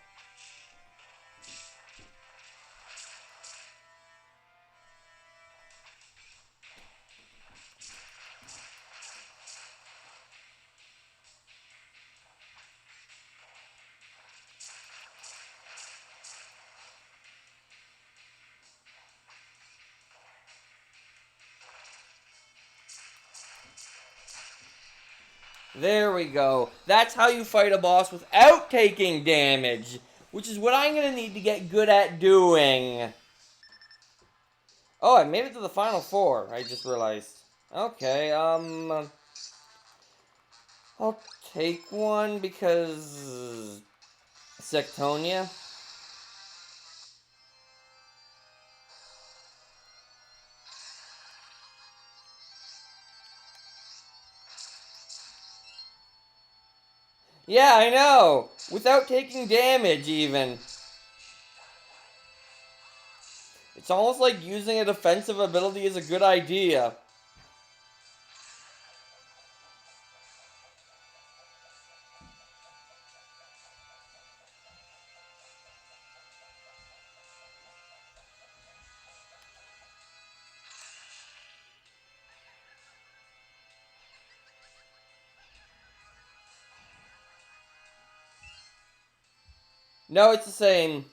There we go. That's how you fight a boss without taking damage, which is what I'm going to need to get good at doing. Oh, I made it to the final 4, I just realized. Okay, I'll take one because Sectonia. Yeah, I know! Without taking damage, even. It's almost like using a defensive ability is a good idea. No, it's the same.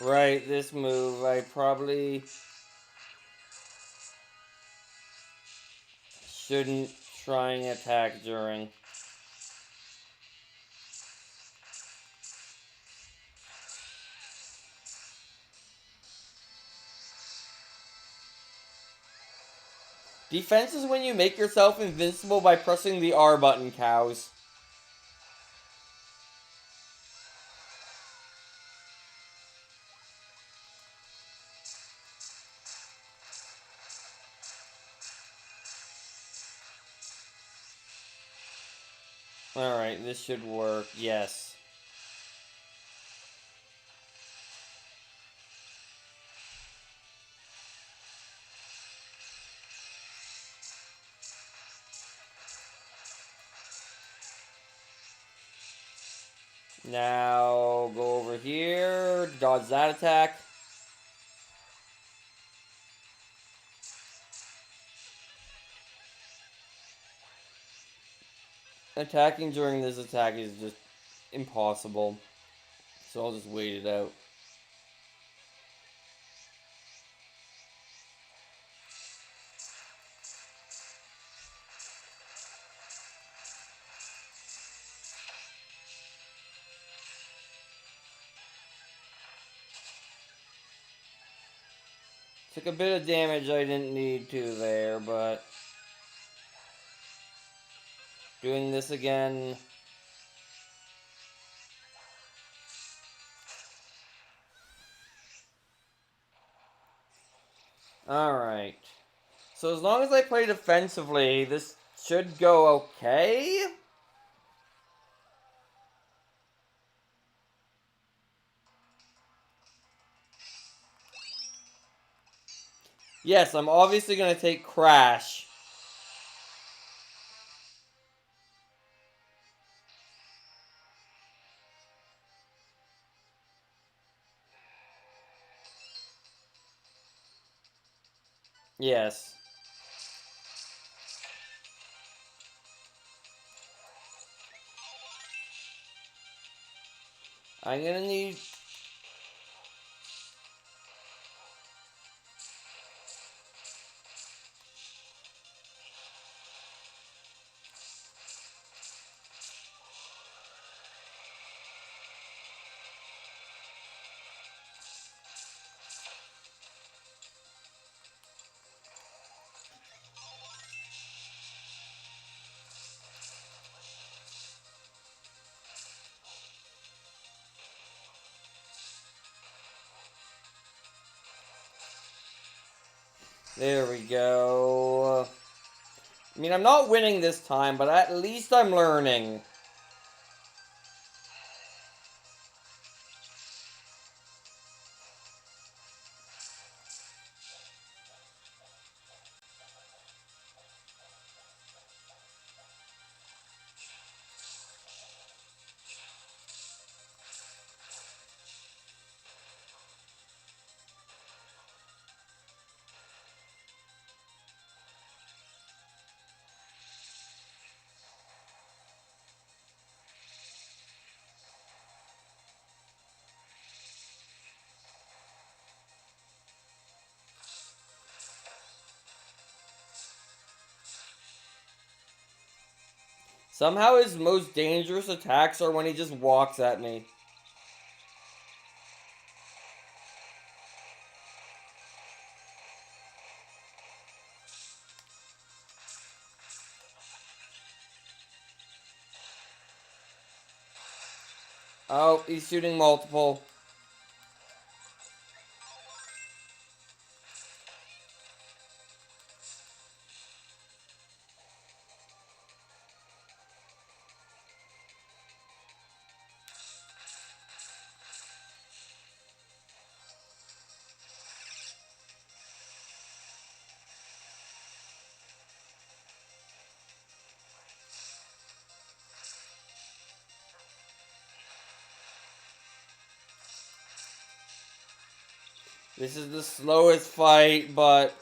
Right, this move, I probably shouldn't try and attack during. Defense is when you make yourself invincible by pressing the R button, cows. Alright, this should work. Yes. Now, go over here, dodge that attack. Attacking during this attack is just impossible. So I'll just wait it out. Took a bit of damage I didn't need to there, but doing this again. Alright. So as long as I play defensively, this should go okay. Yes, I'm obviously going to take Crash. Yes. I'm gonna need... There we go. I mean, I'm not winning this time, but at least I'm learning. Somehow his most dangerous attacks are when he just walks at me. Oh, he's shooting multiple. This is the slowest fight, but...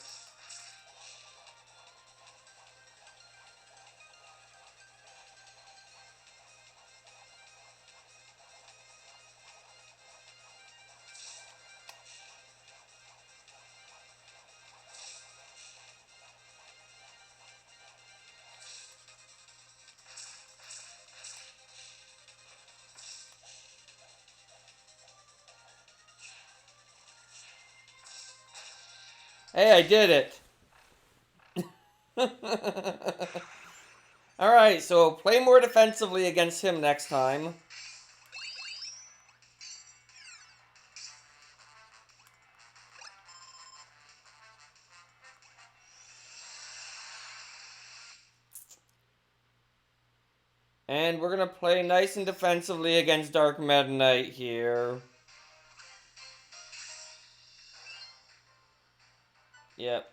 Hey, I did it! Alright, so play more defensively against him next time. And we're gonna play nice and defensively against Dark Meta Knight here. Yep.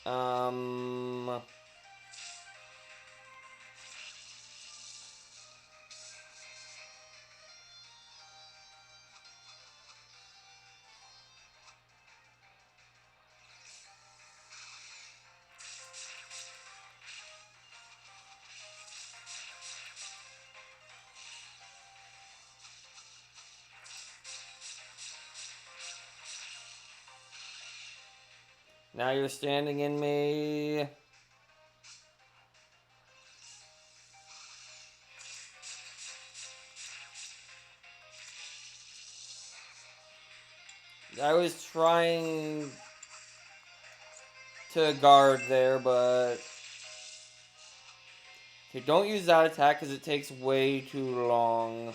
Um... Now you're standing in me. I was trying to guard there, but... Okay, don't use that attack because it takes way too long.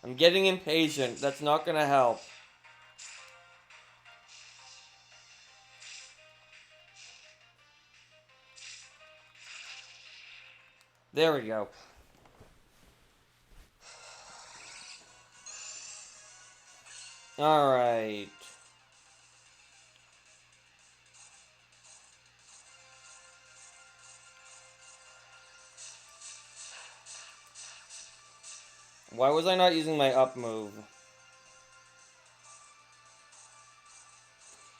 I'm getting impatient. That's not gonna help. There we go. Alright. Why was I not using my up move?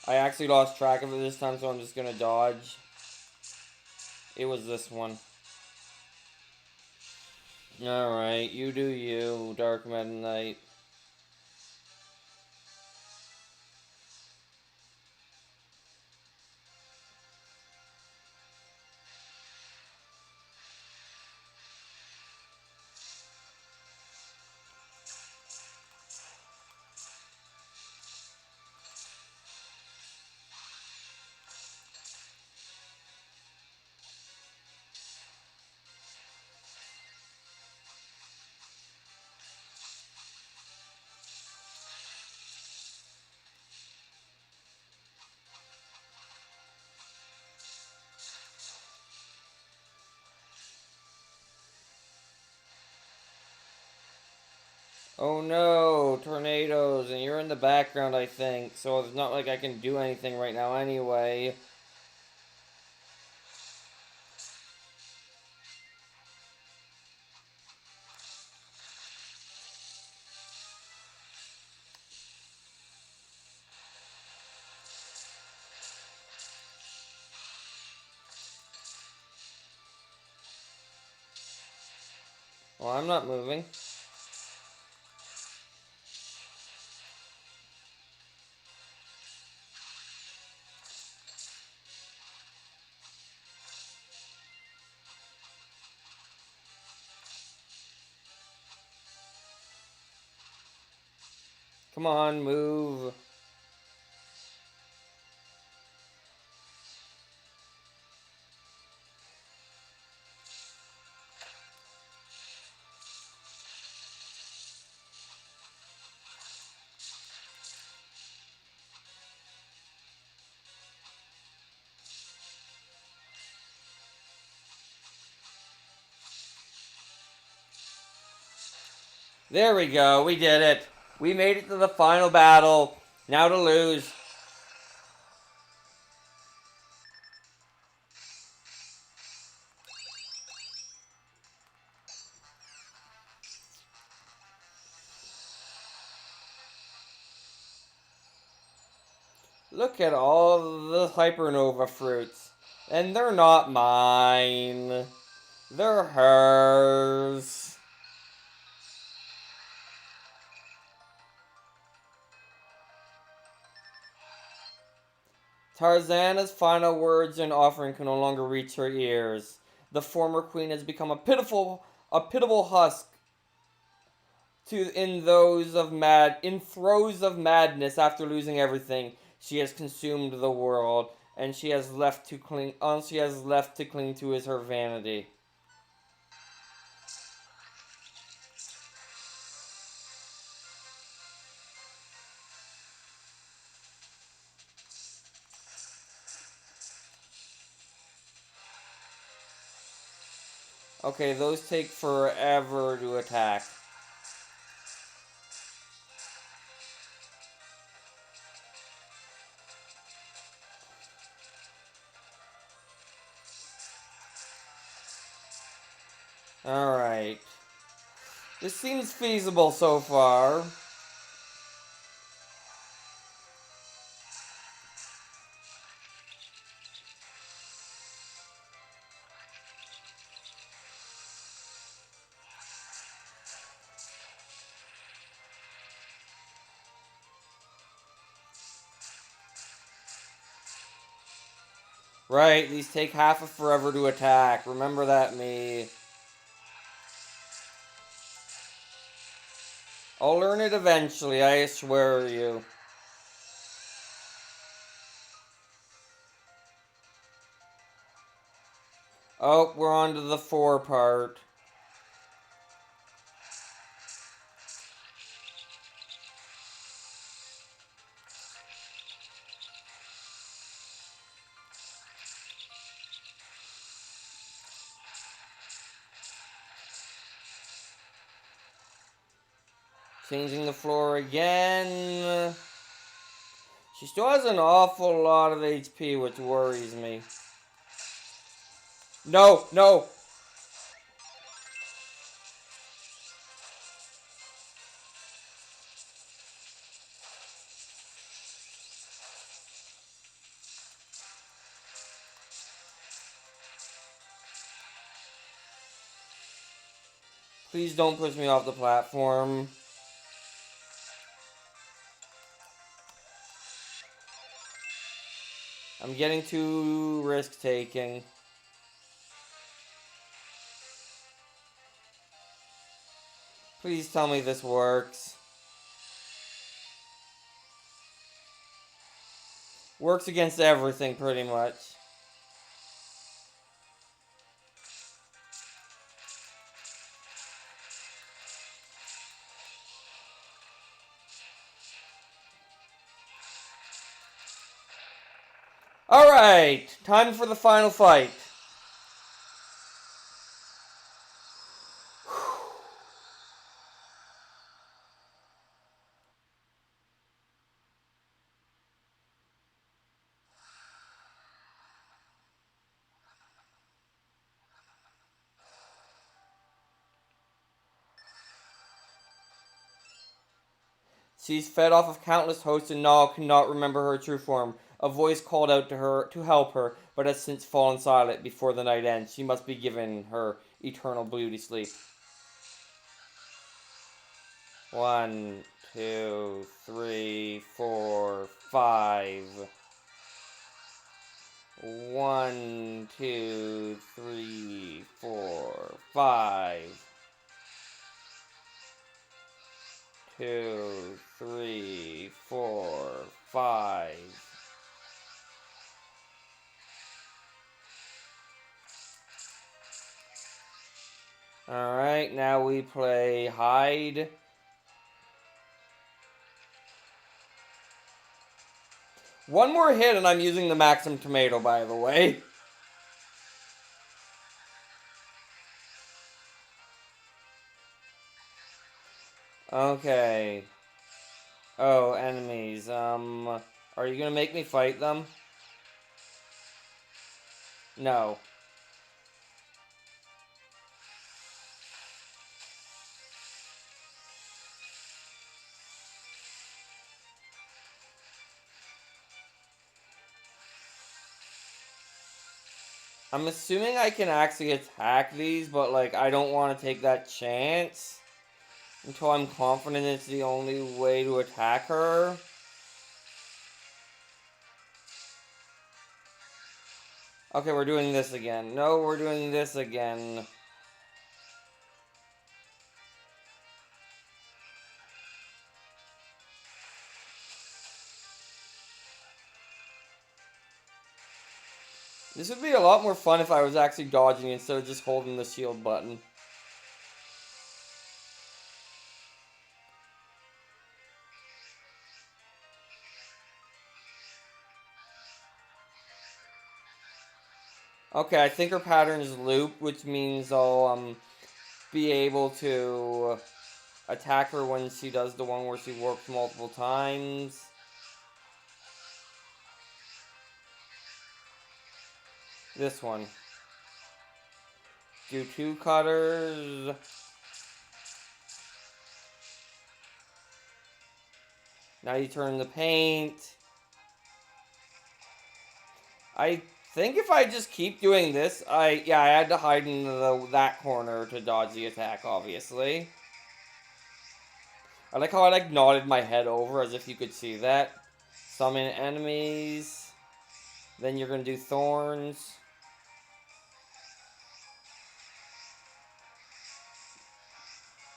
I actually lost track of it this time, so I'm just gonna dodge. It was this one. Alright, you do you, Dark Meta Knight. Oh no, tornadoes, and you're in the background, I think, so it's not like I can do anything right now anyway. Well, I'm not moving. Come on, move. There we go, we did it. We made it to the final battle. Now to lose. Look at all the hypernova fruits. And they're not mine. They're hers. Tarzana's final words and offering can no longer reach her ears. The former queen has become a pitiable husk in throes of madness after losing everything. She has consumed the world, and all she has left to cling to is her vanity. Okay, those take forever to attack. Alright. This seems feasible so far. Right, these take half of forever to attack. Remember that, me. I'll learn it eventually, I swear you. Oh, we're on to the 4 part. Changing the floor again. She still has an awful lot of HP, which worries me. No, no! Please don't push me off the platform. I'm getting too risk-taking. Please tell me this works. Works against everything, pretty much. Alright, time for the final fight. She's fed off of countless hosts and now cannot remember her true form. A voice called out to her to help her, but has since fallen silent before the night ends. She must be given her eternal beauty sleep. 1, 2, 3, 4, 5. 1, 2, 3, 4, 5. 2, 3, 4, 5. Alright, now we play hide. One more hit and I'm using the Maxim Tomato, by the way. Okay. Oh, enemies. Are you gonna make me fight them? No. I'm assuming I can actually attack these, but like I don't want to take that chance until I'm confident it's the only way to attack her. Okay, we're doing this again. No, we're doing this again. This would be a lot more fun if I was actually dodging instead of just holding the shield button. Okay, I think her pattern is loop, which means I'll be able to attack her when she does the one where she warps multiple times. This one. Do 2 cutters. Now you turn the paint. I think if I just keep doing this, I had to hide in that corner to dodge the attack, obviously. I like how I nodded my head over as if you could see that. Summon enemies. Then you're gonna do thorns.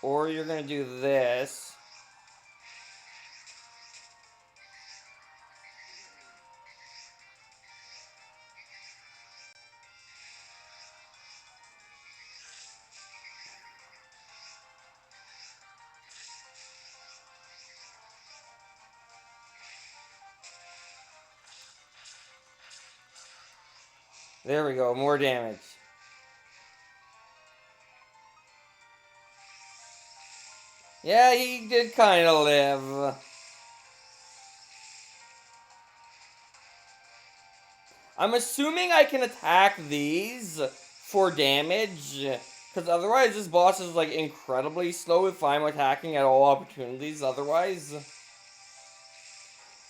Or you're gonna do this. There we go, more damage. Yeah, he did kind of live. I'm assuming I can attack these for damage, because otherwise this boss is like incredibly slow if I'm attacking at all opportunities otherwise.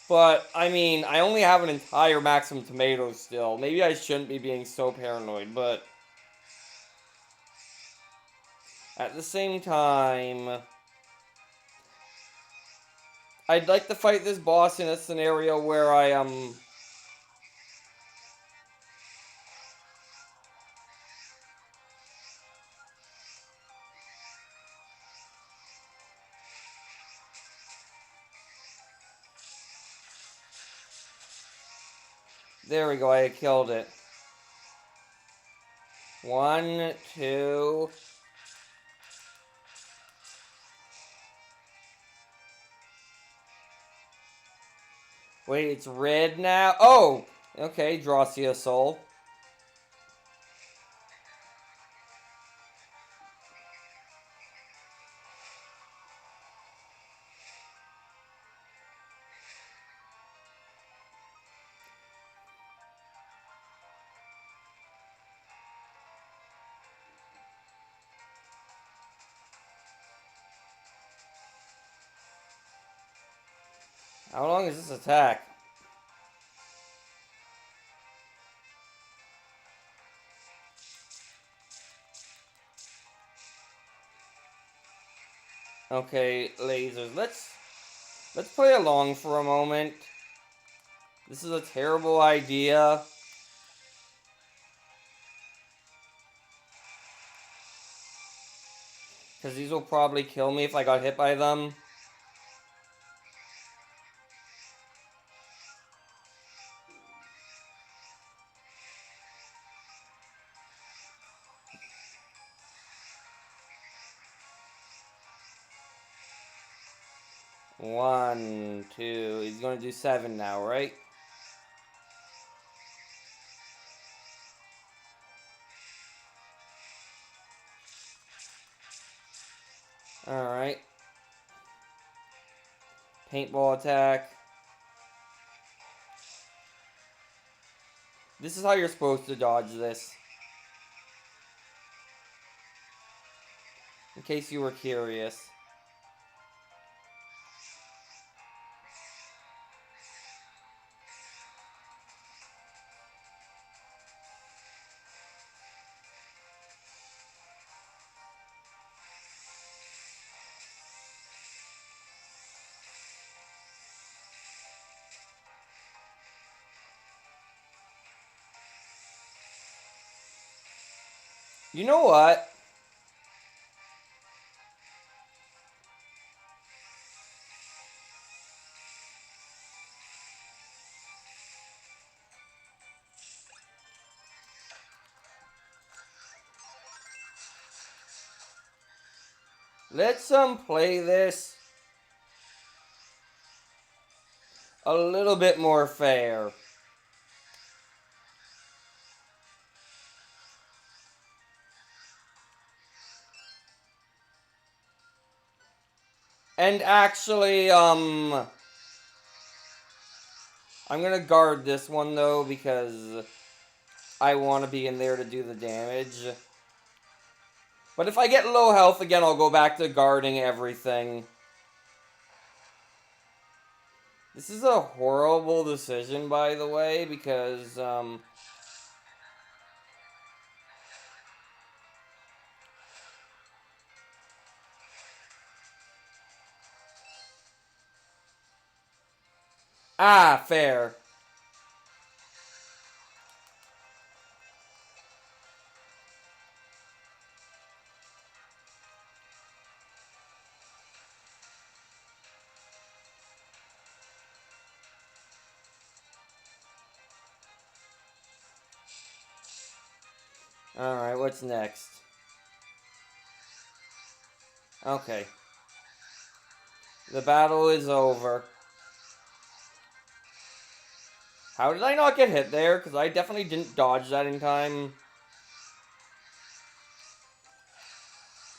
But, I mean, I only have an entire maximum tomato still. Maybe I shouldn't be being so paranoid, but at the same time, I'd like to fight this boss in a scenario where there we go, I killed it. 1, 2... Wait, it's red now? Oh! Okay, Drossia Soul. How long is this attack? Okay, lasers. Let's play along for a moment. This is a terrible idea. Because these will probably kill me if I got hit by them. One, two. He's gonna do 7 now, right? Alright. Paintball attack. This is how you're supposed to dodge this. In case you were curious. You know what? Let's play this a little bit more fair. And actually, I'm gonna guard this one though because I want to be in there to do the damage. But if I get low health again, I'll go back to guarding everything. This is a horrible decision, by the way, because, ah, fair. Alright, what's next? Okay. The battle is over. How did I not get hit there? Because I definitely didn't dodge that in time.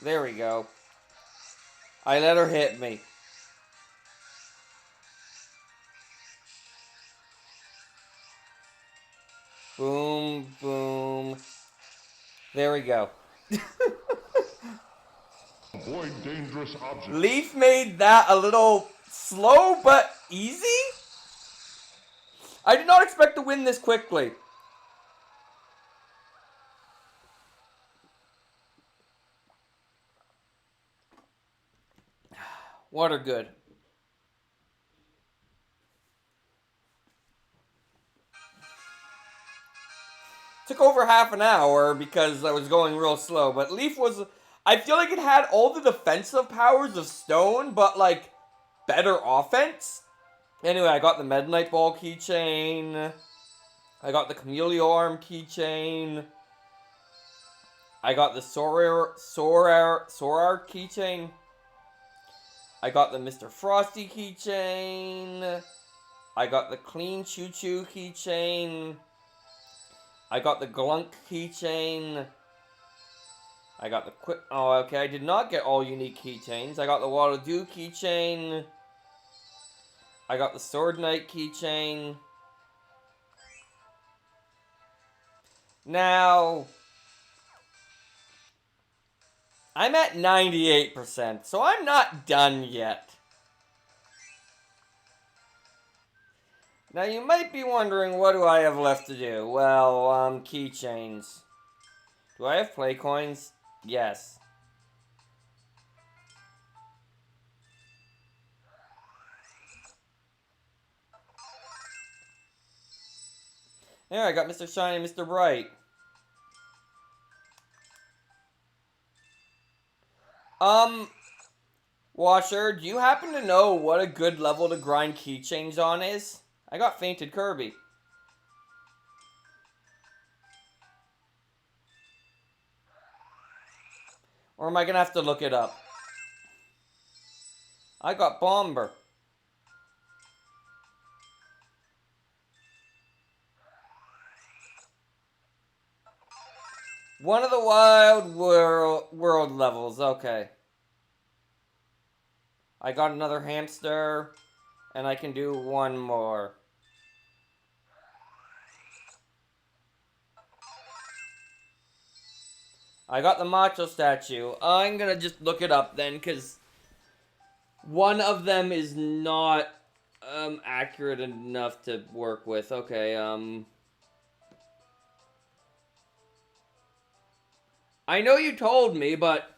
There we go. I let her hit me. Boom, boom. There we go. Avoid dangerous objects. Leaf made that a little slow but easy? I did not expect to win this quickly. Water good. Took over half an hour because I was going real slow, but Leaf was... I feel like it had all the defensive powers of Stone, but like better offense. Anyway, I got the Meta Knight Ball keychain. I got the Chameleon Arm keychain. I got the Sorar keychain. I got the Mr. Frosty keychain. I got the Clean Choo Choo keychain. I got the Glunk keychain. I got the quick... Oh, okay. I did not get all unique keychains. I got the Waddle Doo keychain. I got the Sword Knight keychain. Now... I'm at 98%, so I'm not done yet. Now, you might be wondering, what do I have left to do? Well, keychains. Do I have play coins? Yes. There, I got Mr. Shiny and Mr. Bright. Washer, do you happen to know what a good level to grind keychains on is? I got Fainted Kirby. Or am I gonna have to look it up? I got Bomber. One of the Wild World levels, okay. I got another hamster, and I can do one more. I got the Macho statue. I'm gonna just look it up then, because one of them is not accurate enough to work with. Okay, I know you told me, but...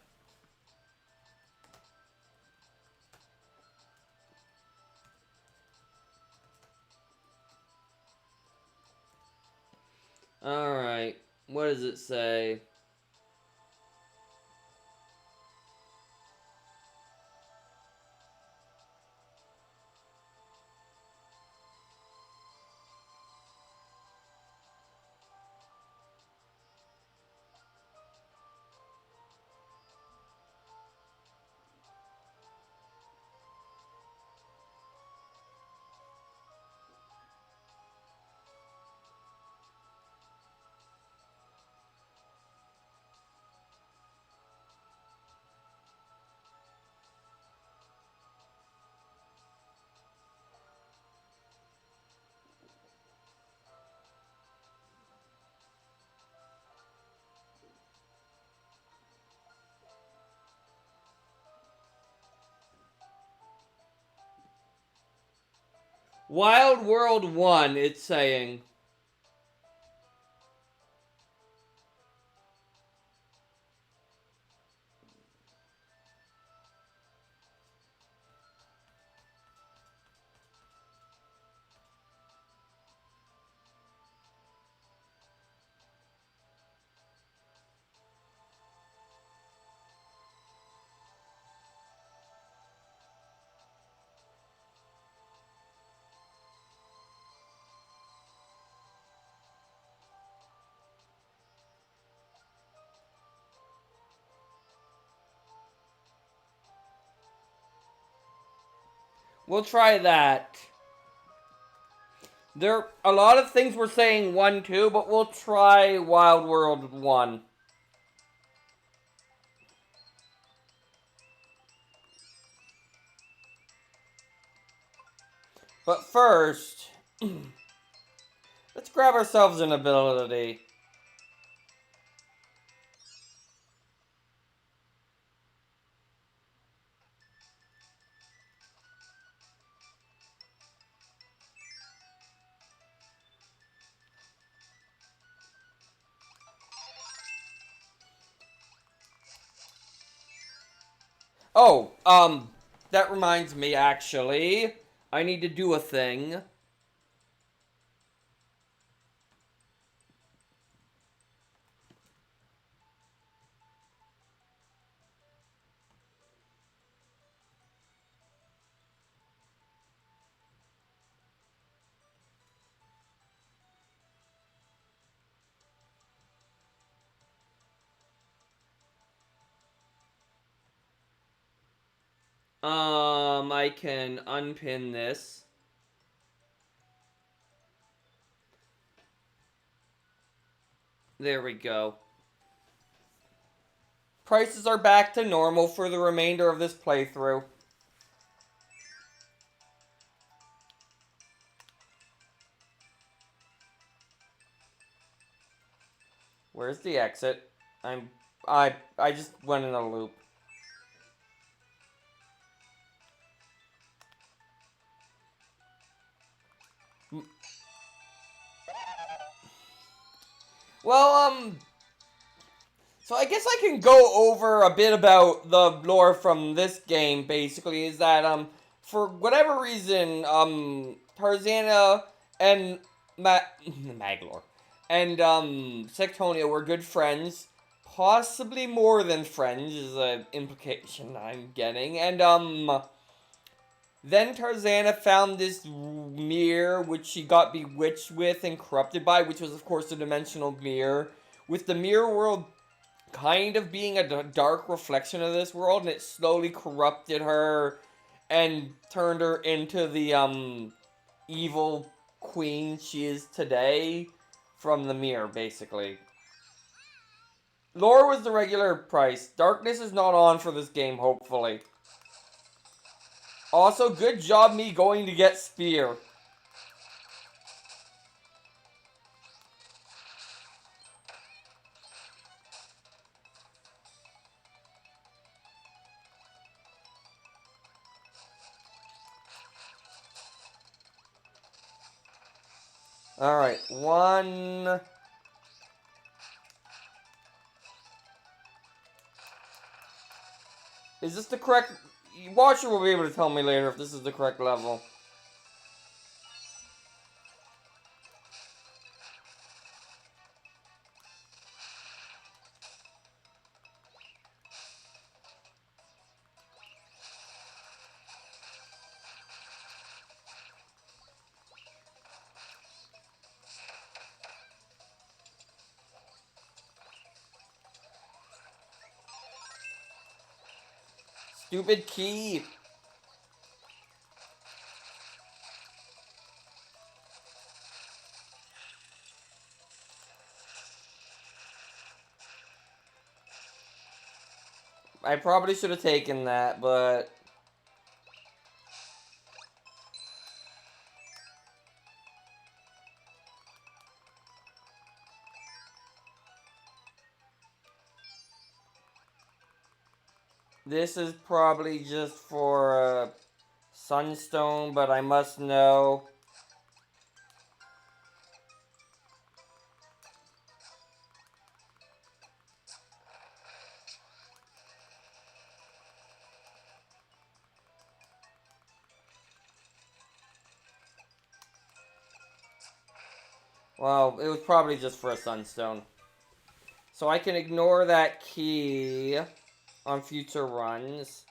Alright, what does it say? Wild World 1, it's saying. We'll try that. A lot of things were saying 1, 2, but we'll try Wild World 1. But first, let's grab ourselves an ability. Oh, that reminds me, actually. I need to do a thing. I can unpin this. There we go. Prices are back to normal for the remainder of this playthrough. Where's the exit? I just went in a loop. Well, so I guess I can go over a bit about the lore from this game, basically, is that, for whatever reason, Tarzana and Maglor and, Sectonia were good friends. Possibly more than friends is an implication I'm getting. And, then Tarzana found this mirror, which she got bewitched with and corrupted by, which was, of course, a dimensional mirror. With the mirror world kind of being a dark reflection of this world, and it slowly corrupted her and turned her into the evil queen she is today from the mirror, basically. Lore was the regular price. Darkness is not on for this game, hopefully. Also, good job me going to get Spear. Alright, one... Is this the correct... Watcher will be able to tell me later if this is the correct level. Stupid key. I probably should have taken that, but... This is probably just for Sunstone, but I must know. Well, it was probably just for a Sunstone. So I can ignore that key on future runs.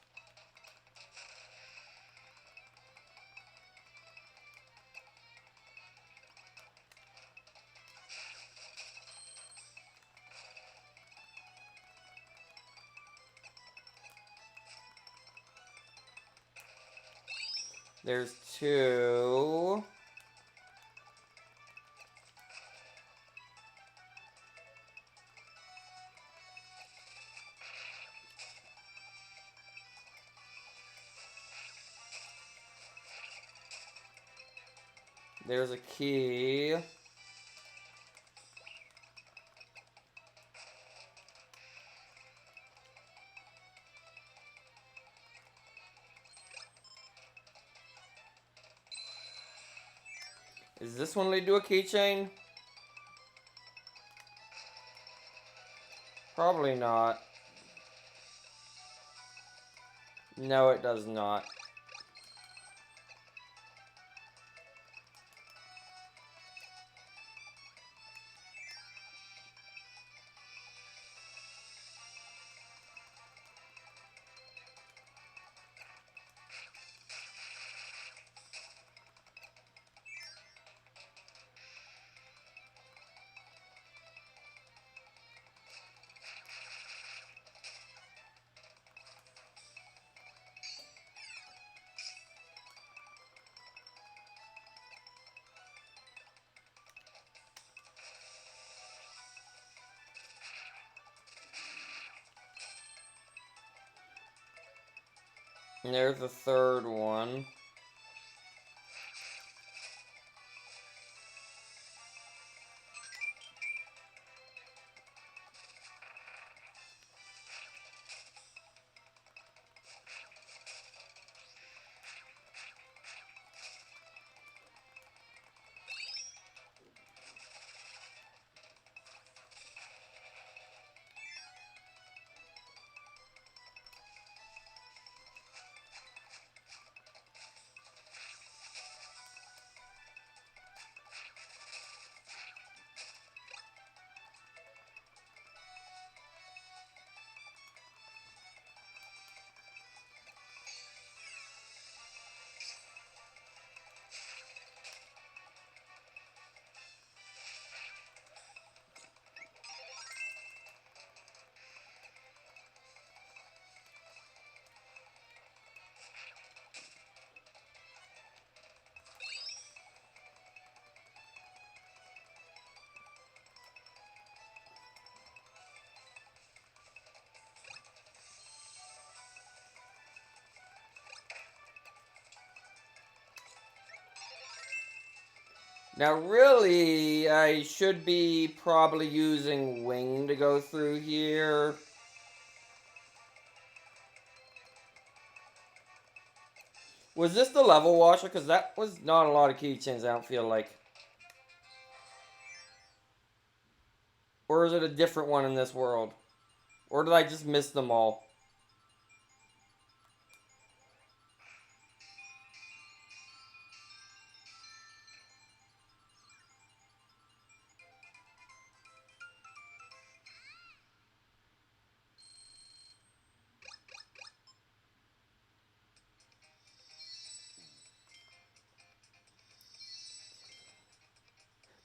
There's two. There's a key. Is this one lead to a keychain? Probably not. No, it does not. And there's the third one. Now, really, I should be probably using wing to go through here. Was this the level washer? Because that was not a lot of keychains, I don't feel like. Or is it a different one in this world? Or did I just miss them all?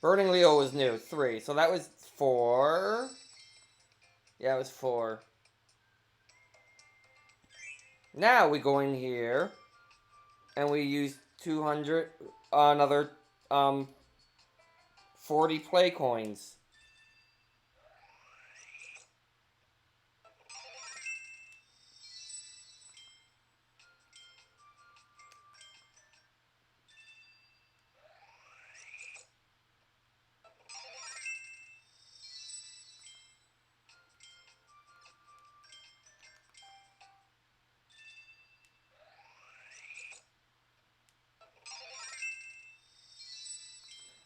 Burning Leo was new, 3. So that was 4. Yeah, it was 4. Now we go in here. And we use 200, another 40 play coins.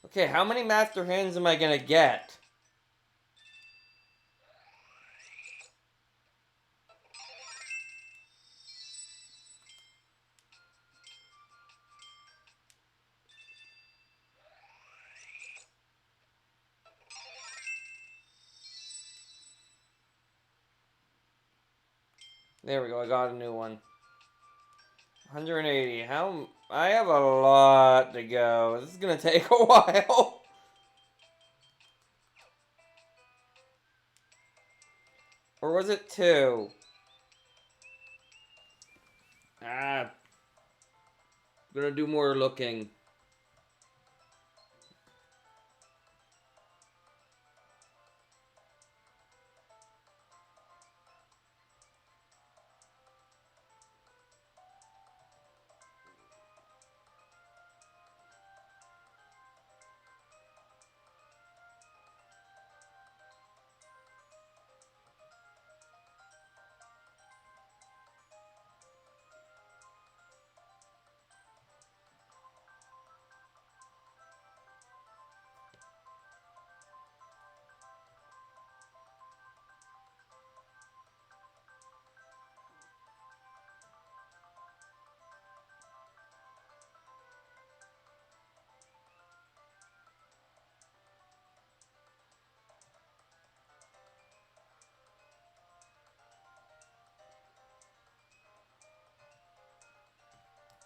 Okay, how many master hands am I gonna get? There we go, I got a new one. 180. I have a lot to go. This is gonna take a while. Or was it 2? I'm gonna do more looking.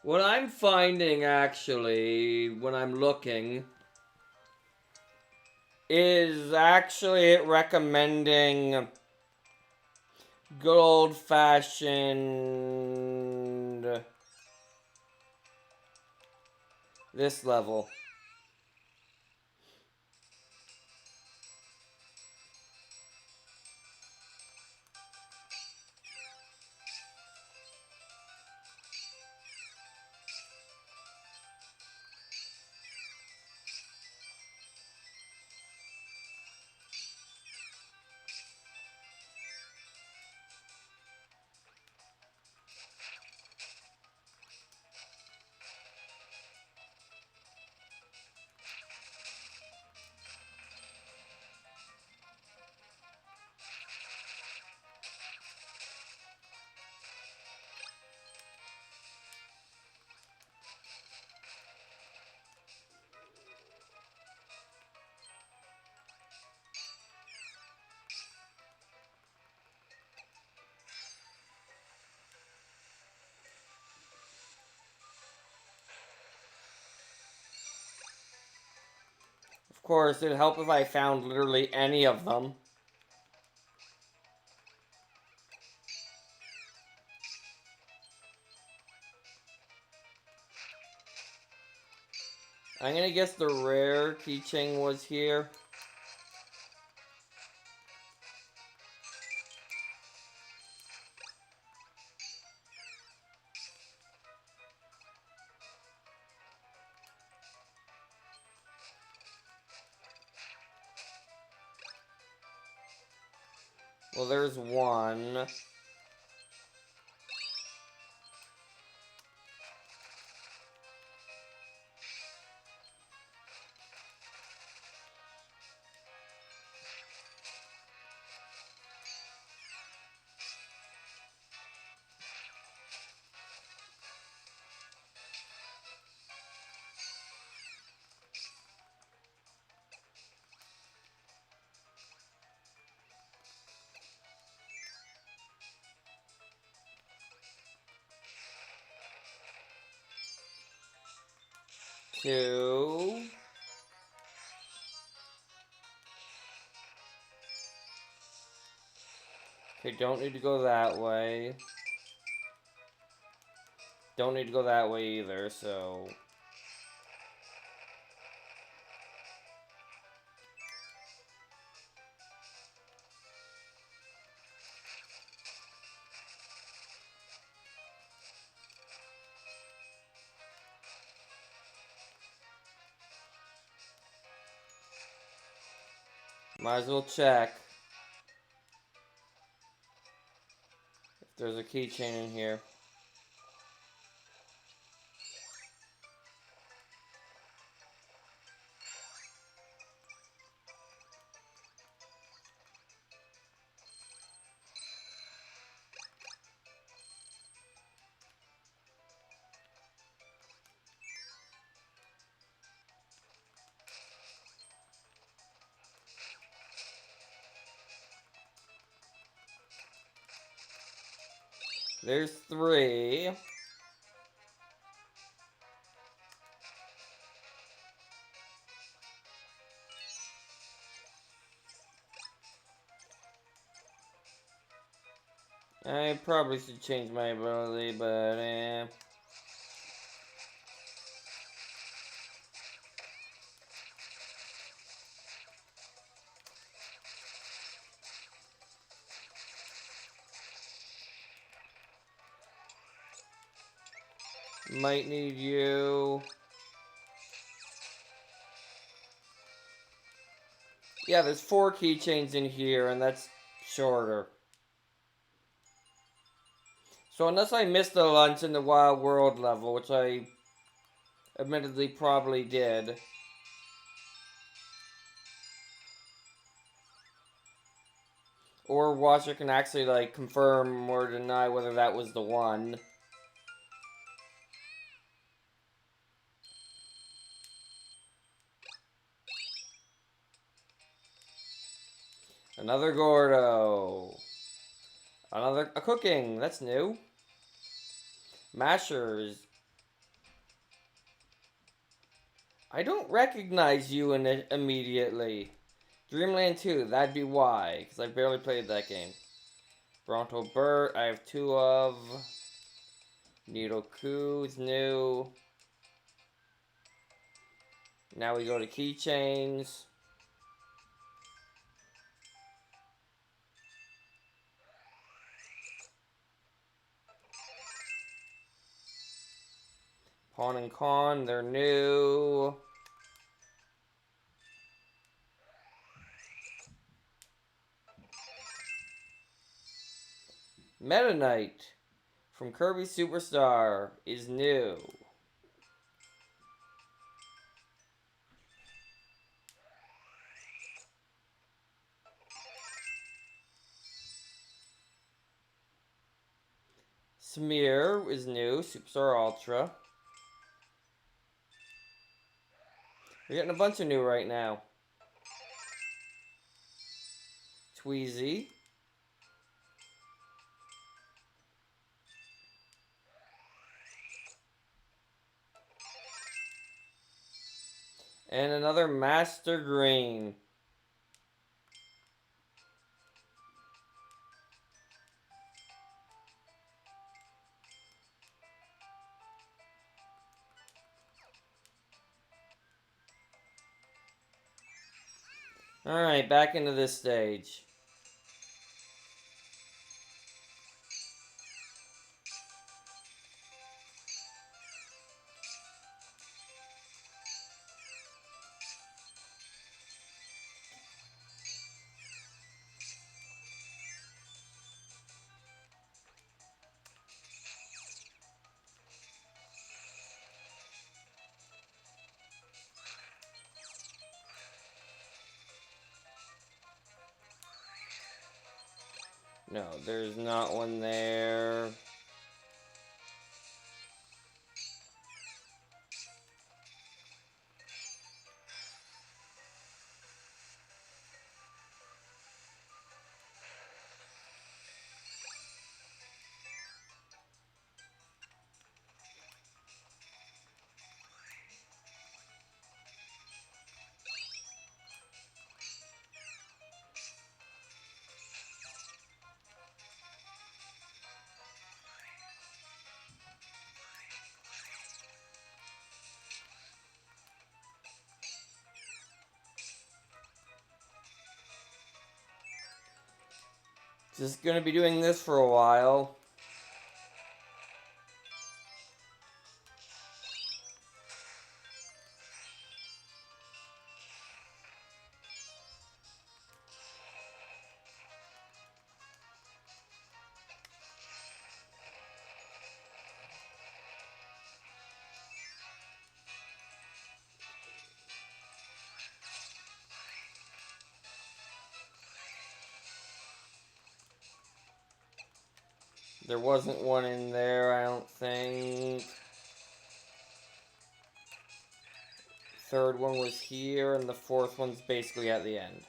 What I'm finding, actually, when I'm looking, is actually it recommending good old-fashioned this level. Of course, it'd help if I found literally any of them. I'm gonna guess the rare keychain was here. Well, there's one. Two. Okay, don't need to go that way. Don't need to go that way either, so... Might as well check if there's a keychain in here. There's three. I probably should change my ability, but might need you. Yeah, there's 4 keychains in here, and that's shorter. So unless I missed the lunch in the Wild World level, which I admittedly probably did. Or Watcher can actually, like, confirm or deny whether that was the one. Another Gordo. A cooking. That's new. Mashers. I don't recognize you in it immediately. Dreamland 2, that'd be why, because I barely played that game. Bronto Burt, I have 2 of. Needleku is new. Now we go to keychains. Pawn and Con, they're new. Meta Knight from Kirby Superstar is new. Smear is new, Superstar Ultra. We're getting a bunch of new right now. Tweezy. And another Master Green. Alright, back into this stage. No, there's not one there. Just gonna be doing this for a while. There wasn't one in there, I don't think. Third one was here, and the fourth one's basically at the end.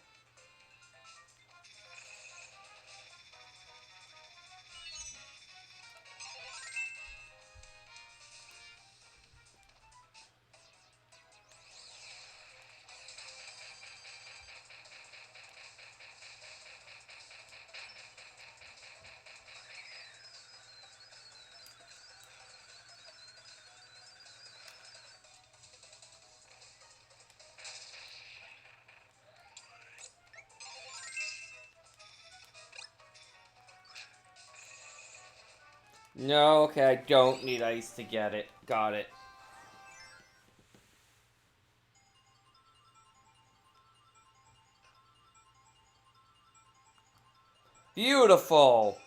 No, okay, I don't need ice to get it. Got it. Beautiful!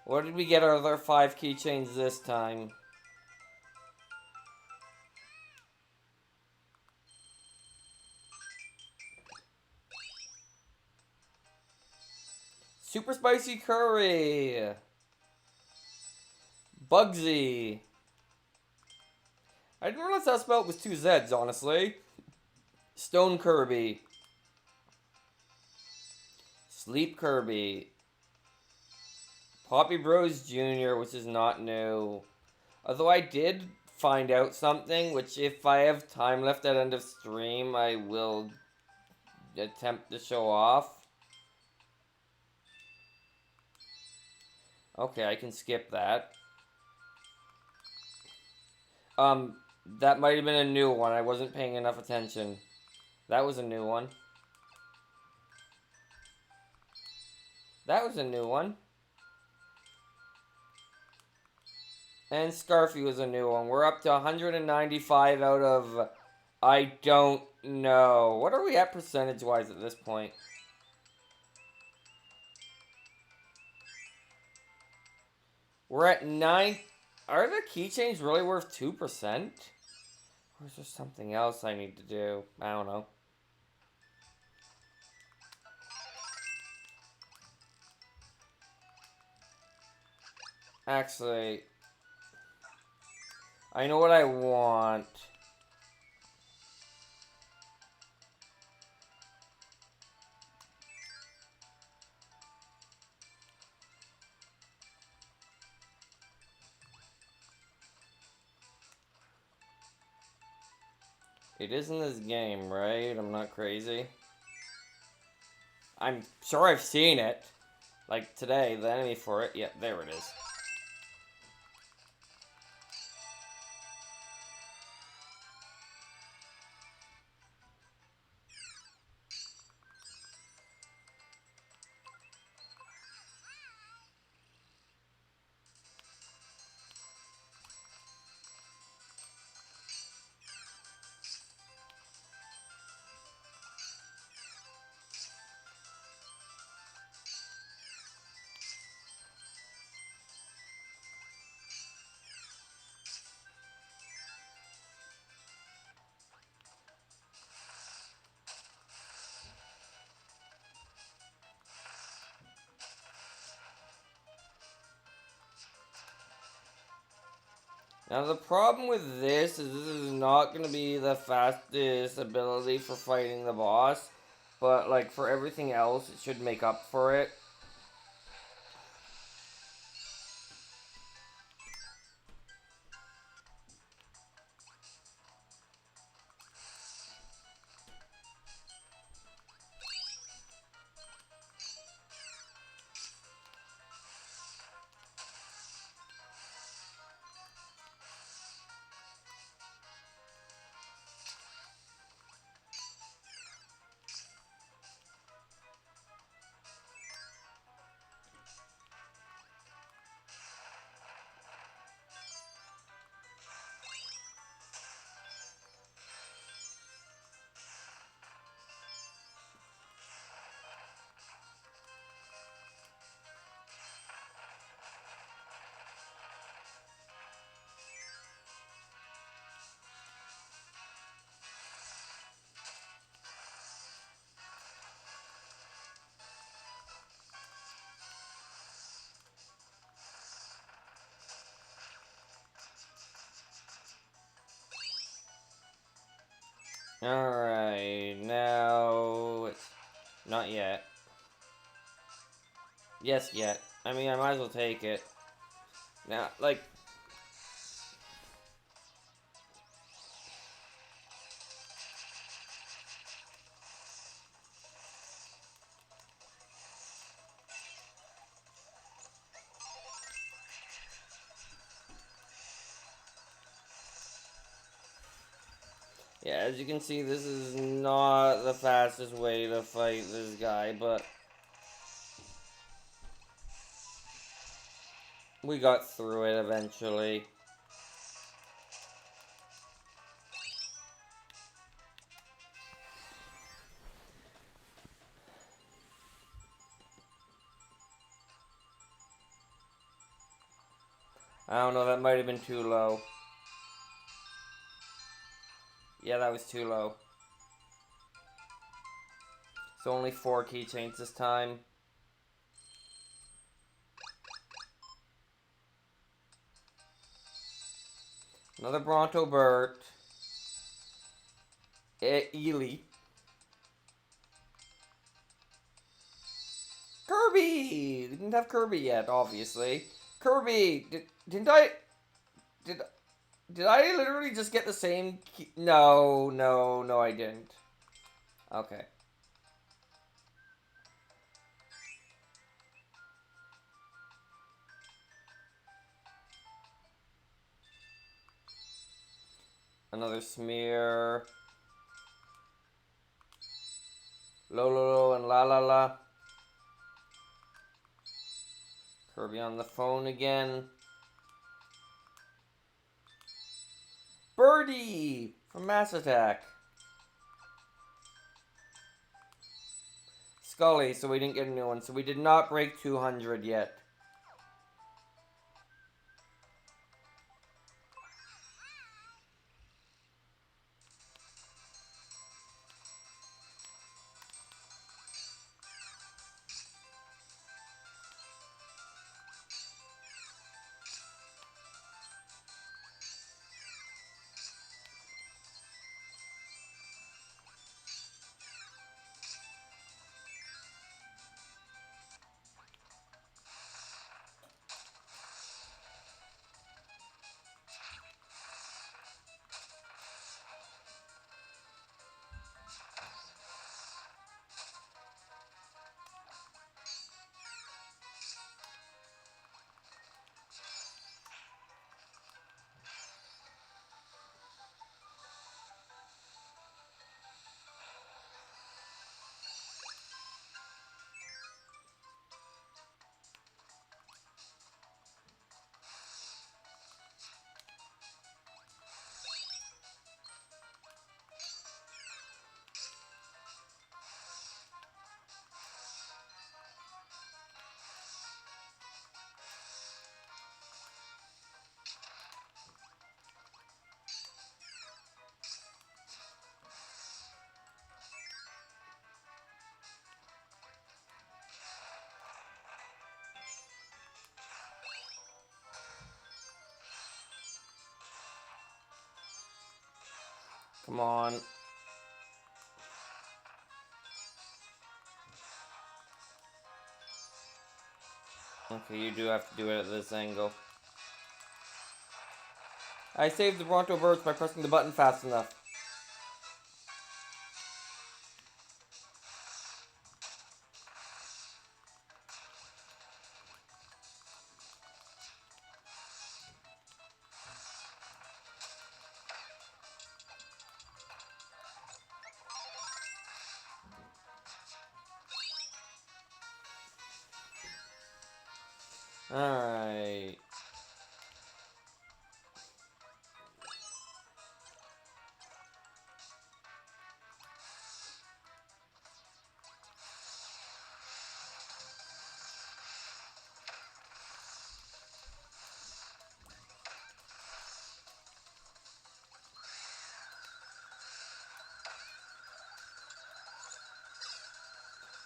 What did we get our other 5 keychains this time? Super Spicy Curry! Bugsy! I didn't realize that spelled was 2 Z's, honestly. Stone Kirby. Sleep Kirby. Poppy Bros Jr., which is not new. Although I did find out something, which if I have time left at end of stream, I will attempt to show off. Okay, I can skip that. That might have been a new one. I wasn't paying enough attention. That was a new one. That was a new one. And Scarfy was a new one. We're up to 195 out of... I don't know. What are we at percentage-wise at this point? We're at 9... Are the keychains really worth 2%? Or is there something else I need to do? I don't know. Actually... I know what I want. It is in this game, right? I'm not crazy. I'm sure I've seen it. Like today, the enemy for it. Yeah, there it is. Now the problem with this is not going to be the fastest ability for fighting the boss, but like for everything else it should make up for it. Alright, now... Not yet. Yes, yet. I mean, I might as well take it. Now, like... Yeah, as you can see, this is not the fastest way to fight this guy, but... we got through it eventually. I don't know, that might have been too low. Yeah, that was too low. So only 4 keychains this time. Another Bronto Burt. Ely. Kirby! Kirby! We didn't have Kirby yet, obviously. Kirby! Did I literally just get the same key? No, I didn't. Okay. Another smear. Lo, and la. Kirby on the phone again. Birdie! From Mass Attack. Scully, so we didn't get a new one. So we did not break 200 yet. Come on. Okay, you do have to do it at this angle. I saved the Bronto Birds by pressing the button fast enough. Alright.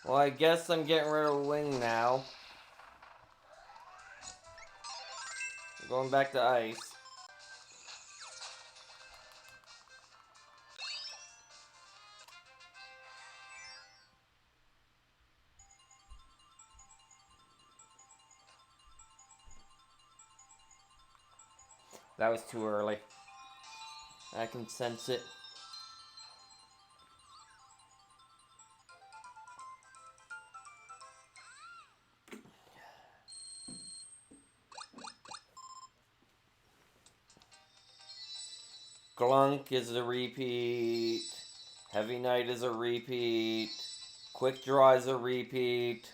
Well, I guess I'm getting rid of Wing now. Going back to Ice. That was too early. I can sense it. Glunk is a repeat. Heavy Knight is a repeat. Quick Draw is a repeat.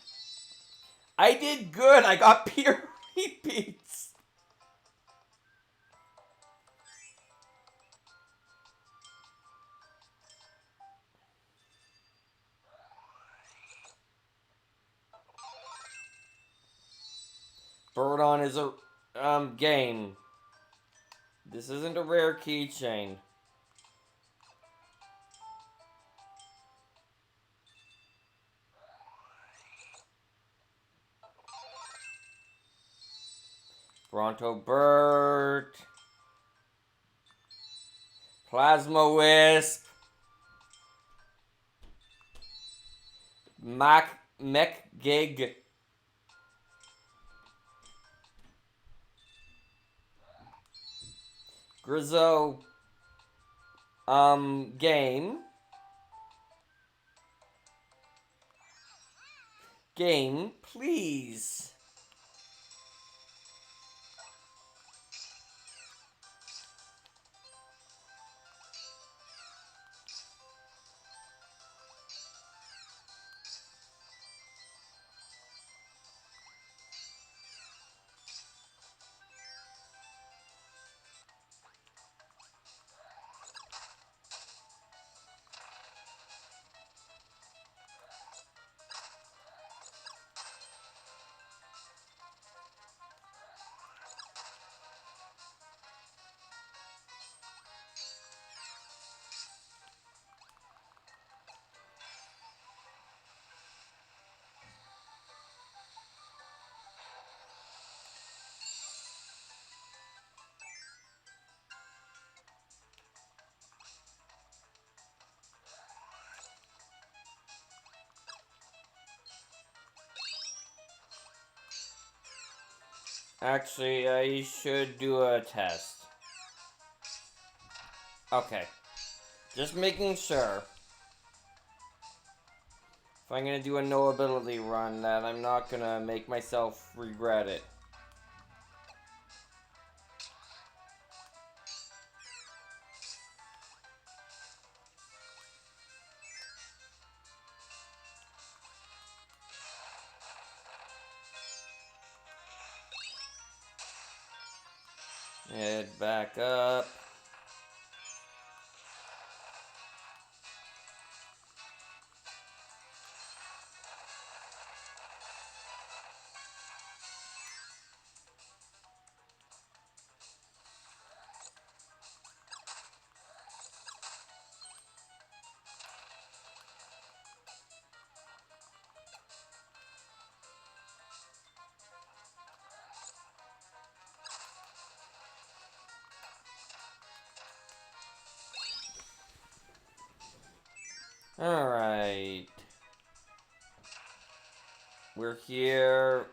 I did good! I got pure repeats! Birdon is a game. This isn't a rare keychain. Bronto Burt. Plasma Wisp. Mech Gig. Grizzo, game. Game, please. Actually, I should do a test. Okay. Just making sure. If I'm gonna do a no ability run, that I'm not gonna make myself regret it. Head back up. Alright. We're here.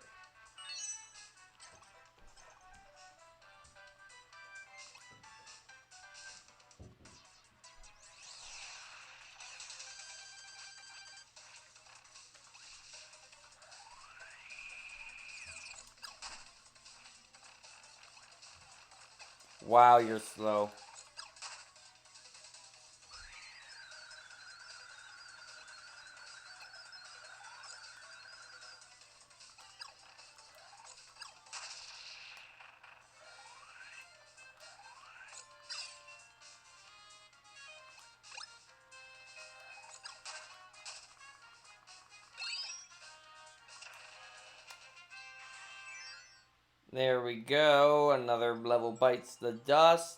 Wow, you're slow. There we go. Another level bites the dust.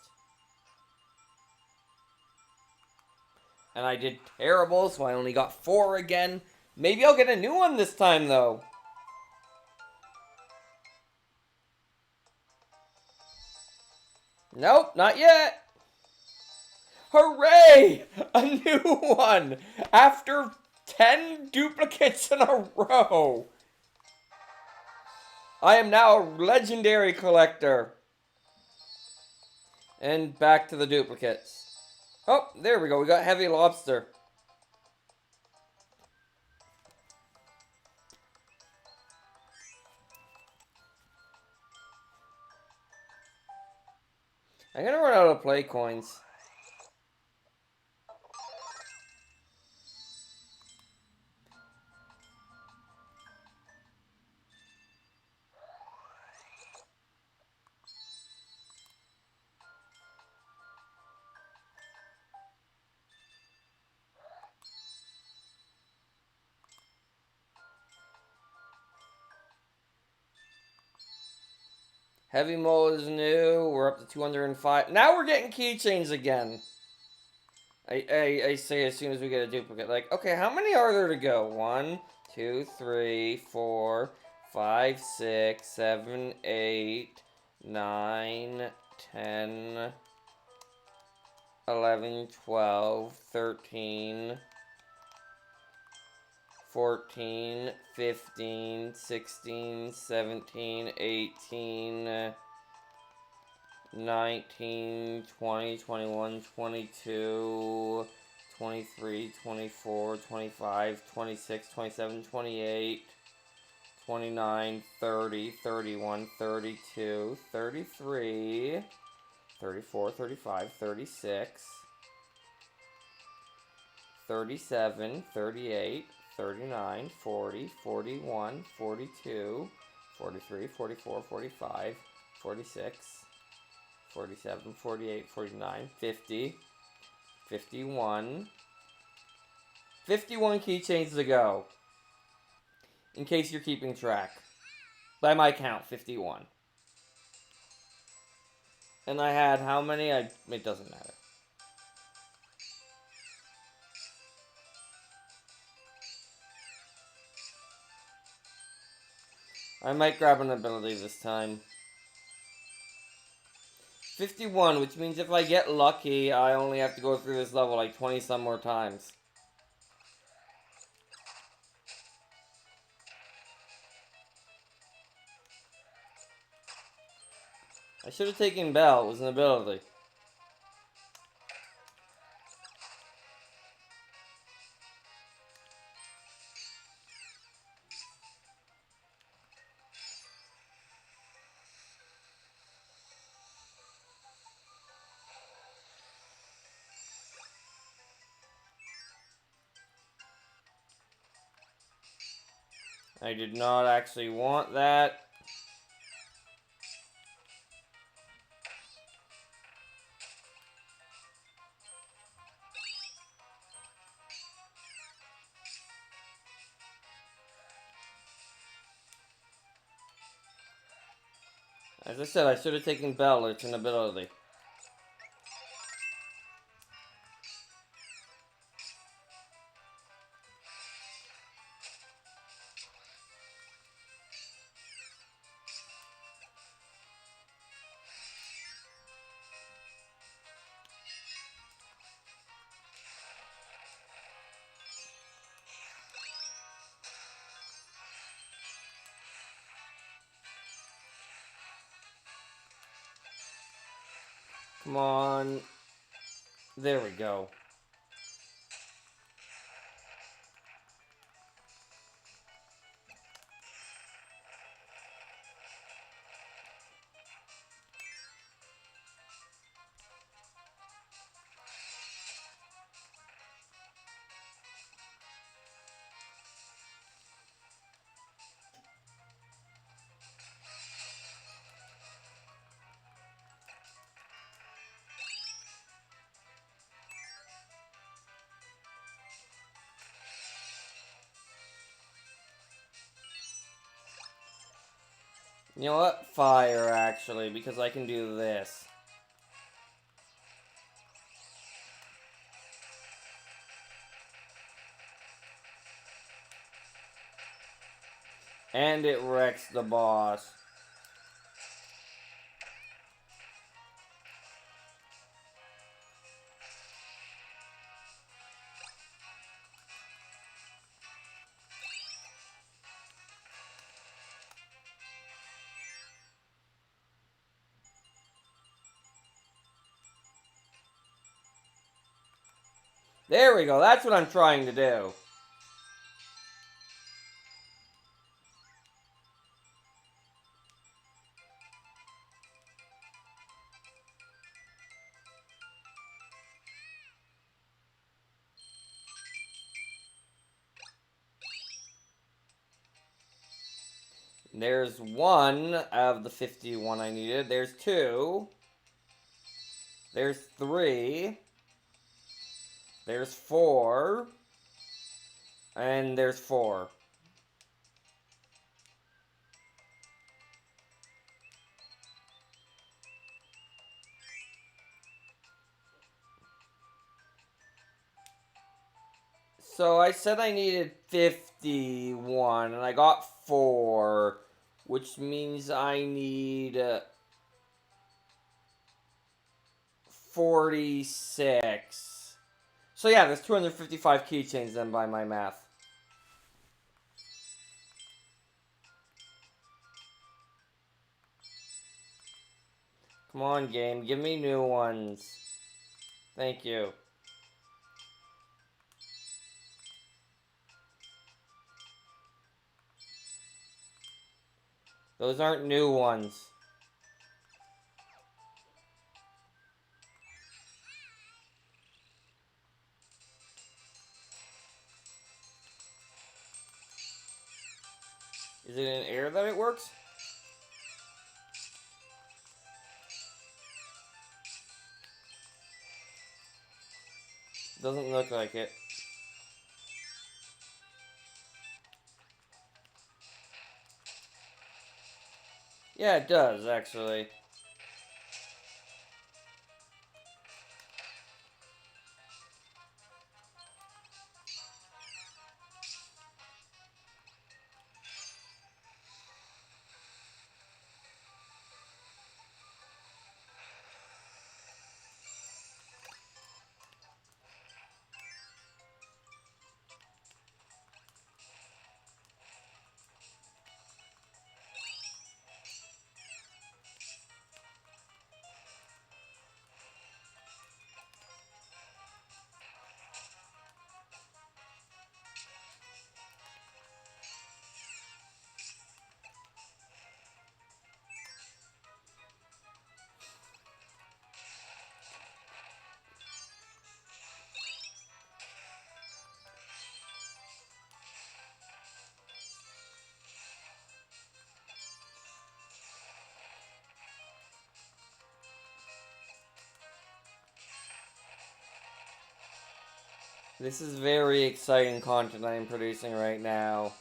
And I did terrible, so I only got 4 again. Maybe I'll get a new one this time, though. Nope, not yet. Hooray! A new one! After 10 duplicates in a row. I am now a legendary collector. And back to the duplicates. Oh, there we go. We got heavy lobster. I'm gonna run out of play coins. Heavy mole is new. We're up to 205. Now we're getting keychains again. I say as soon as we get a duplicate. Like, okay, how many are there to go? 1, 2, 3, 4, 5, 6, 7, 8, 9, 10, 11, 12, 13, 14, 15, 16, 17, 18, 19, 20, 21, 22, 23, 24, 25, 26, 27, 28, 29, 30, 31, 32, 33, 34, 35, 36, 37, 38, 39, 40, 41, 42, 43, 44, 45, 46, 47, 48, 49, 50, 51. 51 keychains to go. In case you're keeping track. By my count, 51. And I had how many? It doesn't matter. I might grab an ability this time. 51, which means if I get lucky, I only have to go through this level like 20 some more times. I should have taken Bell. It was an ability. I did not actually want that. As I said, I should have taken Bell. It's an ability. Come on. There we go. You know what? Fire, actually, because I can do this. And it wrecks the boss. There we go. That's what I'm trying to do. There's one of the 51 I needed. There's two. There's three. There's four. And there's four. So I said I needed 51, and I got 4, which means I need 46. So yeah, there's 255 keychains then by my math. Come on, game. Give me new ones. Thank you. Those aren't new ones. Is it in air that it works? Doesn't look like it. Yeah, it does, actually. This is very exciting content I'm producing right now.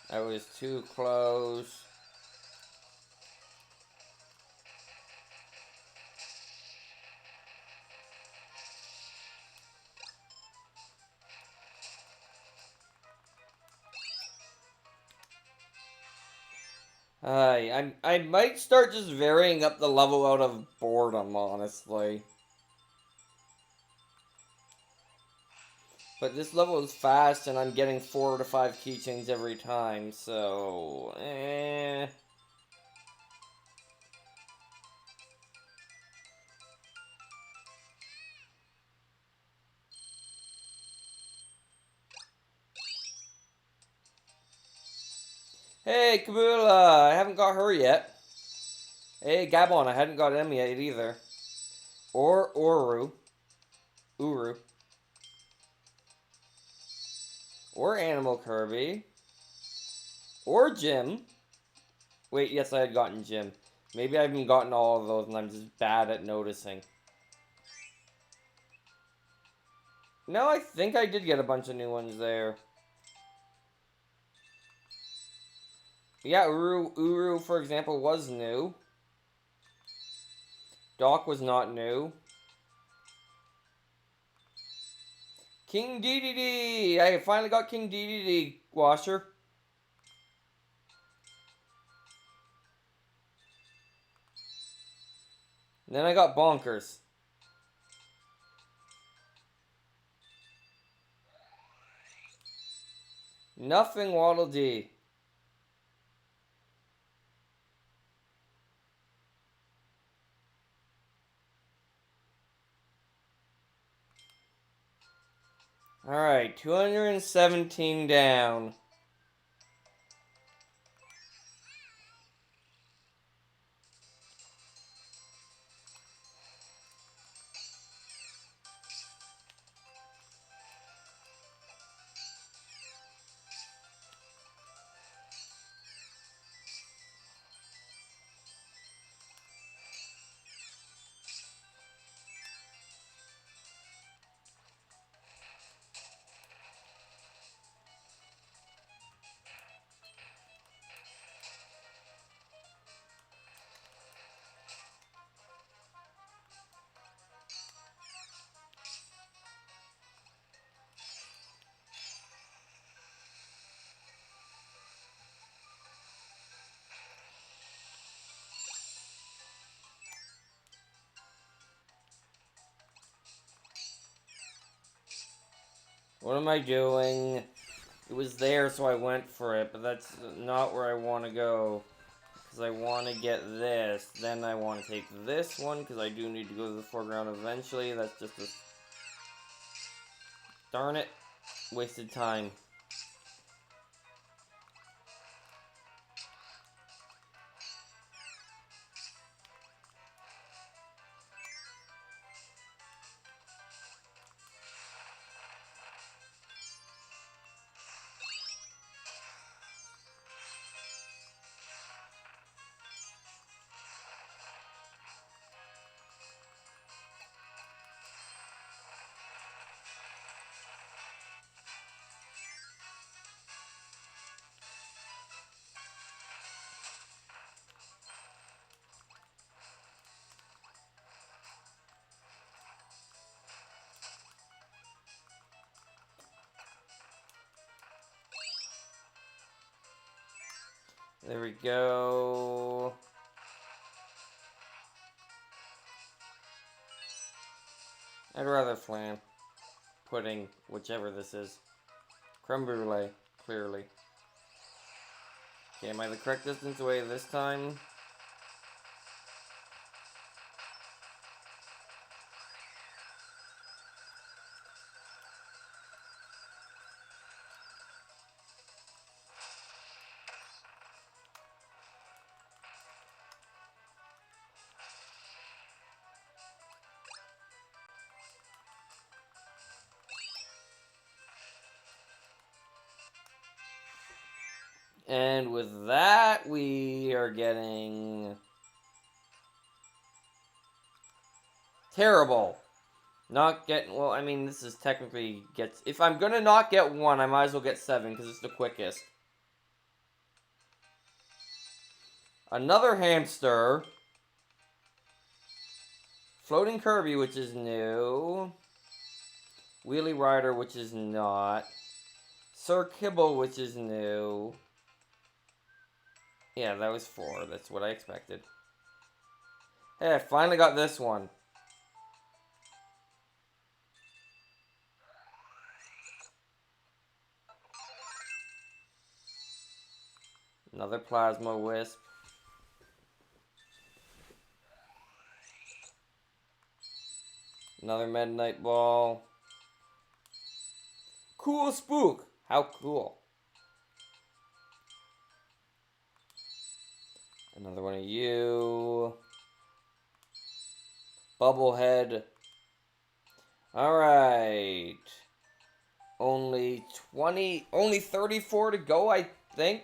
I was too close. I might start just varying up the level out of boredom, honestly. But this level is fast, and I'm getting 4 to 5 keychains every time, so... Hey, Kabula! I haven't got her yet. Hey, Gabon, I hadn't got him yet either. Or Uru. Or Animal Kirby. Or Jim. Wait, yes, I had gotten Jim. Maybe I haven't gotten all of those and I'm just bad at noticing. No, I think I did get a bunch of new ones there. Yeah, Uru, for example, was new. Doc was not new. King DDD! I finally got King DDD, Washer. And then I got Bonkers. Nothing Waddle Dee. Alright, 217 down. What am I doing? It was there, so I went for it, but that's not where I want to go. Because I want to get this. Then I want to take this one, because I do need to go to the foreground eventually. That's just a... Darn it. Wasted time. There we go. I'd rather flan. Pudding, whichever this is. Creme brulee, clearly. Okay, am I the correct distance away this time? And with that, we are getting... terrible. Not getting... Well, I mean, this is technically... gets. If I'm gonna not get 1, I might as well get 7, because it's the quickest. Another hamster. Floating Kirby, which is new. Wheelie Rider, which is not. Sir Kibble, which is new. Yeah, that was 4. That's what I expected. Hey, I finally got this one. Another Plasma Wisp. Another Midnight Ball. Cool Spook! How cool. Another one of you. Bubblehead. Alright. Only 34 to go, I think.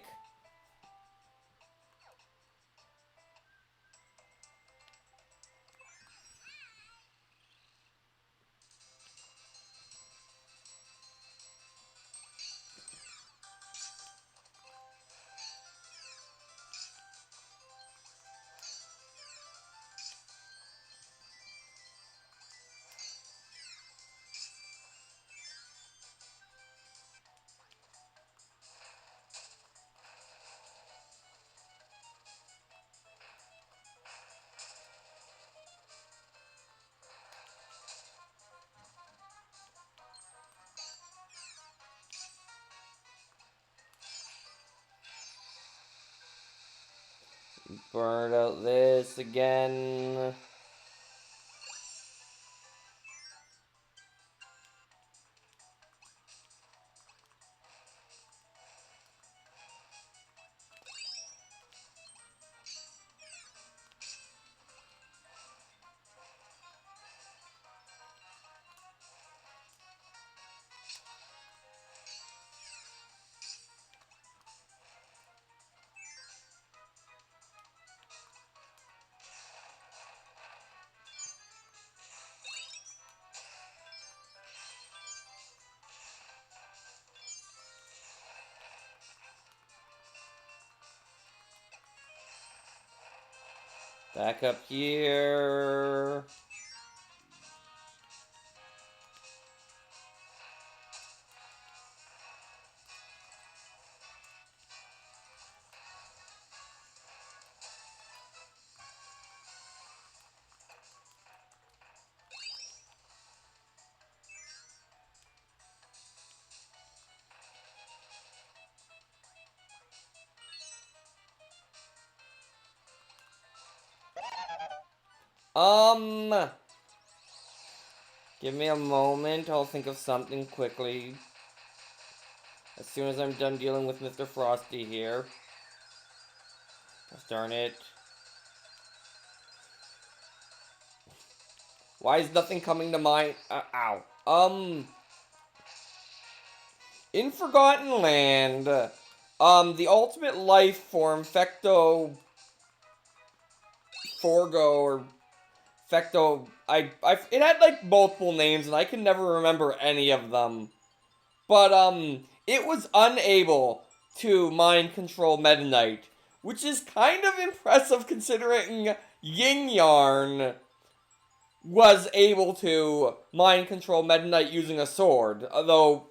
Burn out this again. Back up here. Give me a moment. I'll think of something quickly. As soon as I'm done dealing with Mr. Frosty here. Gosh darn it. Why is nothing coming to mind? Ow. In Forgotten Land, the ultimate life form, Fecto Forgo, or Fecto, it had, like, multiple names, and I can never remember any of them. But, it was unable to mind control Meta Knight, which is kind of impressive considering Yin Yarn was able to mind control Meta Knight using a sword. Although,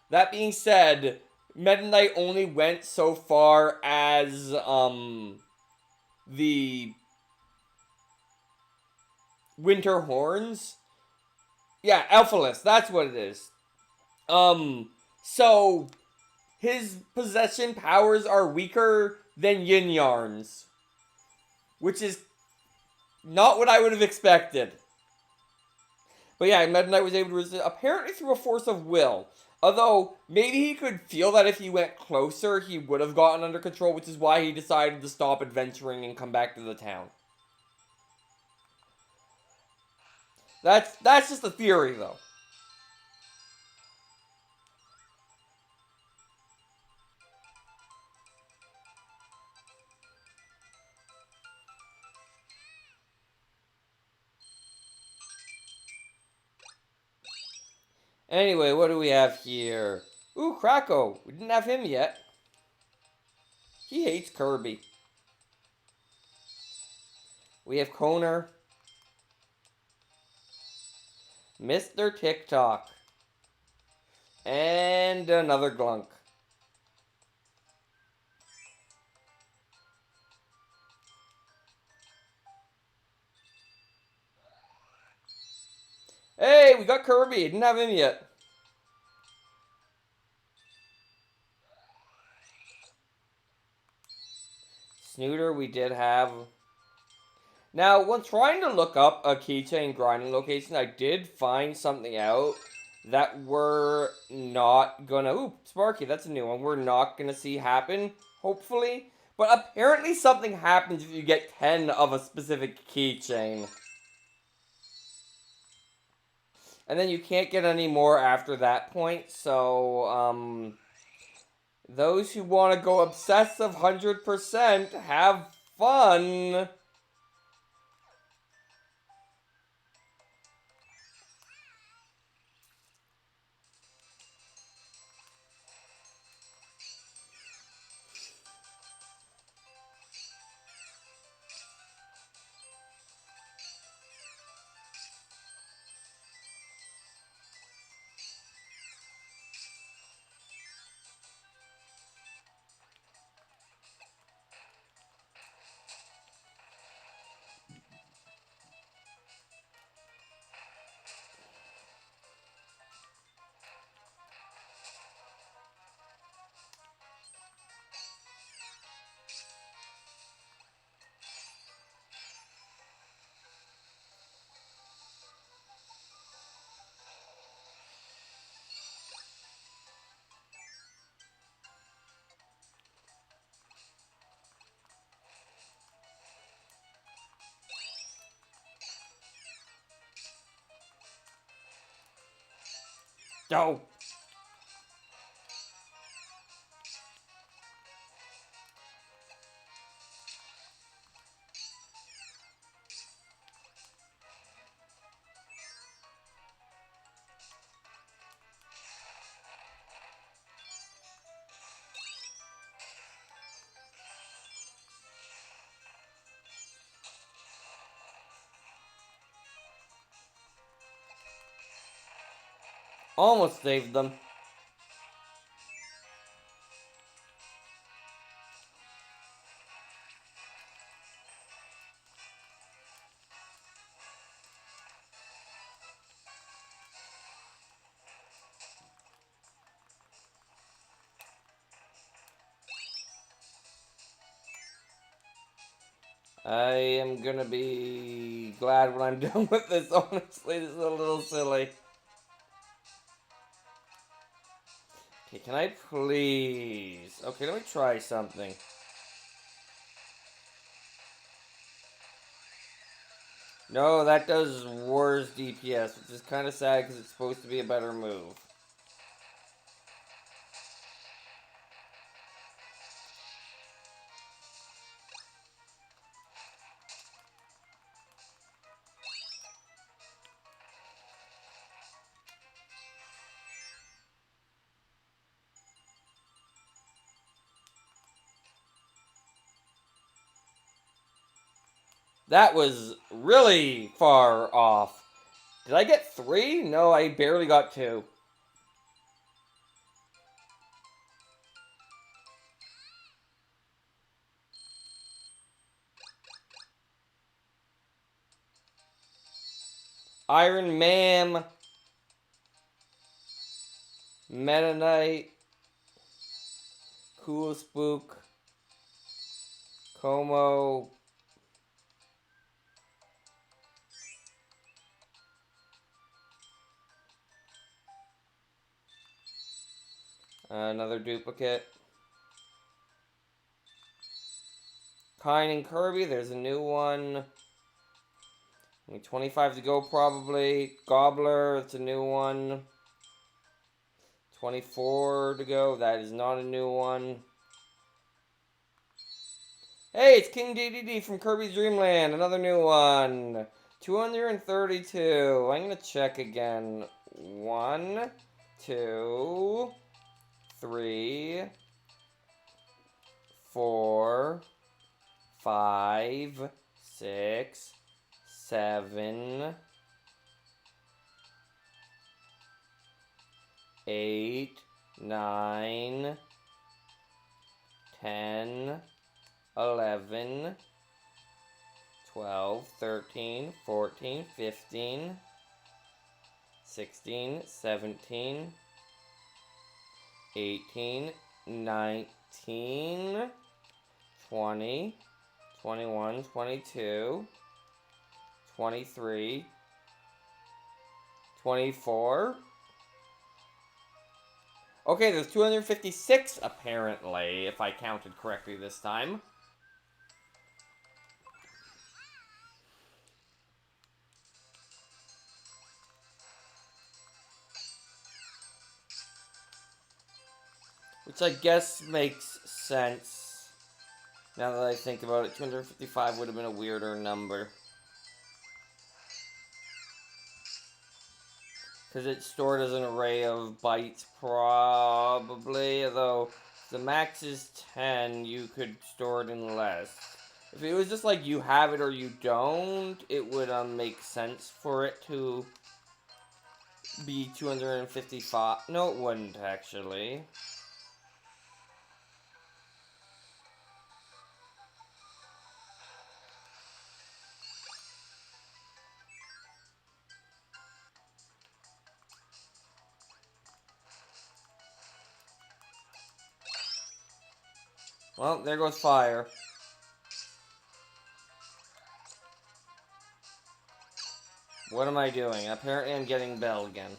that being said, Meta Knight only went so far as, the Winter Horns. Yeah, Alphaless, that's what it is. So, his possession powers are weaker than Yin Yarn's. Which is not what I would have expected. But yeah, Meta Knight was able to resist, apparently through a force of will. Although, maybe he could feel that if he went closer, he would have gotten under control, which is why he decided to stop adventuring and come back to the town. That's just a theory, though. Anyway, what do we have here? Ooh, Krako. We didn't have him yet. He hates Kirby. We have Koner. Mr. TikTok. And another Glunk. Hey, we got Kirby. Didn't have him yet. Snooter, we did have. Now, when trying to look up a keychain grinding location, I did find something out that we're not gonna... Ooh, Sparky, that's a new one. We're not gonna see happen, hopefully. But apparently something happens if you get 10 of a specific keychain. And then you can't get any more after that point, so, those who want to go obsessive 100% have fun. No. Almost saved them. I am gonna be glad when I'm done with this, honestly. This is a little silly. Okay, can I please? Okay, let me try something. No, that does worse DPS, which is kind of sad because it's supposed to be a better move. That was really far off. Did I get 3? No, I barely got 2. Iron Ma'am. Meta Knight. Cool Spook. Como. Another duplicate. Kine and Kirby, there's a new one. 25 to go probably. Gobbler, it's a new one. 24 to go, that is not a new one. Hey, it's King DDD from Kirby's Dream Land, another new one. 232. I'm gonna check again. 1, 2, 3, 4, 5, 6, 7, 8, 9, 10, 11, 12, 13, 14, 15, 16, 17, 18, 19, 20, 21, 22, 23, 24. Okay, there's 256 apparently, if I counted correctly this time. Which I guess makes sense. Now that I think about it, 255 would have been a weirder number. Because it's stored as an array of bytes, probably. Although, if the max is 10, you could store it in less. If it was just like you have it or you don't, it would make sense for it to be 255. No, it wouldn't, actually. Well, there goes fire. What am I doing? Apparently I'm getting Bell again.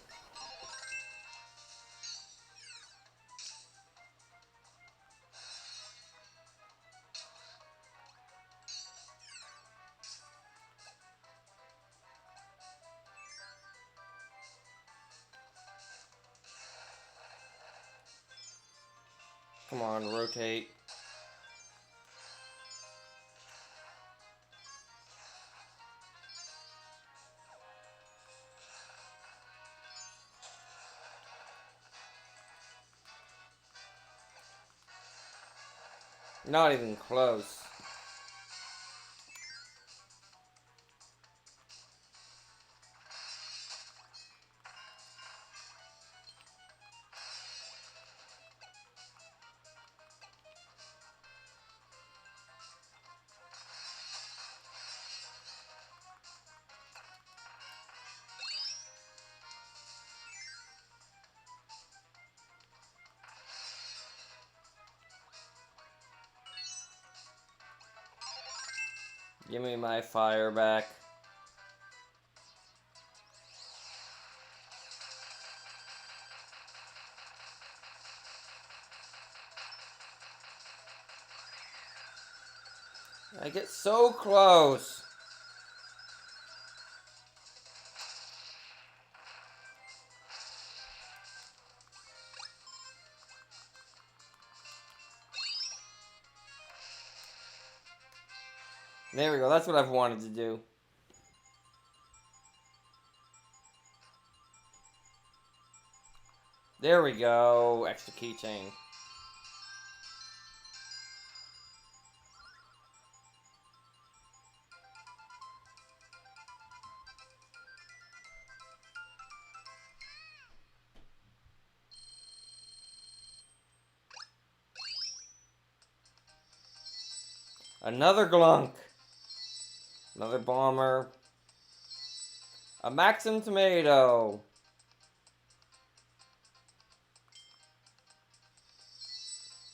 Come on, rotate. Not even close. Give me my fire back. I get so close. There we go. That's what I've wanted to do. There we go. Extra keychain. Another glunk. Another bomber. A Maxim tomato.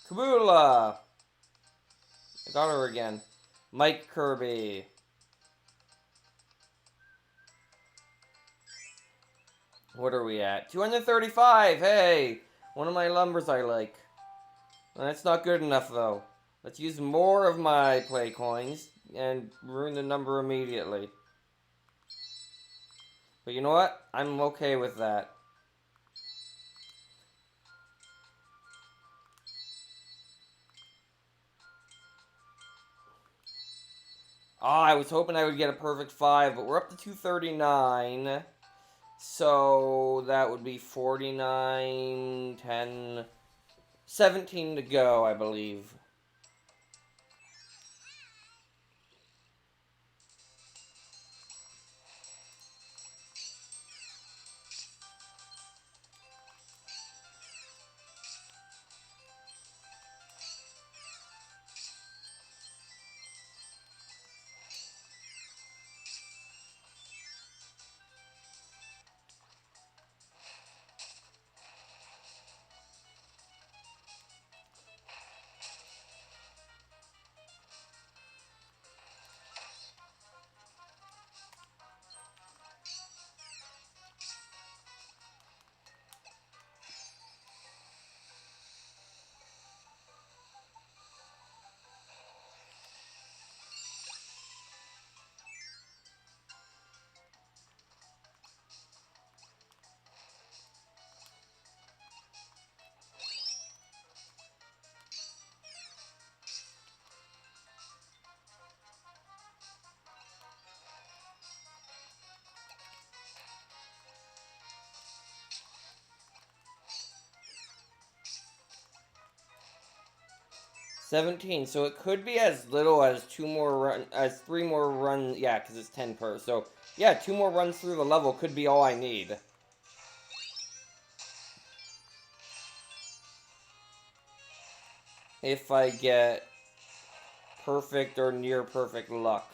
Kabula. I got her again. Mike Kirby. What are we at? 235. Hey, one of my numbers I like. That's not good enough though. Let's use more of my play coins and ruin the number immediately. But you know what? I'm okay with that. Oh, I was hoping I would get a perfect 5, but we're up to 239. So that would be 49, 10, 17 to go, I believe. $17, so it could be as little as 3 more runs, yeah, because it's 10 per, so, yeah, 2 more runs through the level could be all I need. If I get perfect or near perfect luck.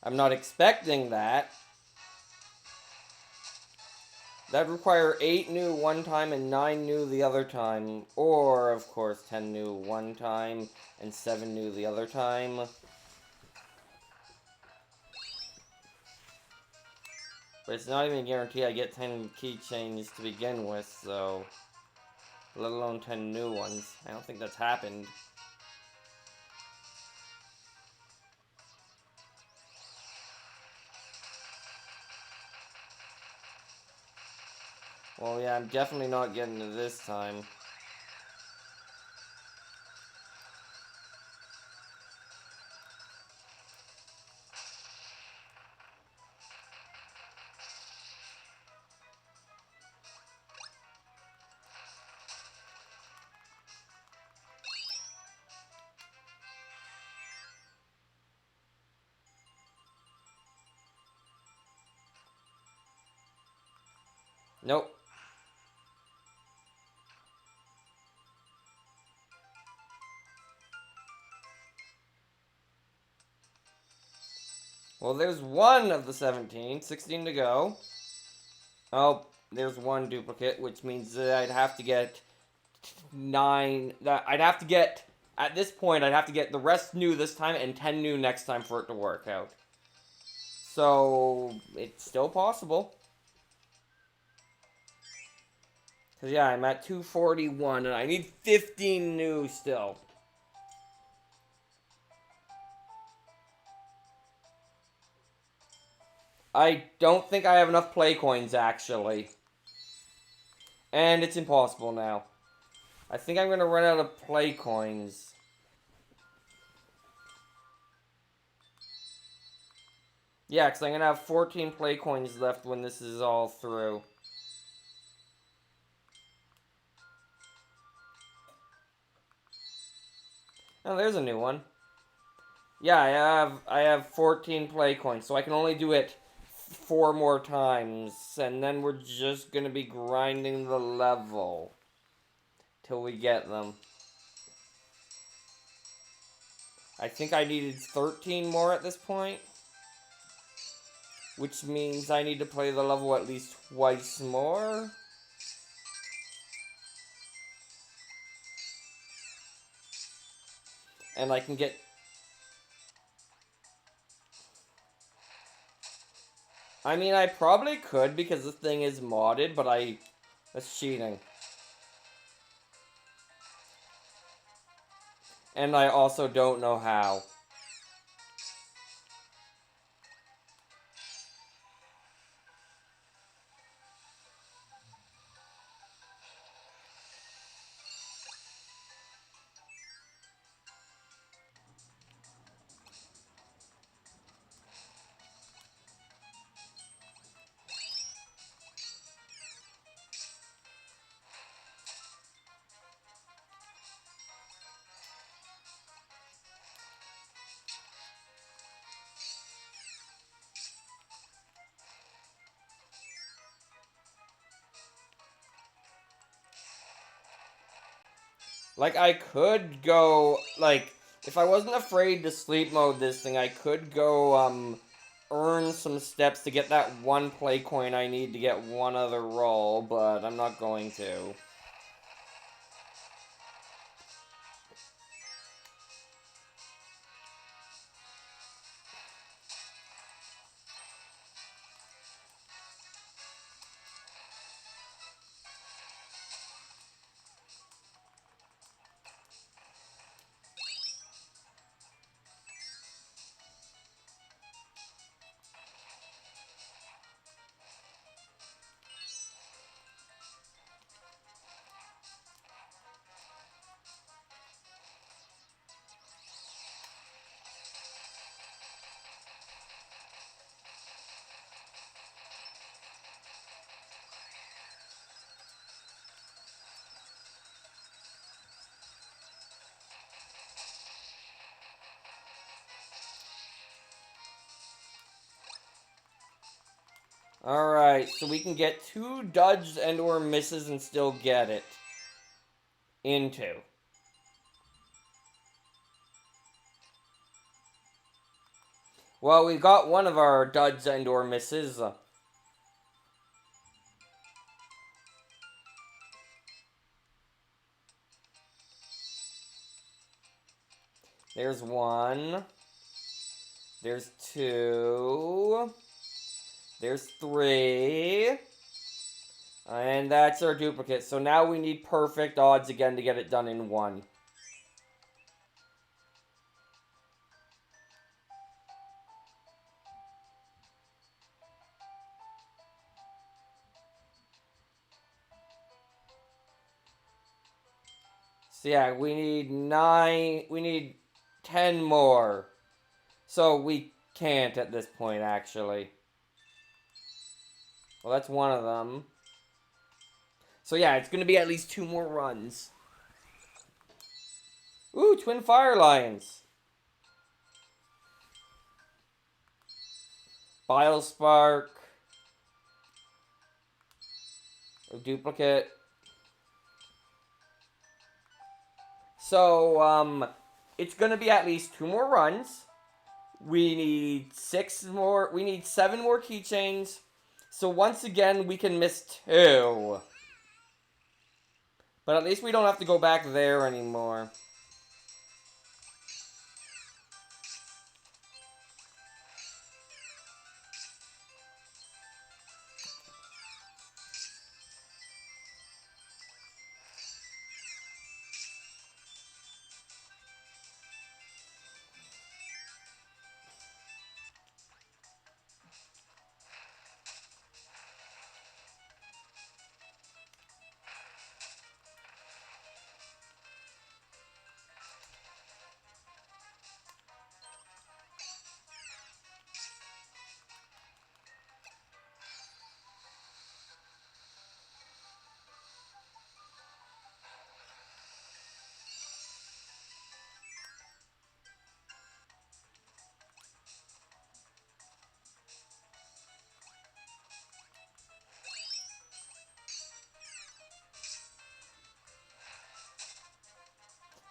I'm not expecting that. That'd require 8 new one time and 9 new the other time. Or, of course, 10 new one time and 7 new the other time. But it's not even a guarantee I get 10 keychains to begin with, so... let alone 10 new ones. I don't think that's happened. Well, yeah, I'm definitely not getting it this time. Nope. Well, there's one of the 17. 16 to go. Oh, there's one duplicate, which means that I'd have to get 9. That I'd have to get, at this point, I'd have to get the rest new this time and 10 new next time for it to work out. So, it's still possible. Because, yeah, I'm at 241, and I need 15 new still. I don't think I have enough play coins, actually. And it's impossible now. I think I'm going to run out of play coins. Yeah, because I'm going to have 14 play coins left when this is all through. Oh, there's a new one. Yeah, I have 14 play coins, so I can only do it 4 more times, and then we're just gonna be grinding the level till we get them. I think I needed 13 more at this point, which means I need to play the level at least twice more. And I can get... I mean, I probably could because this thing is modded, but that's cheating. And I also don't know how. Like, I could go, like, if I wasn't afraid to sleep mode this thing, I could go, earn some steps to get that 1 play coin I need to get 1 other roll, but I'm not going to. Alright, so we can get 2 duds and or misses and still get it. Into. Well, we got one of our duds and or misses. There's 1. There's 2. There's 3. And that's our duplicate. So now we need perfect odds again to get it done in 1. So yeah, we need 10 more. So we can't at this point, actually. Well, that's one of them. So yeah, it's gonna be at least 2 more runs. Ooh, twin fire lions. Bile spark. A duplicate. So, it's gonna be at least 2 more runs. We need 7 more keychains. So once again, we can miss 2. But at least we don't have to go back there anymore.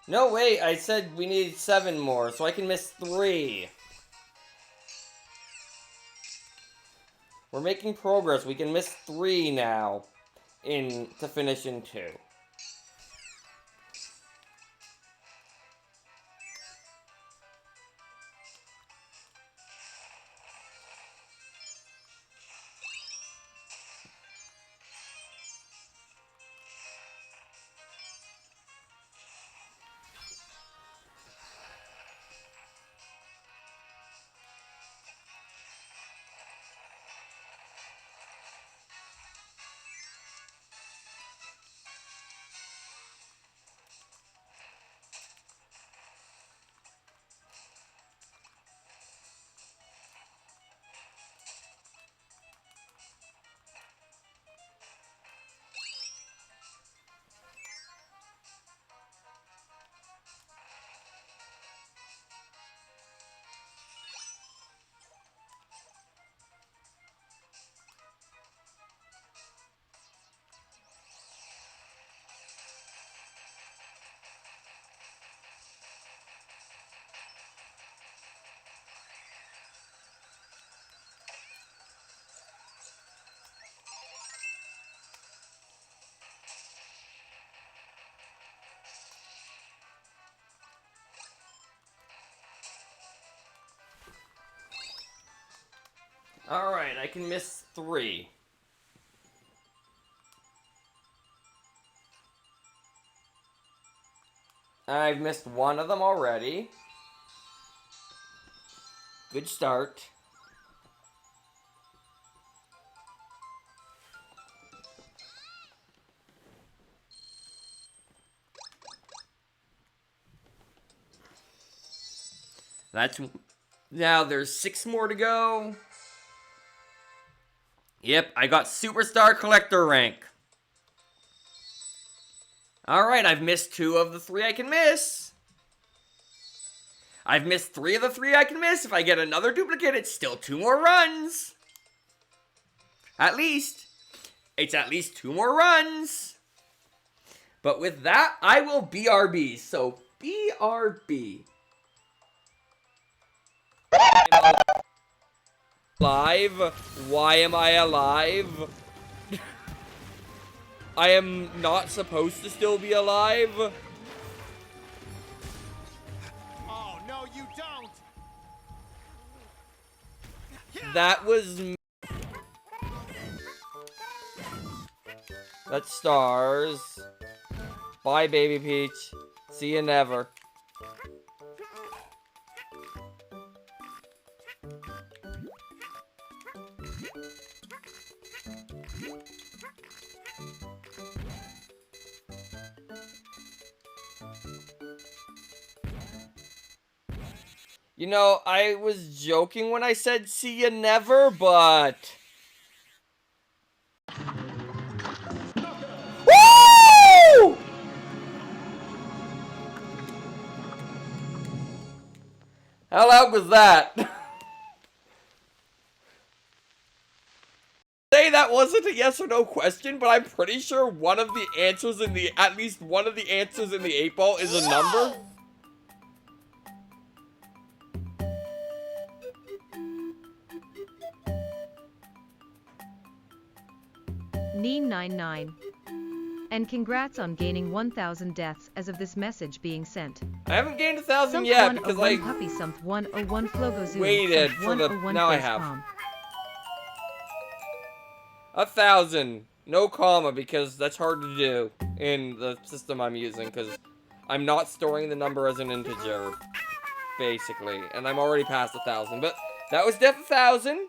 No, wait, I said we needed 7 more, so I can miss 3. We're making progress. We can miss 3 now to finish in 2. Alright, I can miss 3. I've missed 1 of them already. Good start. Now there's 6 more to go. Yep, I got Superstar Collector rank. Alright, I've missed 2 of the 3 I can miss. I've missed 3 of the 3 I can miss. If I get another duplicate, it's still 2 more runs. At least. It's at least 2 more runs. But with that, I will BRB. So, BRB. Alive? Why am I alive? I am not supposed to still be alive. Oh, no, you don't. That was... That's stars. Bye, Baby Peach. See you never. You know, I was joking when I said see you never, but... Woo! How loud was that? Say that wasn't a yes or no question, but I'm pretty sure one of the answers in the... At least one of the answers in the 8-ball is a number. Neen 99. And congrats on gaining 1,000 deaths as of this message being sent. I haven't gained 1,000 Sump yet because 101 I puppy sump 101 flogo zoom waited sump for the. 101 Now I face have palm. 1,000. No comma because that's hard to do in the system I'm using because I'm not storing the number as an integer, basically, and I'm already past 1,000. But that was Death 1,000.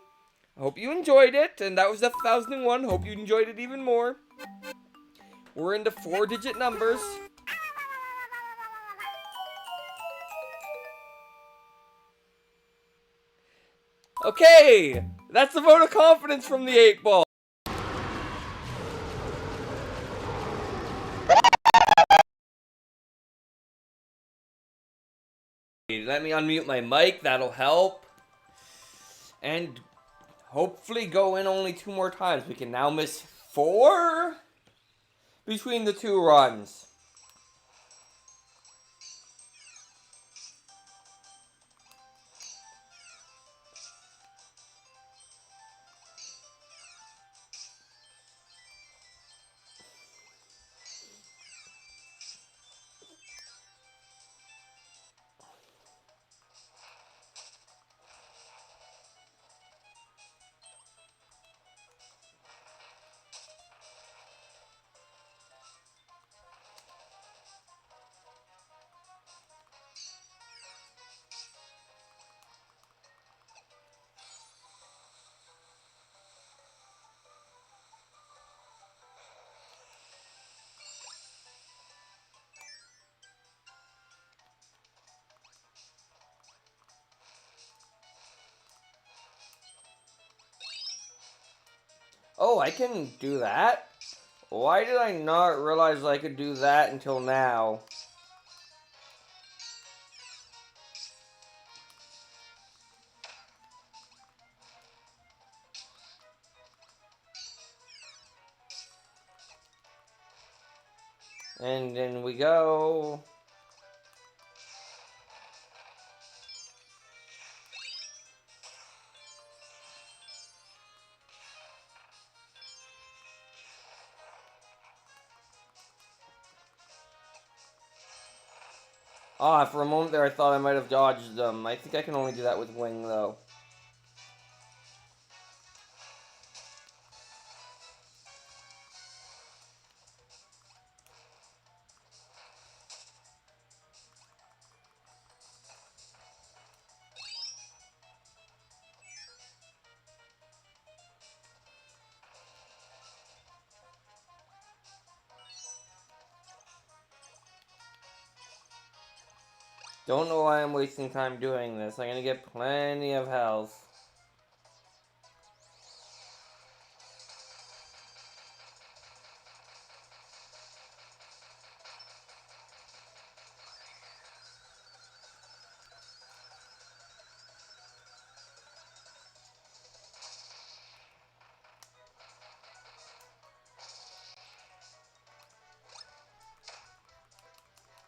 I hope you enjoyed it, and that was Death 1,001. Hope you enjoyed it even more. We're into 4-digit numbers. Okay, that's the vote of confidence from the 8-ball. Let me unmute my mic, that'll help. And hopefully go in only 2 more times. We can now miss 4 between the 2 runs. Oh, I can do that? Why did I not realize I could do that until now? And then we go. Ah, for a moment there I thought I might have dodged them. I think I can only do that with wing, though. Don't know why I'm wasting time doing this. I'm gonna get plenty of health.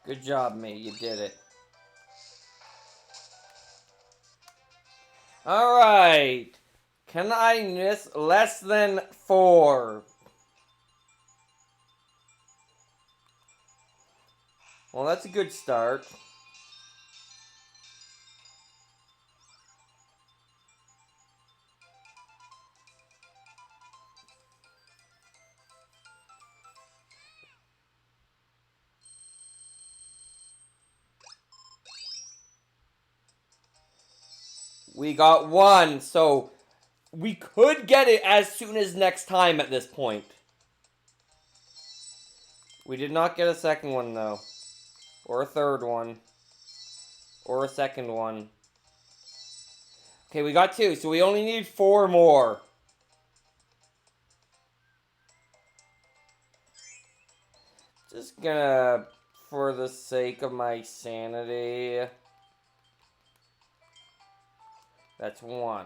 Good job, mate. You did it. Alright. Can I miss less than 4? Well, that's a good start. We got 1, so we could get it as soon as next time at this point. We did not get a second one, though. Or a third one. Or a second one. Okay, we got 2, so we only need 4 more. Just gonna, for the sake of my sanity... That's 1.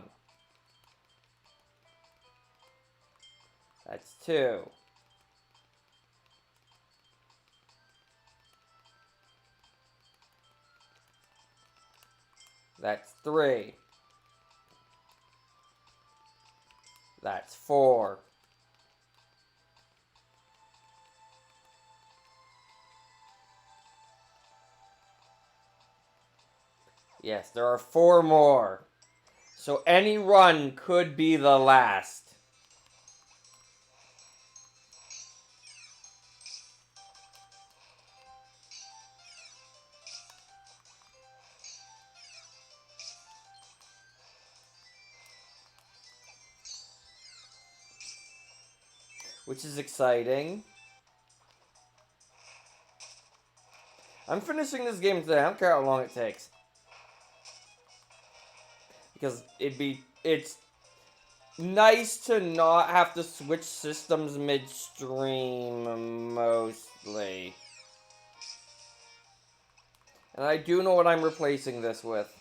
That's 2. That's 3. That's 4. Yes, there are 4 more. So any run could be the last. Which is exciting. I'm finishing this game today. I don't care how long it takes. Because it's nice to not have to switch systems midstream, mostly. And I do know what I'm replacing this with.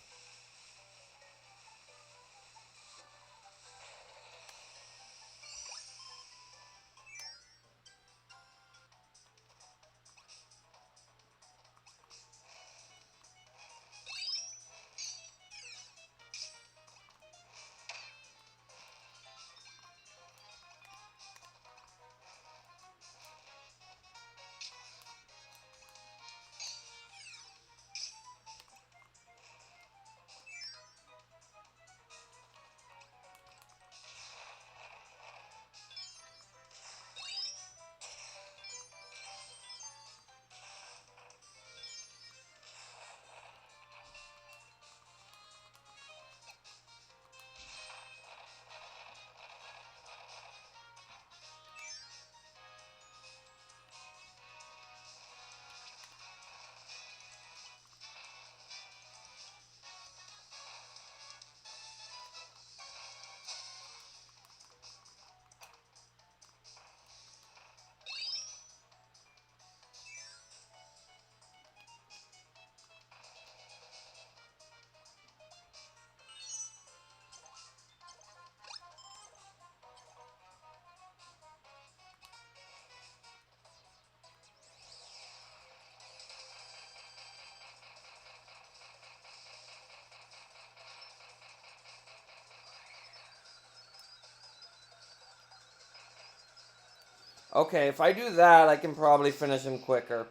Okay, if I do that, I can probably finish him quicker.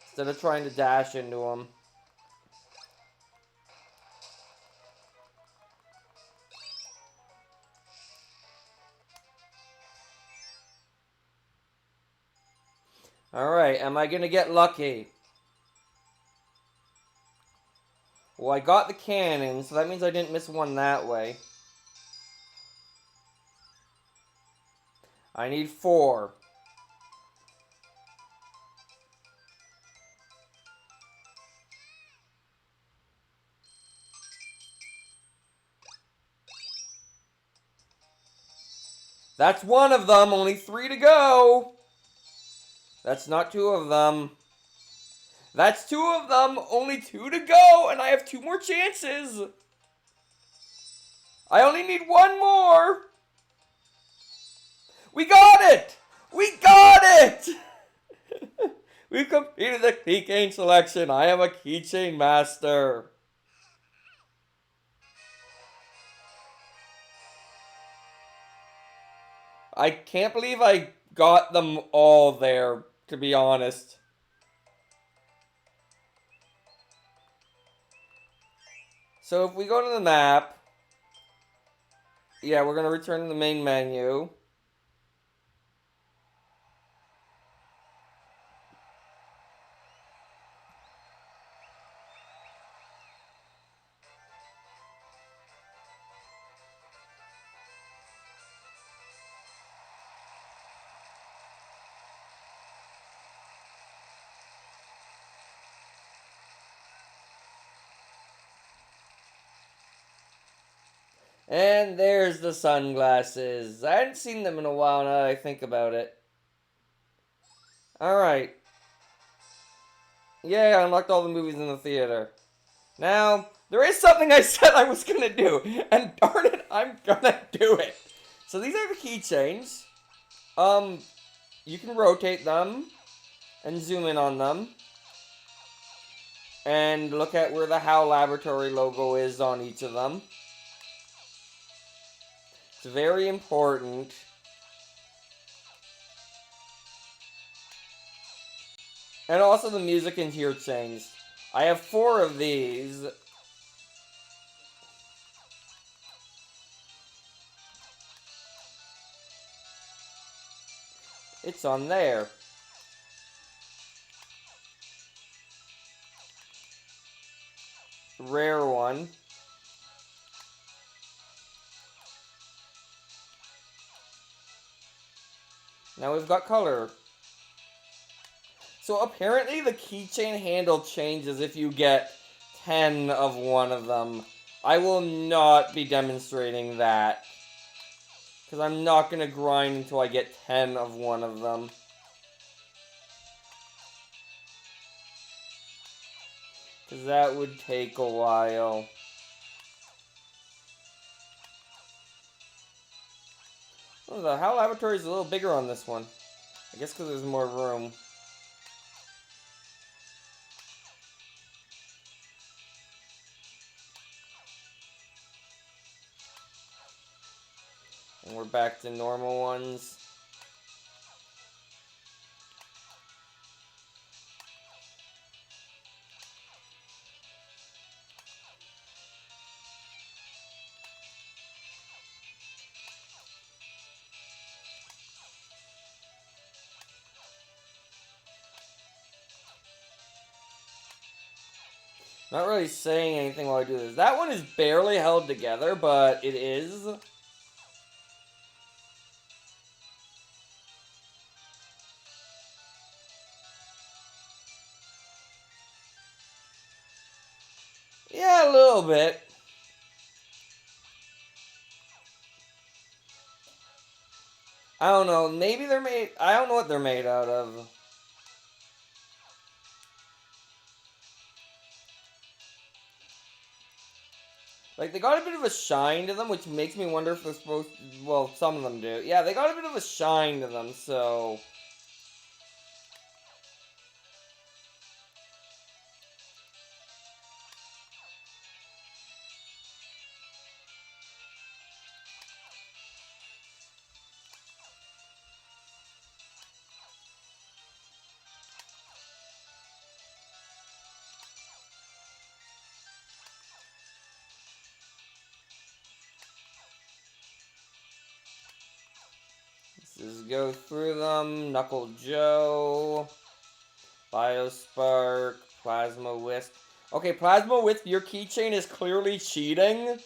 Instead of trying to dash into him. Alright, am I gonna get lucky? Well, I got the cannon, so that means I didn't miss one that way. I need 4. That's 1 of them, only 3 to go. That's not 2 of them. That's 2 of them, only 2 to go, and I have 2 more chances. I only need 1 more. We got it! We got it! We've completed the keychain selection. I am a keychain master. I can't believe I got them all there, to be honest. So if we go to the map, yeah, we're going to return to the main menu. And there's the sunglasses. I hadn't seen them in a while now that I think about it. Alright. Yay, I unlocked all the movies in the theater. Now, there is something I said I was gonna do, and darn it, I'm gonna do it. So these are the keychains. You can rotate them and zoom in on them. And look at where the HAL Laboratory logo is on each of them. It's very important. And also the music in here changed. I have 4 of these. It's on there. Rare one. Now we've got color. So apparently the keychain handle changes if you get 10 of one of them. I will not be demonstrating that. Because I'm not going to grind until I get 10 of one of them. Because that would take a while. Oh, the HAL laboratory is a little bigger on this one. I guess because there's more room. And we're back to normal ones. Not really saying anything while I do this. That one is barely held together, but it is. Yeah, a little bit. I don't know. Maybe they're made... I don't know what they're made out of. Like, they got a bit of a shine to them, which makes me wonder if they're supposed to... Well, some of them do. Yeah, they got a bit of a shine to them, so... Let's just go through them. Knuckle Joe. Biospark. Plasma Wisp. Okay, Plasma Wisp, your keychain is clearly cheating.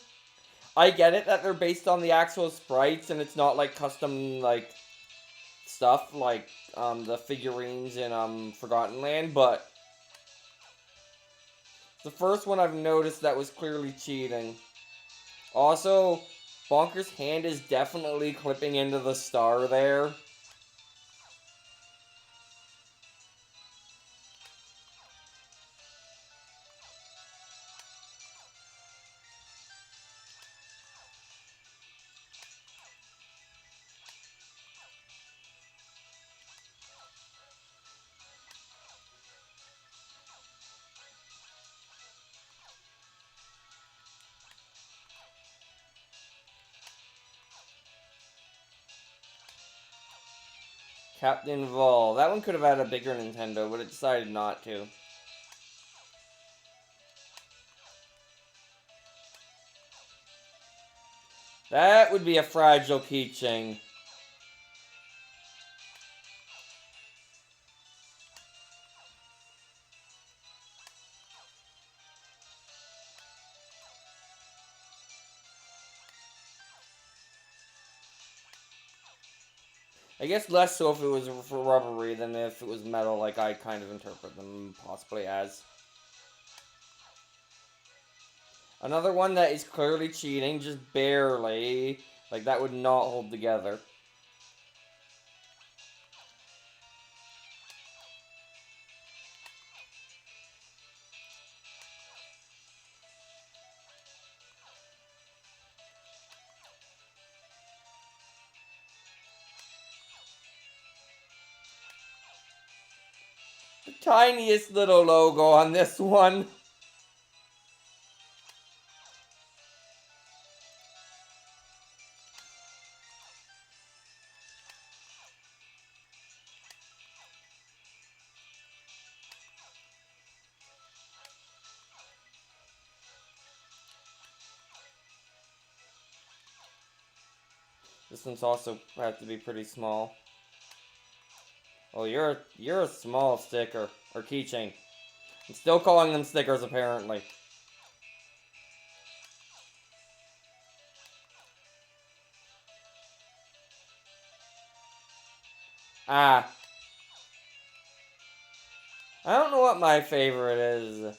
I get it that they're based on the actual sprites and it's not like custom, like, stuff like the figurines in Forgotten Land, but the first one I've noticed that was clearly cheating. Also, Bonker's hand is definitely clipping into the star there. Captain Vol. That one could have had a bigger Nintendo, but it decided not to. That would be a fragile keychain. I guess less so if it was rubbery than if it was metal, like I kind of interpret them possibly as. Another one that is clearly cheating, just barely. Like, that would not hold together. The tiniest little logo on this one. This one's also have to be pretty small. Oh, you're a small sticker or keychain. I'm still calling them stickers apparently. Ah. I don't know what my favorite is.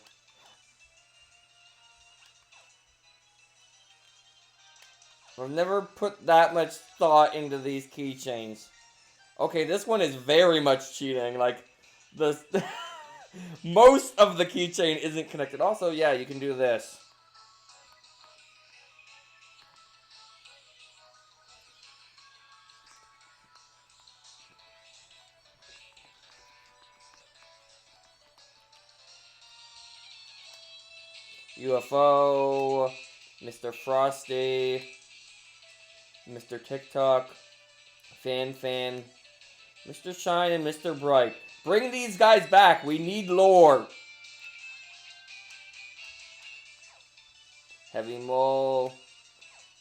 I've never put that much thought into these keychains. Okay, this one is very much cheating. Like, the most of the keychain isn't connected. Also, yeah, you can do this. UFO, Mr. Frosty, Mr. TikTok, Fan, Mr. Shine, and Mr. Bright. Bring these guys back. We need lore. Heavy Mole,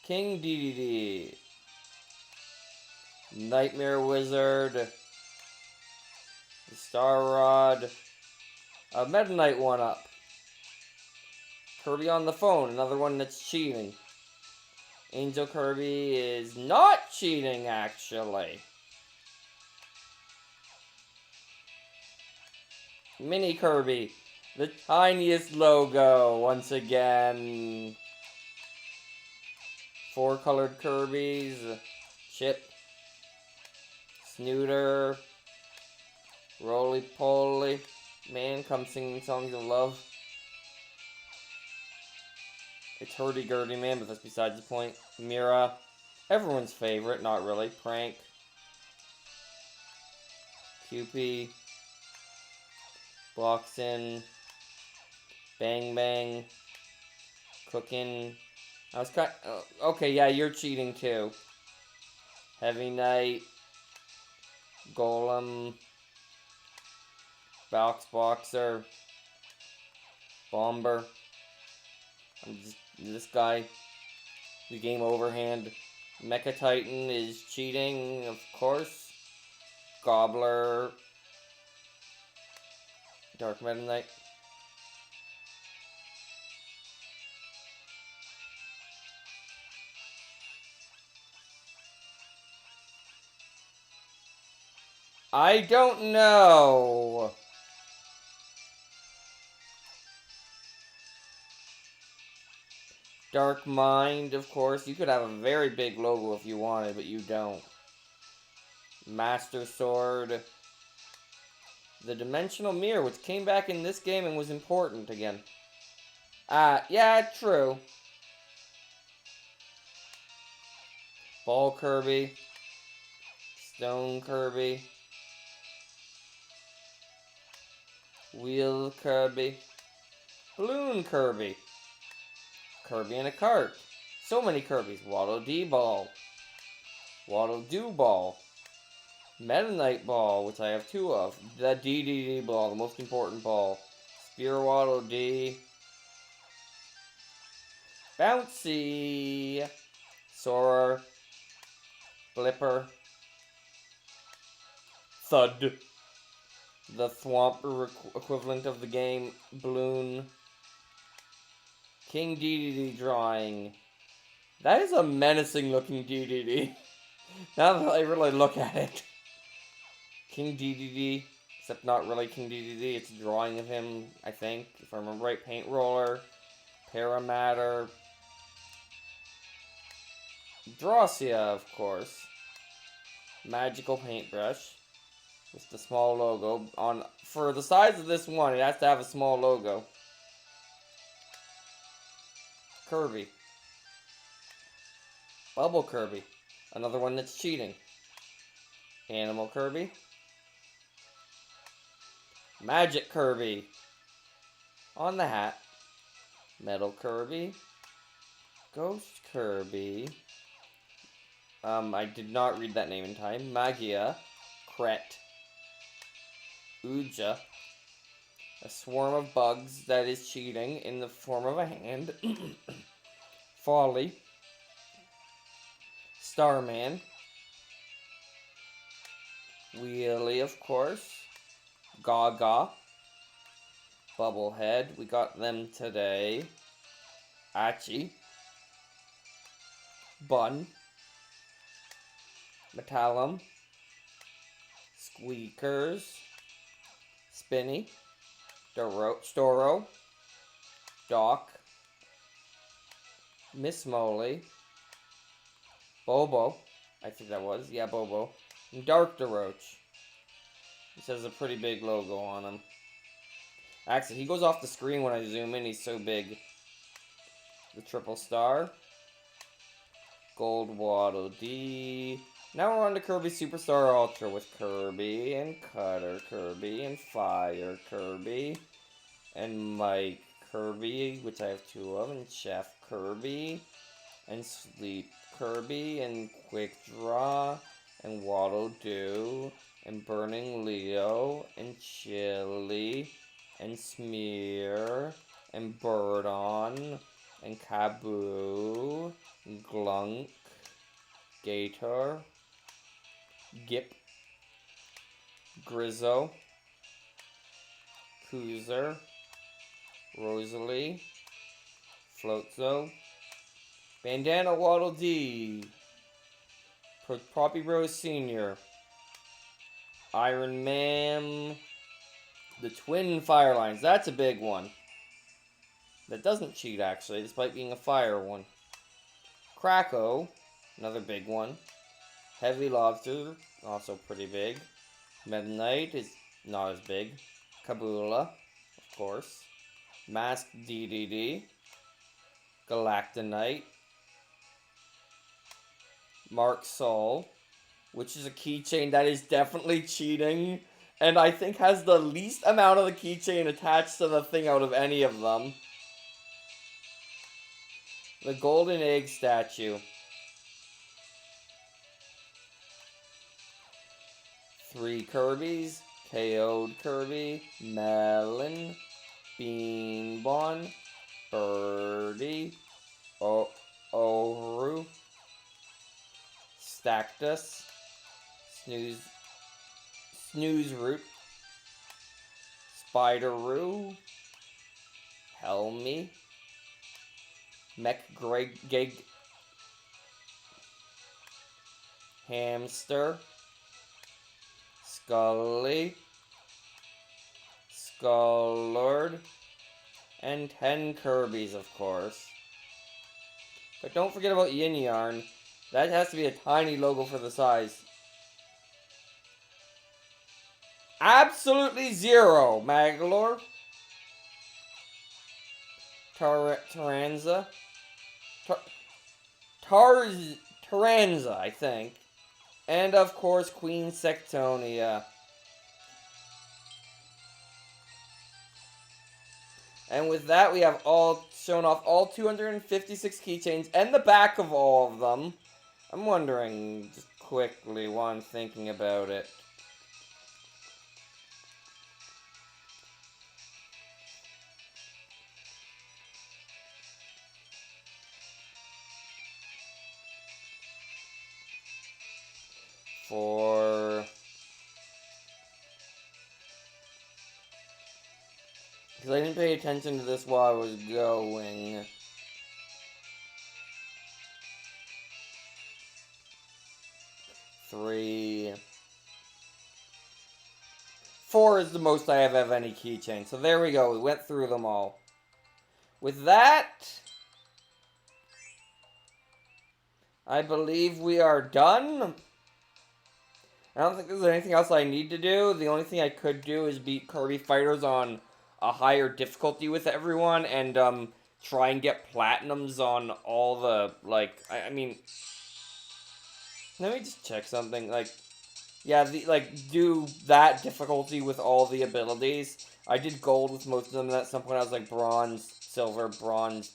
King DDD, Nightmare Wizard, the Star Rod, a Meta Knight 1-up, Kirby on the phone, another one that's cheating. Angel Kirby is not cheating, actually. Mini Kirby, the tiniest logo, once again. 4 colored Kirbys, Chip, Snooter, Roly Poly, man, come singing songs of love. It's hurdy-gurdy, man, but that's besides the point. Mira, everyone's favorite, not really. Prank, Cupie, Bloxin, Bang Bang, Cookin'. I was kind. Okay, yeah, you're cheating too. Heavy Knight, Golem, Boxer, Bomber. This guy, the game overhand. Mecha Titan is cheating, of course. Gobbler, Dark Meta Knight. I don't know. Dark Mind, of course. You could have a very big logo if you wanted, but you don't. Master Sword. The Dimensional Mirror, which came back in this game and was important again. Yeah, true. Ball Kirby. Stone Kirby. Wheel Kirby. Balloon Kirby. Kirby in a cart. So many Kirbys. Waddle Dee Ball. Waddle Doo Ball. Meta Knight Ball, which I have 2 of. The DDD Ball, the most important ball. Spear Waddle D. Bouncy. Soarer. Blipper. Thud. The Thwomp equivalent of the game. Balloon. King DDD drawing. That is a menacing looking DDD. Now that I really look at it. King DDD. Except not really King DDD. It's a drawing of him, I think. If I remember right. Paint Roller. Paramatter. Drossia, of course. Magical Paintbrush. With the small logo. For the size of this one, it has to have a small logo. Kirby. Bubble Kirby. Another one that's cheating. Animal Kirby. Magic Kirby. On the hat. Metal Kirby. Ghost Kirby. I did not read that name in time. Magia. Kret. Uja. A swarm of bugs that is cheating in the form of a hand. Folly. Starman. Wheelie, of course. Gaga. Bubblehead. We got them today. Achi. Bun. Metallum. Squeakers. Spinny. Storo. Doc. Miss Molly. Bobo. I think that was. Yeah, Bobo. And Dark DeRoach. This has a pretty big logo on him. Actually, he goes off the screen when I zoom in. He's so big. The Triple Star. Gold Waddle Dee. Now we're on to Kirby Superstar Ultra with Kirby and Cutter Kirby and Fire Kirby and Mike Kirby, which I have 2 of, and Chef Kirby and Sleep Kirby and Quick Draw and Waddle Doo and Burning Leo and Chili and Smear and Birdon and Kaboo and Glunk, Gator, Gip, Grizzo, Coozer, Rosalie, Floatzo, Bandana Waddle Dee, Poppy Rose Sr., Iron Man, the Twin Fire Lines. That's a big one. That doesn't cheat, actually, despite being a fire one. Kracko, another big one. Heavy Lobster, also pretty big. Meta Knight is not as big. Kabula, of course. Masked DDD. Galactonite. Mark Sol, which is a keychain that is definitely cheating, and I think has the least amount of the keychain attached to the thing out of any of them. The Golden Egg Statue. 3 Kirbys, KO'd Kirby, Melon, Beanbon, Birdie, Oru, Stactus, Snooze Root, Spider-Roo, Helmy, Gig, Hamster, Scully, Skullord, and 10 Kirbys, of course. But don't forget about Yin Yarn. That has to be a tiny logo for the size. Absolutely 0, Magalore. Taranza. Taranza, I think. And of course, Queen Sectonia. And with that, we have all shown off all 256 keychains and the back of all of them. I'm wondering, just quickly, while I'm thinking about it. Because I didn't pay attention to this while I was going. Three. 4 is the most I have of any keychain. So there we go. We went through them all. With that, I believe we are done. I don't think there's anything else I need to do. The only thing I could do is beat Kirby Fighters on a higher difficulty with everyone and try and get platinums on all the, like, I mean, let me just check something, like, yeah, do that difficulty with all the abilities. I did gold with most of them, and at some point I was like bronze, silver, bronze.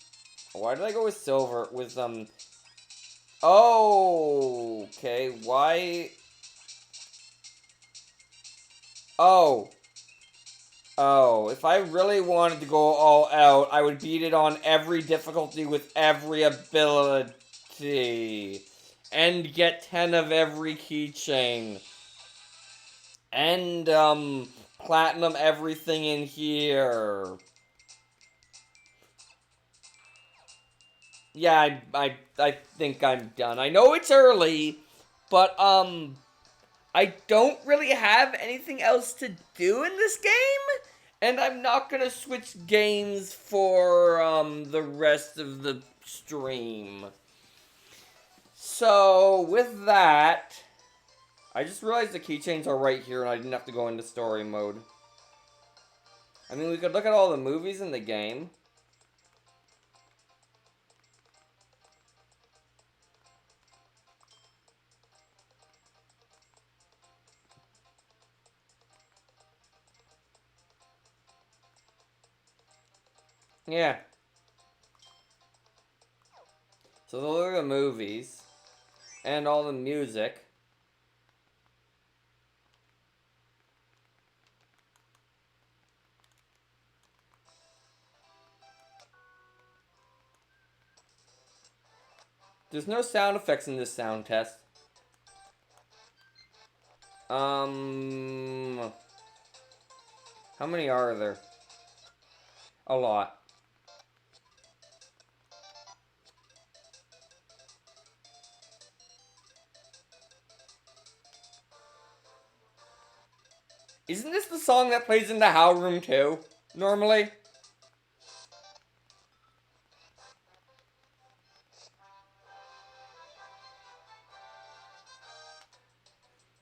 Why did I go with silver? With, oh, okay, why? Oh, if I really wanted to go all out, I would beat it on every difficulty with every ability. And get 10 of every keychain. And, platinum everything in here. Yeah, I think I'm done. I know it's early, but, I don't really have anything else to do in this game, and I'm not gonna switch games for, the rest of the stream. So, with that, I just realized the keychains are right here, and I didn't have to go into story mode. I mean, we could look at all the movies in the game. Yeah. So those are the movies. And all the music. There's no sound effects in this sound test. How many are there? A lot. Isn't this the song that plays in the How Room too, normally?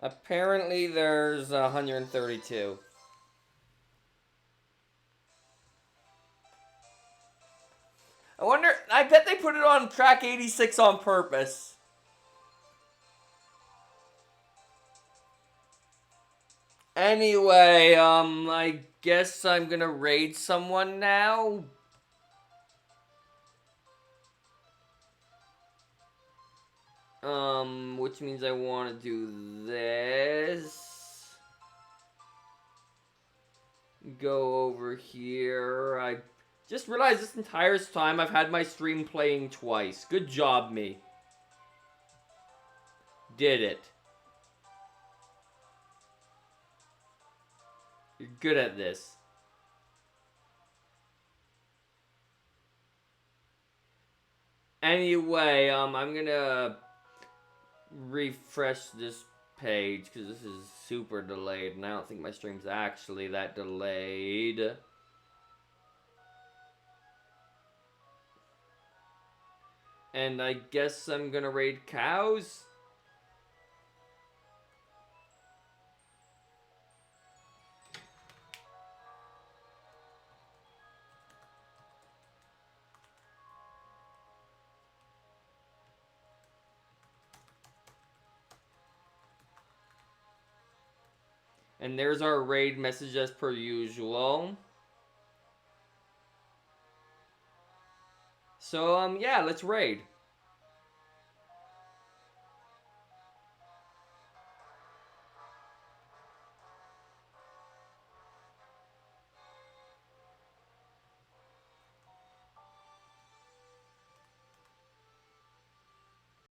Apparently there's 132. I wonder, I bet they put it on track 86 on purpose. Anyway, I guess I'm gonna raid someone now. Which means I want to do this. Go over here. I just realized this entire time I've had my stream playing twice. Good job, me. Did it. You're good at this. Anyway, I'm gonna refresh this page because this is super delayed and I don't think my stream's actually that delayed. And I guess I'm gonna raid cows. And there's our raid message as per usual. So, yeah, let's raid.